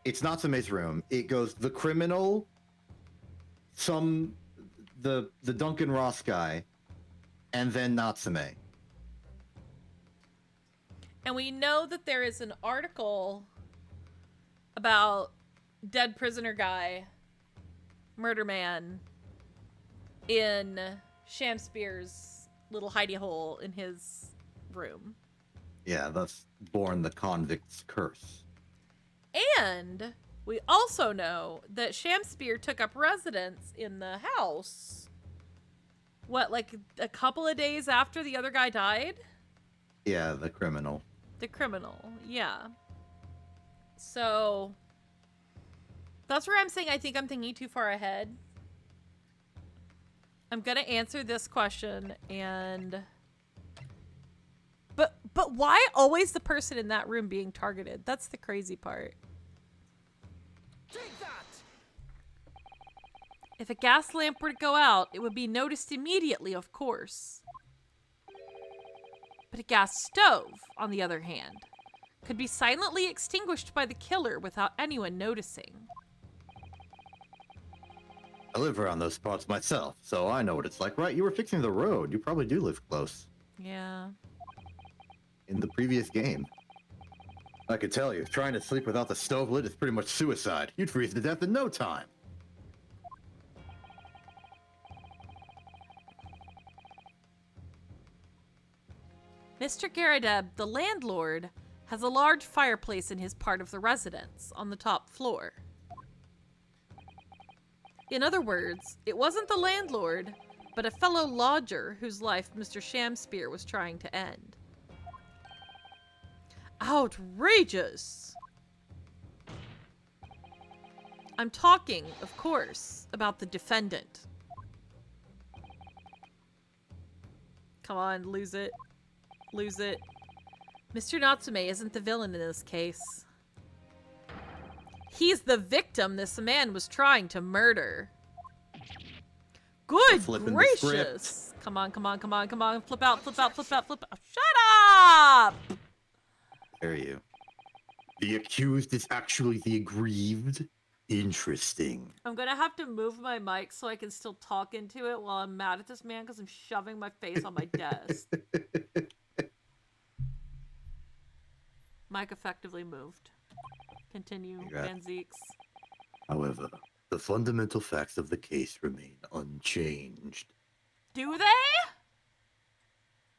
it's Natsume's room. It goes the criminal, the Duncan Ross guy, and then Natsume. And we know that there is an article about dead prisoner guy, murder man, in Shamspear's little hidey hole in his room. Yeah, thus born the convict's curse. And we also know that Shamspear took up residence in the house, what, like a couple of days after the other guy died? Yeah, the criminal. The criminal, yeah. So that's where I'm saying I think I'm thinking too far ahead. I'm gonna answer this question and but why always the person in that room being targeted? That's the crazy part. Take that! If a gas lamp were to go out, it would be noticed immediately, of course. But a gas stove, on the other hand, could be silently extinguished by the killer without anyone noticing. I live around those spots myself, so I know what it's like, right? You were fixing the road. You probably do live close. Yeah. In the previous game. I could tell you, trying to sleep without the stove lit is pretty much suicide. You'd freeze to death in no time. Mr. Garadeb, the landlord, has a large fireplace in his part of the residence, on the top floor. In other words, it wasn't the landlord, but a fellow lodger whose life Mr. Shamspear was trying to end. Outrageous! I'm talking, of course, about the defendant. Come on, lose it. Lose it. Mr. Natsume isn't the villain in this case. He's the victim this man was trying to murder. Good Flipping the gracious. Come on, come on, come on, come on. Flip out, flip out, flip out, flip out. Shut up! Dare you. The accused is actually the aggrieved? Interesting. I'm gonna have to move my mic so I can still talk into it while I'm mad at this man because I'm shoving my face on my desk. Mic effectively moved. Continue, Congrats. Van Zeeks. However, the fundamental facts of the case remain unchanged. Do they?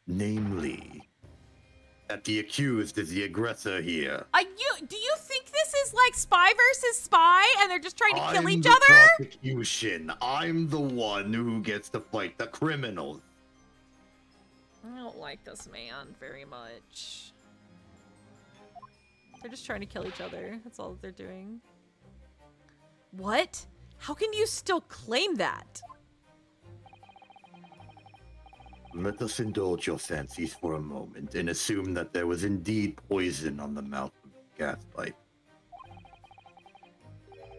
Namely, that the accused is the aggressor here. Do you think this is like spy versus spy and they're just trying to kill each the other? Prosecution. I'm the one who gets to fight the criminals. I don't like this man very much. They're just trying to kill each other. That's all that they're doing. What? How can you still claim that? Let us indulge your fancies for a moment and assume that there was indeed poison on the mouth of the gas pipe.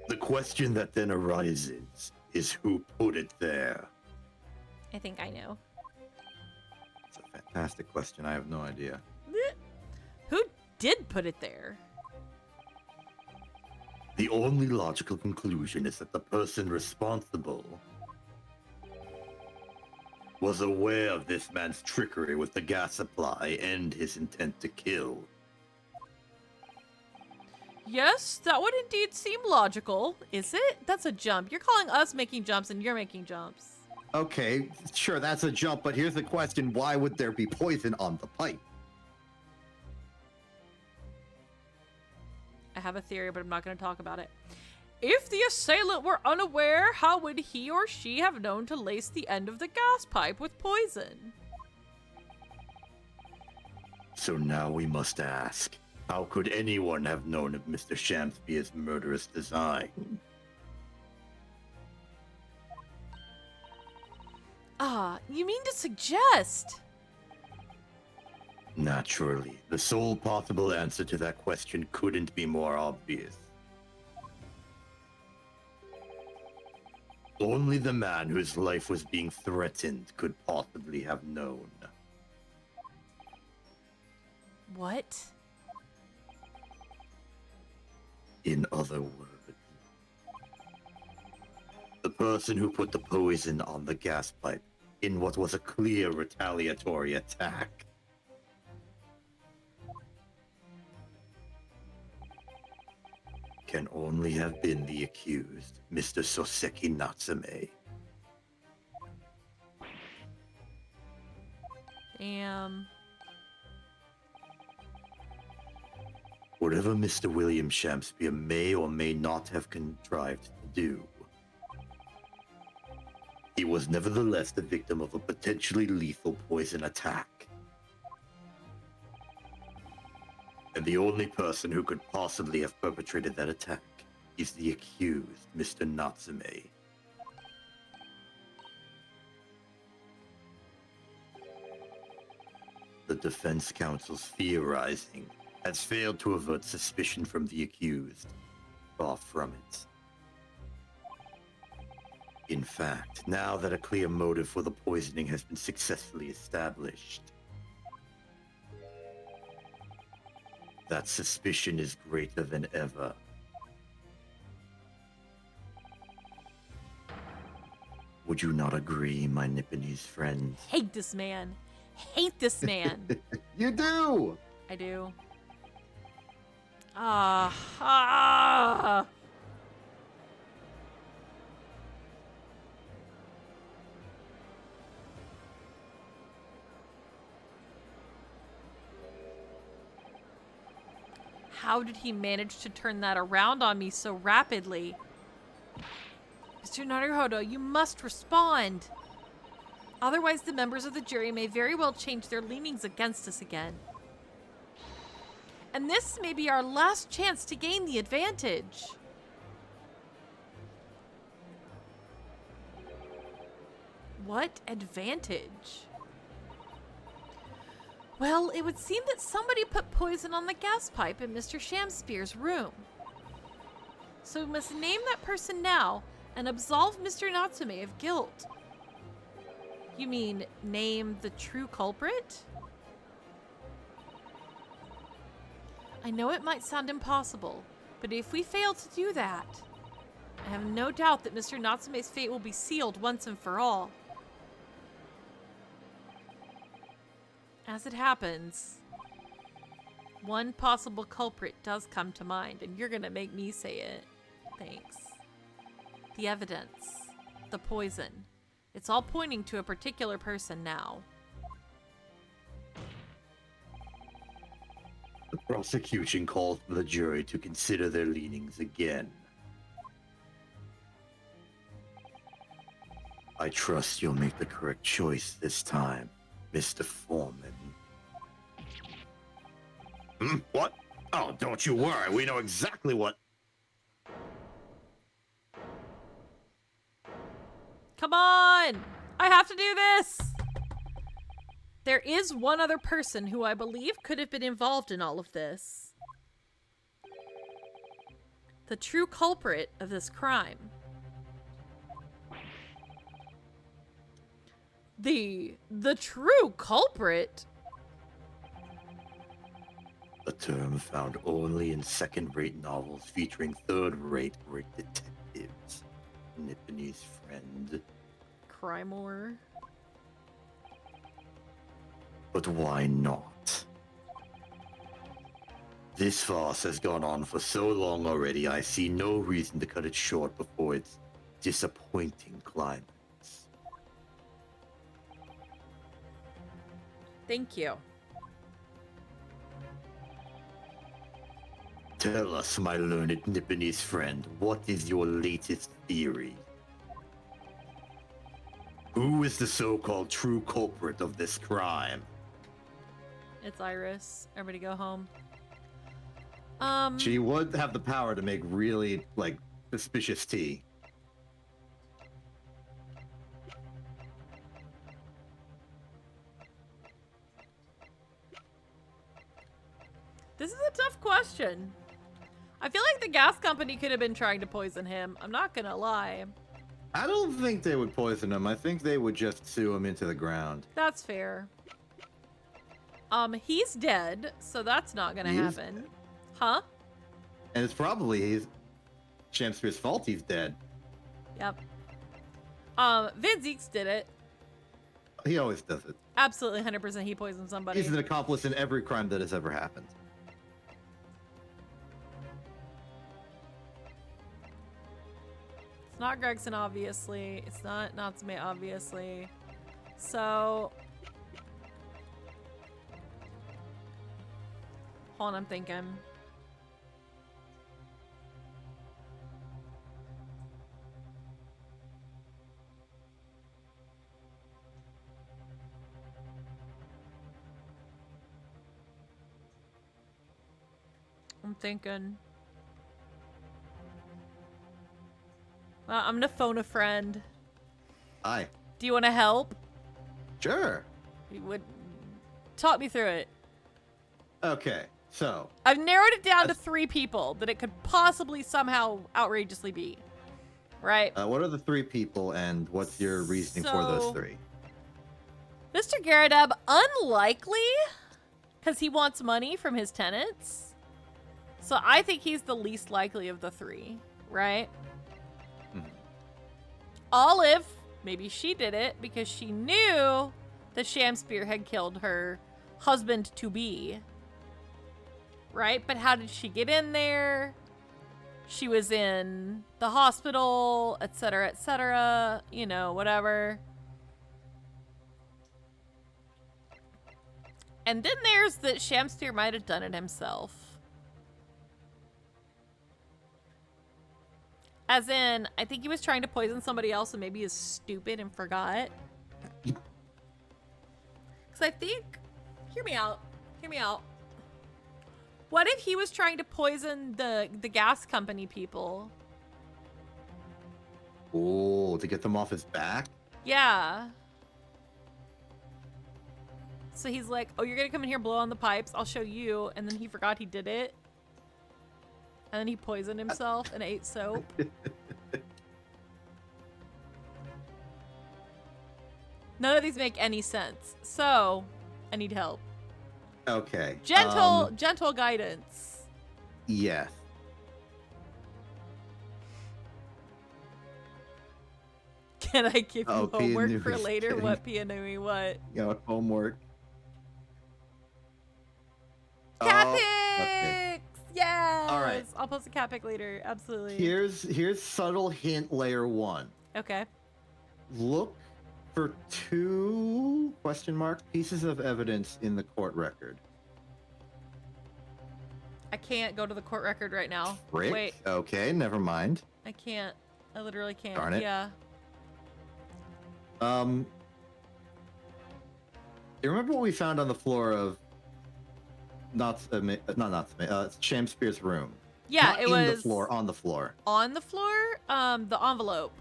The question that then arises is who put it there? I think I know. It's a fantastic question. I have no idea. Who did put it there? The only logical conclusion is that the person responsible was aware of this man's trickery with the gas supply and his intent to kill. Yes, that would indeed seem logical. Is it? That's a jump. You're calling us making jumps and you're making jumps. Okay, sure, that's a jump, but here's the question. Why would there be poison on the pipe? I have a theory, but I'm not going to talk about it. If the assailant were unaware, how would he or she have known to lace the end of the gas pipe with poison? So now we must ask, how could anyone have known of Mr. Shamspear's murderous design? Ah, you mean to suggest? Naturally, the sole possible answer to that question couldn't be more obvious. Only the man whose life was being threatened could possibly have known. What? In other words, the person who put the poison on the gas pipe in what was a clear retaliatory attack. Can only have been the accused, Mr. Soseki Natsume. Damn. Whatever Mr. William Shakespeare may or may not have contrived to do, he was nevertheless the victim of a potentially lethal poison attack. And the only person who could possibly have perpetrated that attack is the accused, Mr. Natsume. The defense counsel's theorizing has failed to avert suspicion from the accused. Far from it. In fact, now that a clear motive for the poisoning has been successfully established, that suspicion is greater than ever. Would you not agree, my Nipponese friend? Hate this man. Hate this man. You do! I do. Ah. How did he manage to turn that around on me so rapidly? Mr. Naruhodo, you must respond. Otherwise, the members of the jury may very well change their leanings against us again. And this may be our last chance to gain the advantage. What advantage? Well, it would seem that somebody put poison on the gas pipe in Mr. Shamspear's room. So we must name that person now and absolve Mr. Natsume of guilt. You mean name the true culprit? I know it might sound impossible, but if we fail to do that, I have no doubt that Mr. Natsume's fate will be sealed once and for all. As it happens, one possible culprit does come to mind, and you're gonna make me say it. Thanks. The evidence. The poison. It's all pointing to a particular person now. The prosecution calls for the jury to consider their leanings again. I trust you'll make the correct choice this time, Mr. Foreman. What? Oh, don't you worry. We know exactly what... Come on! I have to do this! There is one other person who I believe could have been involved in all of this. The true culprit of this crime. The true culprit? A term found only in second-rate novels featuring third-rate great detectives. Nipponese friend. Crime-or. But why not? This farce has gone on for so long already, I see no reason to cut it short before its disappointing climax. Thank you. Tell us, my learned Nipponese friend, what is your latest theory? Who is the so-called true culprit of this crime? It's Iris. Everybody go home. She would have the power to make really, like, suspicious tea. This is a tough question. I feel like the gas company could have been trying to poison him. I'm not gonna lie. I don't think they would poison him. I think they would just sue him into the ground. That's fair. He's dead, so that's not gonna He is happen. dead. Huh? And it's probably Shamspeare's fault he's dead. Yep. Vinzeeks did it. He always does it. Absolutely 100% he poisoned somebody. He's an accomplice in every crime that has ever happened. It's not Gregson, obviously. It's not Natsume, obviously. So... Hold on, I'm thinking. I'm gonna phone a friend. Aye. Do you want to help? Sure. You would talk me through it. Okay, so I've narrowed it down to 3 people that it could possibly somehow outrageously be. Right? what are the 3 people and what's your reasoning for those So- 3? Mr. Garadab, unlikely, because he wants money from his tenants. So I think he's the least likely of the 3, right? Mhm. Olive, maybe she did it because she knew that Shamspear had killed her husband-to-be. Right? But how did she get in there? She was in the hospital, etc., you know, whatever. And then there's that Shamspear might have done it himself. As in, I think he was trying to poison somebody else and maybe is stupid and forgot. Because I think... Hear me out. What if he was trying to poison the gas company people? Oh, to get them off his back? Yeah. So he's like, oh, you're gonna come in here, blow on the pipes, I'll show you. And then he forgot he did it. And then he poisoned himself and ate soap. None of these make any sense. So, I need help. Okay. Gentle guidance. Yes. Can I give you Oh, homework for Pianui's later? kidding. What Pianui? What? You know, homework. Cat Oh, pics! okay. Yes! All right. I'll post a cat pic later. Absolutely. Here's subtle hint layer 1. Okay. Look for 2 question mark pieces of evidence in the court record. I can't go to the court record right now. Frick. Wait, Okay, never mind. I can't. I literally can't. Darn it. Yeah. You remember what we found on the floor of Shamspeare's room? Yeah, Not it in was the floor, on the floor. on the floor, the envelope.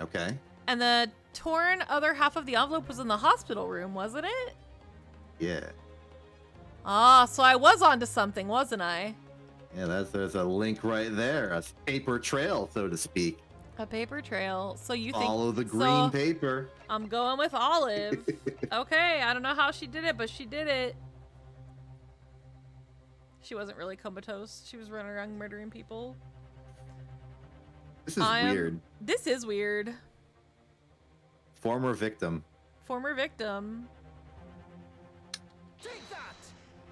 Okay. And the torn other half of the envelope was in the hospital room, wasn't it? Yeah. Ah, so I was onto something, wasn't I? Yeah, there's a link right there, a paper trail, so to speak. A paper trail. So you think Follow the green so paper. I'm going with Olive. Okay, I don't know how she did it, but she did it. She wasn't really comatose. She was running around murdering people. This is weird. This is weird. Former victim. Former victim. Take that!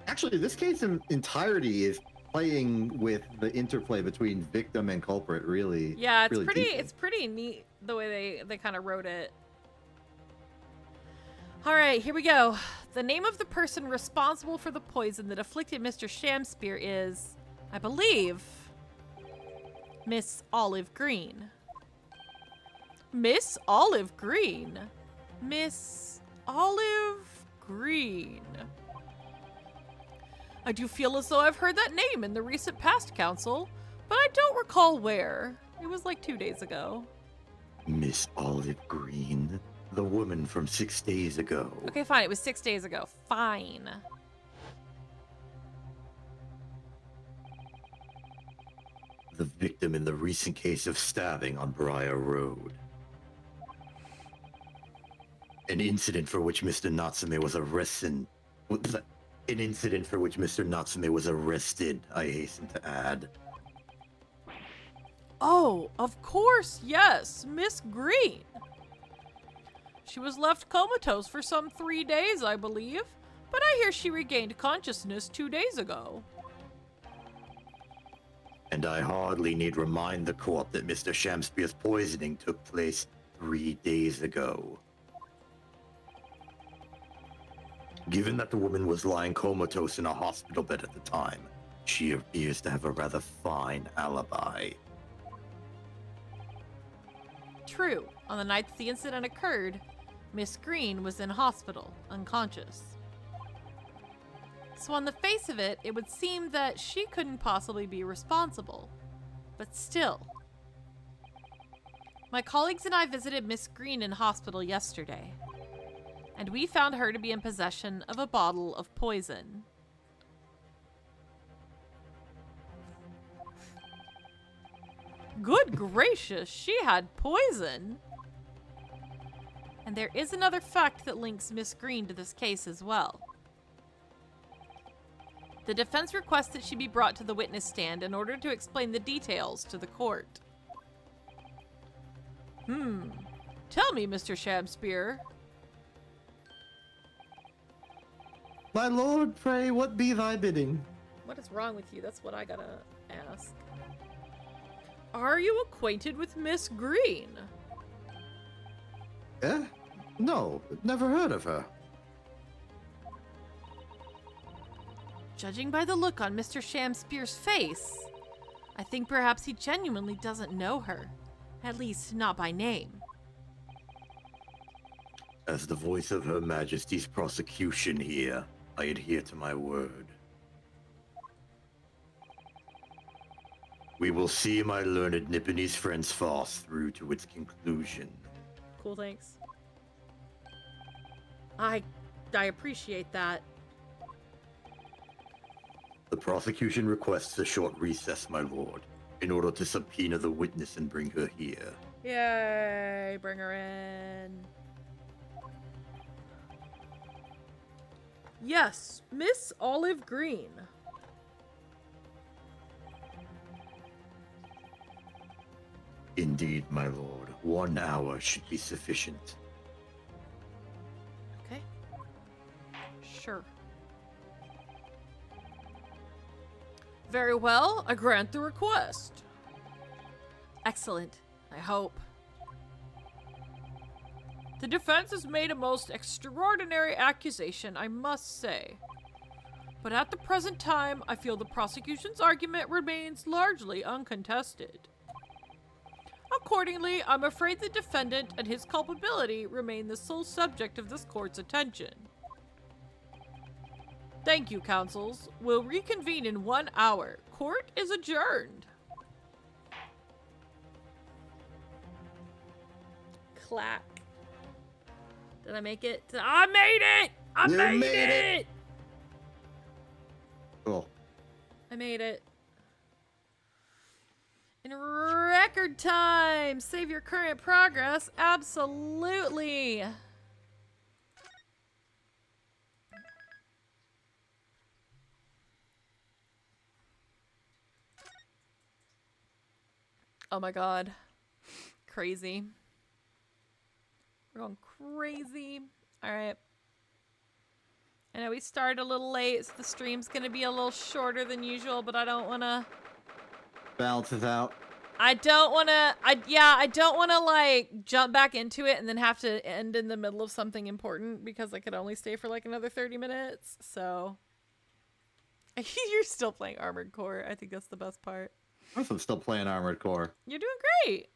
Actually, this case in entirety is playing with the interplay between victim and culprit. Really. Yeah, it's really pretty. deeply. It's pretty neat the way they kind of wrote it. All right, here we go. The name of the person responsible for the poison that afflicted Mr. Shamspear is, I believe, Miss Olive Green. Miss Olive Green. Miss Olive Green. I do feel as though I've heard that name in the recent past, Council, but I don't recall where. It was like 2 days ago. Miss Olive Green, the woman from 6 days ago. Okay, fine. It was 6 days ago. Fine. the victim in the recent case of stabbing on Briar Road. An incident for which Mr. Natsume was arrested. An incident for which Mr. Natsume was arrested, I hasten to add. Oh, of course, yes, Miss Green. She was left comatose for some 3 days, I believe, but I hear she regained consciousness 2 days ago. And I hardly need remind the court that Mr. Shamspeare's poisoning took place 3 days ago. Given that the woman was lying comatose in a hospital bed at the time, she appears to have a rather fine alibi. True, on the night the incident occurred, Miss Green was in hospital, unconscious. So on the face of it, it would seem that she couldn't possibly be responsible. But still. My colleagues and I visited Miss Green in hospital yesterday, and we found her to be in possession of a bottle of poison. Good gracious, she had poison! And there is another fact that links Miss Green to this case as well. The defense requests that she be brought to the witness stand in order to explain the details to the court. Tell me, Mr. Shamspeare. My lord, pray, what be thy bidding? What is wrong with you? That's what I gotta ask. Are you acquainted with Miss Green? Eh? No, never heard of her. Judging by the look on Mr. Shamspeare's face, I think perhaps he genuinely doesn't know her. At least, not by name. As the voice of Her Majesty's prosecution here, I adhere to my word. We will see my learned Nipponese friend's farce through to its conclusion. Cool, thanks. I appreciate that. The prosecution requests a short recess, my lord, in order to subpoena the witness and bring her here. Yay, bring her in. Yes, Miss Olive Green. Indeed, my lord. 1 hour should be sufficient. Okay. Sure. Very well, I grant the request. Excellent, I hope. The defense has made a most extraordinary accusation, I must say. But at the present time, I feel the prosecution's argument remains largely uncontested. Accordingly, I'm afraid the defendant and his culpability remain the sole subject of this court's attention. Thank you, counsels. We'll reconvene in 1 hour. Court is adjourned. Clack. Did I make it? I made it! I You made made it! Cool. I made it. In record time! Save your current progress? Absolutely! Oh my god. Crazy. We're going crazy. Alright. I know we started a little late, so the stream's gonna be a little shorter than usual, but I don't wanna... Balances out. I don't wanna... I don't wanna, like, jump back into it and then have to end in the middle of something important, because I could only stay for, like, another 30 minutes, so... You're still playing Armored Core. I think that's the best part. Of course I'm still playing Armored Core. You're doing great!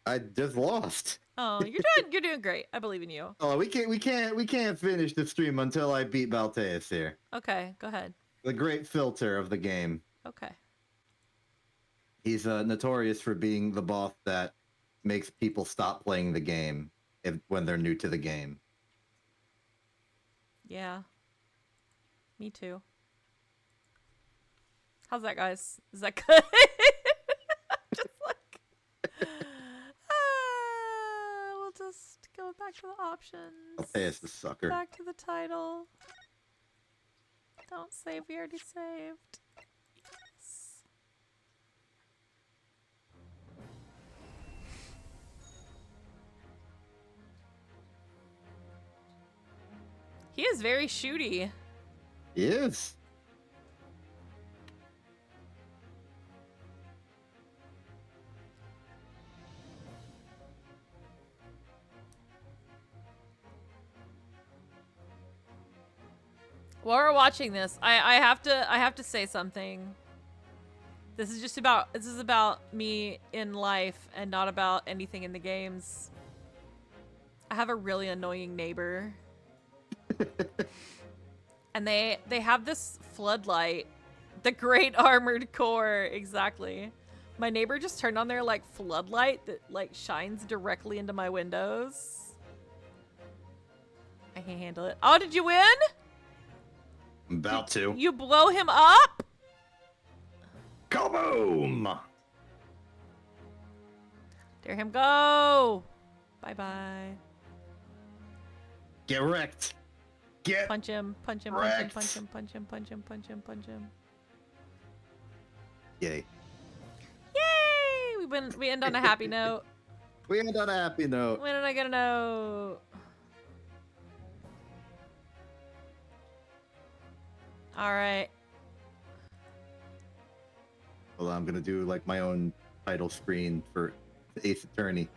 I just lost. Oh, you're doing great. I believe in you. Oh, we can't finish the stream until I beat Balteus here. Okay, go ahead. The great filter of the game. Okay. He's notorious for being the boss that makes people stop playing the game when they're new to the game. Yeah. Me too. How's that, guys? Is that good? Back to the options. I'll pay us the sucker. Back to the title. Don't save, we already saved. Yes. He is very shooty. He is. While we're watching this, I have to say something. This is about me in life and not about anything in the games. I have a really annoying neighbor. And they have this floodlight. The Great Armored Core, exactly. My neighbor just turned on their like floodlight that like shines directly into my windows. I can't handle it. Oh, did you win? I'm about to. You blow him up? Kaboom! Dare him go. Bye-bye. Get wrecked. Get Punch him, punch him, punch him, punch him, punch him, punch him, punch him, punch him. Yay. Yay! We win. We end on a happy note. We end on a happy note. When did I get a note? All right. Well, I'm gonna do like my own title screen for Ace Attorney.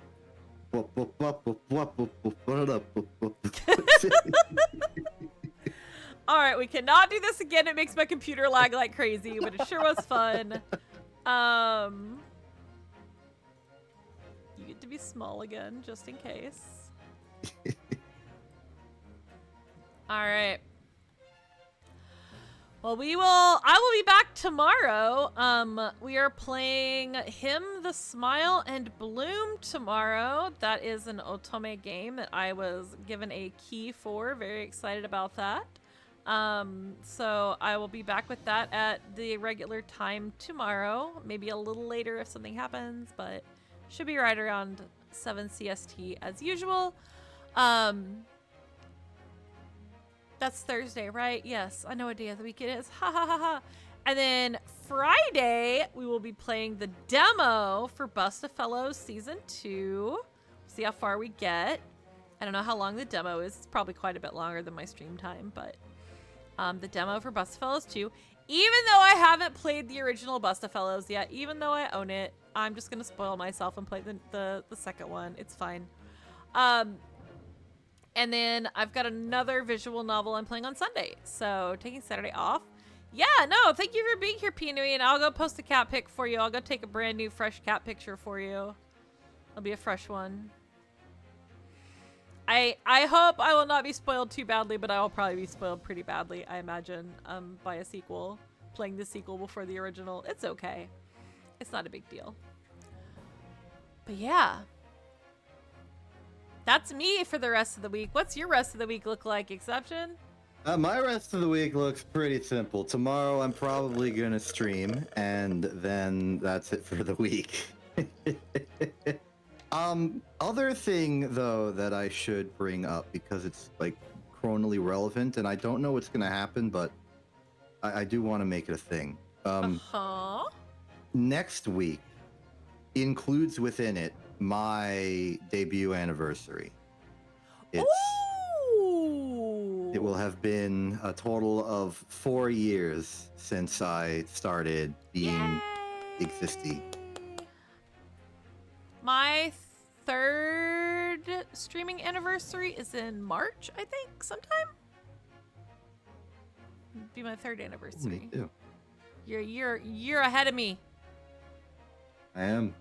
All right, we cannot do this again. It makes my computer lag like crazy, but it sure was fun. You get to be small again, just in case. All right. Well, I will be back tomorrow. We are playing Him, the Smile, and Bloom tomorrow. That is an Otome game that I was given a key for. Very excited about that. So I will be back with that at the regular time tomorrow. Maybe a little later if something happens, but should be right around 7 CST as usual. That's Thursday, right? Yes, I know what day of the week it is. Ha ha ha ha. And then Friday, we will be playing the demo for Busta Fellows Season 2. See how far we get. I don't know how long the demo is. It's probably quite a bit longer than my stream time, but the demo for Busta Fellows 2. Even though I haven't played the original Busta Fellows yet, even though I own it, I'm just going to spoil myself and play the second one. It's fine. And then I've got another visual novel I'm playing on Sunday. So taking Saturday off. Yeah, no, thank you for being here, Pinui. And I'll go post a cat pic for you. I'll go take a brand new fresh cat picture for you. It'll be a fresh one. I hope I will not be spoiled too badly, but I will probably be spoiled pretty badly, I imagine, by a sequel. Playing the sequel before the original. It's okay. It's not a big deal. But yeah. That's me for the rest of the week. What's your rest of the week look like, Exception? My rest of the week looks pretty simple. Tomorrow I'm probably gonna stream, and then that's it for the week. Other thing though that I should bring up because it's like chronally relevant, and I don't know what's gonna happen, but I do want to make it a thing. Next week includes within it my debut anniversary. It will have been a total of 4 years since I started being existing. My third streaming anniversary is in March, I think, sometime. It'd be my third anniversary. Me too. You're a year ahead of me. I am.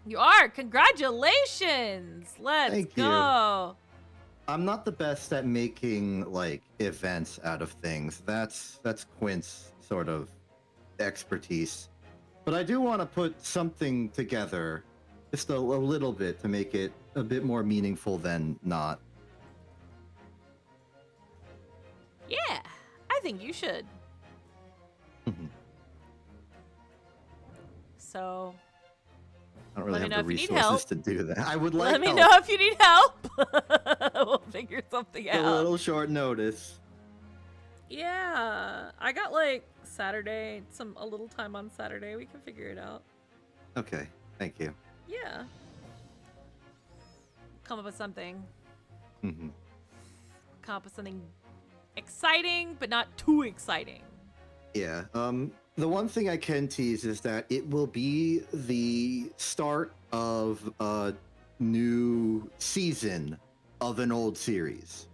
You are. Congratulations. Let's Thank go. You. I'm not the best at making like events out of things. That's Quint's sort of expertise. But I do want to put something together, just a little bit, to make it a bit more meaningful than not. Yeah, I think you should. So, I don't really Let me have know the if you need resources help. to do that. I would like Let me help. know if you need help. We'll figure something A out. little short notice. Yeah, I got like Saturday, a little time on Saturday. We can figure it out. Okay, thank you. Yeah. Come up with something. Hmm. Come up with something exciting, but not too exciting. Yeah. The one thing I can tease is that it will be the start of a new season of an old series.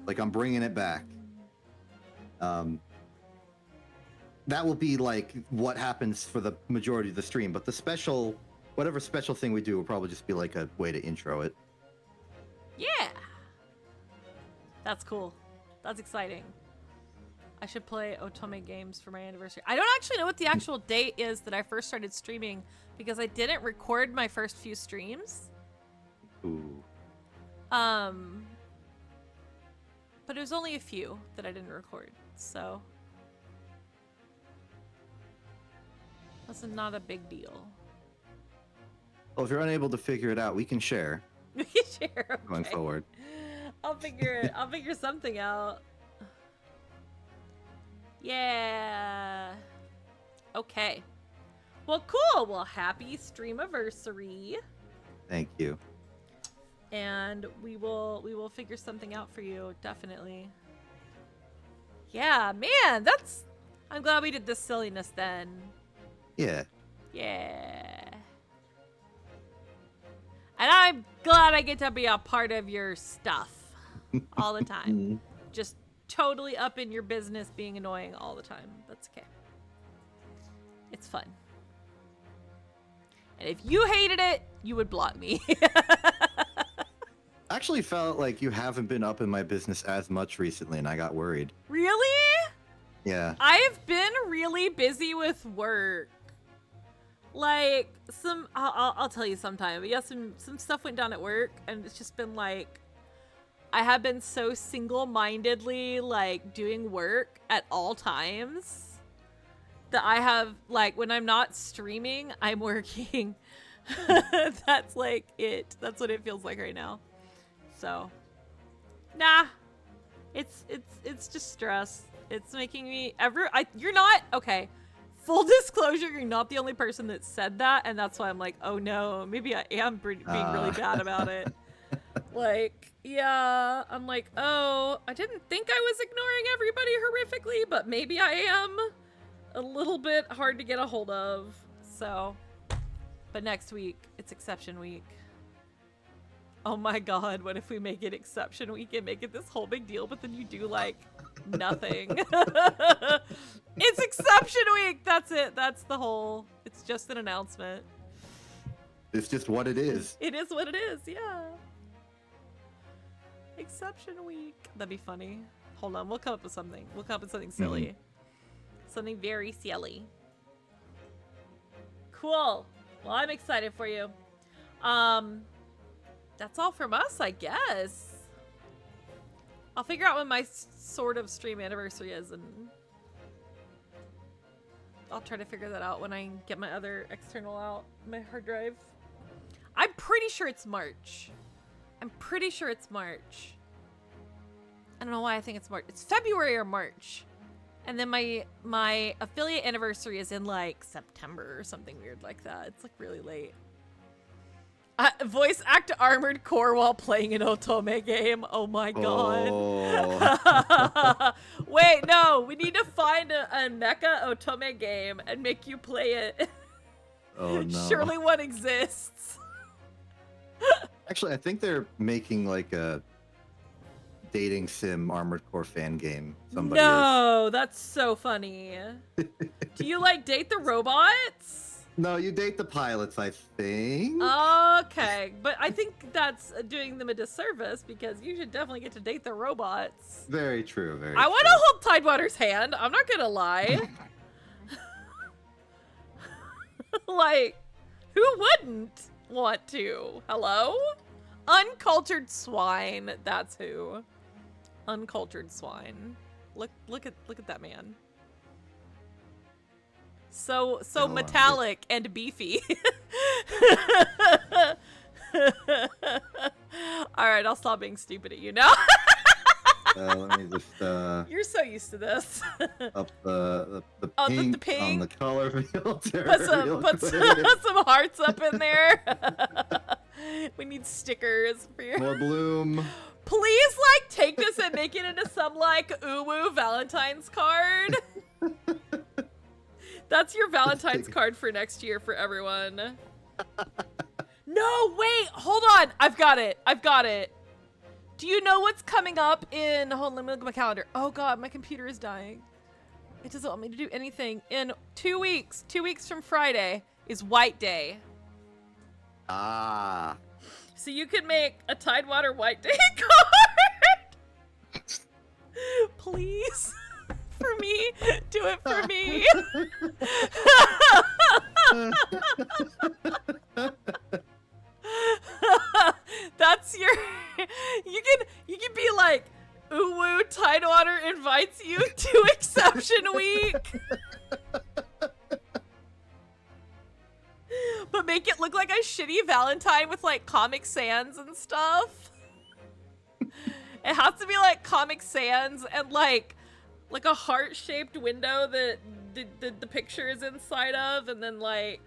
Like I'm bringing it back. That will be like what happens for the majority of the stream, but the special, whatever special thing we do will probably just be like a way to intro it. Yeah. That's cool. That's exciting. I should play Otome games for my anniversary. I don't actually know what the actual date is that I first started streaming because I didn't record my first few streams. Ooh. But it was only a few that I didn't record, so that's not a big deal. Well, if you're unable to figure it out, we can share We can share. going Okay. forward. I'll figure something out. Yeah. Okay. Well, cool. Well, happy streamiversary. Thank you. And we will figure something out for you, definitely. Yeah, man, I'm glad we did this silliness then. Yeah. Yeah. And I'm glad I get to be a part of your stuff all the time. Just totally up in your business being annoying all the time. That's okay. It's fun. And if you hated it, you would block me. Actually felt like you haven't been up in my business as much recently, and I got worried. Really? Yeah. I've been really busy with work. Like, I'll tell you sometime. But yeah, some stuff went down at work, and it's just been like, I have been so single-mindedly, like, doing work at all times that I have, like, when I'm not streaming, I'm working. That's, like, it. That's what it feels like right now. So, nah. It's just stress. It's making me you're not, okay. Full disclosure, you're not the only person that said that, and that's why I'm like, oh no, maybe I am being really bad about it. Like, yeah, I'm like, oh, I didn't think I was ignoring everybody horrifically, but maybe I am a little bit hard to get a hold of. So, but next week, it's exception week. Oh my god, what if we make it exception week and make it this whole big deal, but then you do, like, nothing? It's exception week! That's it. That's the whole... It's just an announcement. It's just what it is. It is what it is, yeah. Exception week. That'd be funny. Hold on, we'll come up with something. We'll come up with something silly. Something very silly. Cool. Well, I'm excited for you. That's all from us, I guess. I'll figure out when my sort of stream anniversary is, and I'll try to figure that out when I get my other external out, my hard drive. I'm pretty sure it's March. I'm pretty sure it's March. I don't know why I think it's March. It's February or March. And then my affiliate anniversary is in like September or something weird like that. It's like really late. Voice act Armored Core while playing an Otome game. Oh my god. Oh. Wait, no. We need to find a mecha Otome game and make you play it. Oh no. Surely one exists. Actually, I think they're making like a dating sim Armored Core fan game. Somebody No, that's so funny. Do you like date the robots? No, you date the pilots, I think. Okay, but I think that's doing them a disservice because you should definitely get to date the robots. Very true, very I want to hold Tidewater's hand. I'm not gonna lie. Like, who wouldn't want to? Hello? Uncultured swine. That's who. Uncultured swine. Look at that man. So Oh, metallic and beefy. All right, I'll stop being stupid at you now. Let me just You're so used to this. up the Oh, pink, the pink. on the color filter. Put some hearts up in there. We need stickers for you. More bloom. Please, like, take this and make it into some, like, uwu Valentine's card. That's your Valentine's card for next year for everyone. No, wait, hold on. I've got it. Do you know what's coming up in, hold on, let me look at my calendar. Oh God, my computer is dying. It doesn't want me to do anything. In 2 weeks from Friday is White Day. Ah. So you could make a Tidewater White Day card. Please. For me. Do it for me. That's your you can be like, Uwu Tidewater invites you to Exception Week. But make it look like a shitty Valentine with like Comic Sans and stuff. It has to be like Comic Sans and like a heart-shaped window that the picture is inside of, and then like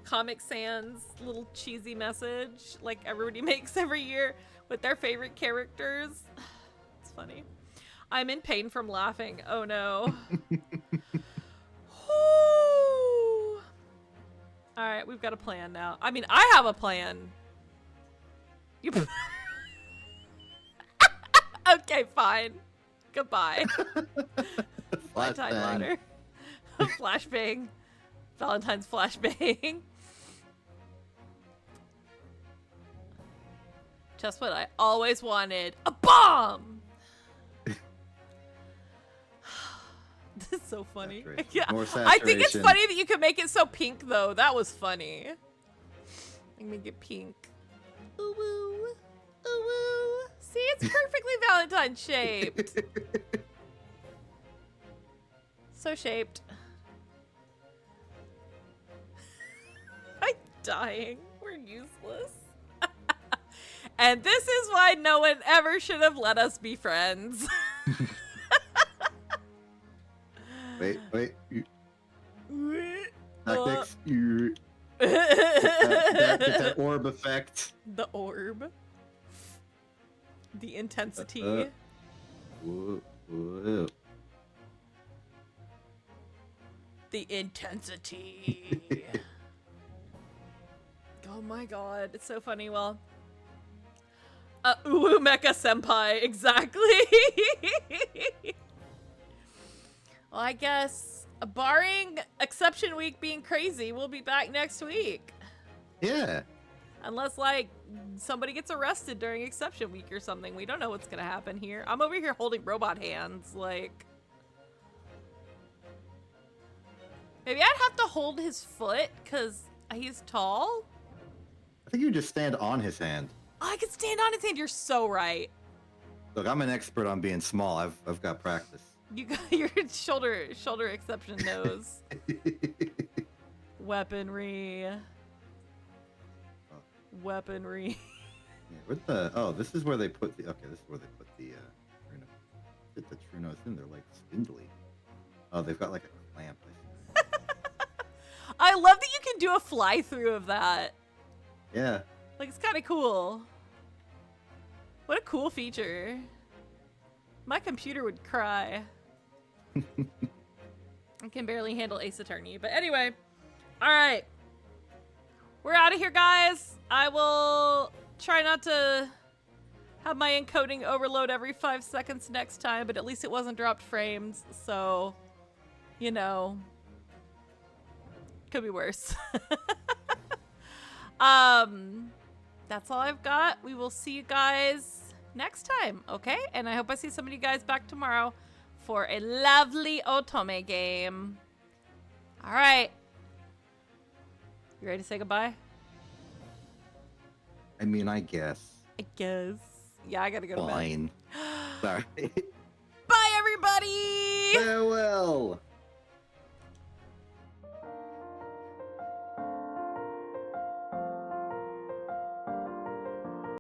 Comic Sans little cheesy message like everybody makes every year with their favorite characters. It's funny. I'm in pain from laughing. Oh no. All right, we've got a plan now. I mean, I have a plan. You. Okay, fine. Goodbye. Fly Tidewater. Flashbang. Valentine's flashbang. Just what I always wanted. A bomb! This is so funny. Yeah, More I think it's saturation. funny that you could make it so pink, though. That was funny. Let me get pink. Ooh woo. Ooh woo. See, it's perfectly Valentine shaped. So shaped. I'm dying. We're useless. And this is why no one ever should have let us be friends. Wait. Tactics. Get Get that orb effect. The orb. The intensity. Whoa. The intensity. Oh my god, it's so funny. Well, Uwu Mecha Senpai, exactly. Well, I guess, barring Exception Week being crazy, we'll be back next week. Yeah. Unless, like, somebody gets arrested during Exception Week or something. We don't know what's gonna happen here. I'm over here holding robot hands, like... Maybe I'd have to hold his foot, because he's tall? I think you just stand on his hand. Oh, I could stand on his hand. You're so right. Look, I'm an expert on being small. I've got practice. You got your shoulder exception nose. Weaponry. Weaponry. Yeah, where'd the? Oh, this is where they put the. Okay, this is where they put the. Truno. Fit the Trunos in. They're like spindly. Oh, they've got like a clamp. I love that you can do a fly through of that. Yeah. Like, it's kind of cool. What a cool feature. My computer would cry. I can barely handle Ace Attorney. But anyway, all right. We're out of here, guys. I will try not to have my encoding overload every 5 seconds next time, but at least it wasn't dropped frames, so, you know, could be worse. That's all I've got. We will see you guys next time, okay? And I hope I see some of you guys back tomorrow for a lovely Otome game. All right. You ready to say goodbye? I mean, I guess. I guess. Yeah, I gotta go to bed. Fine. Sorry. Bye, everybody! Farewell.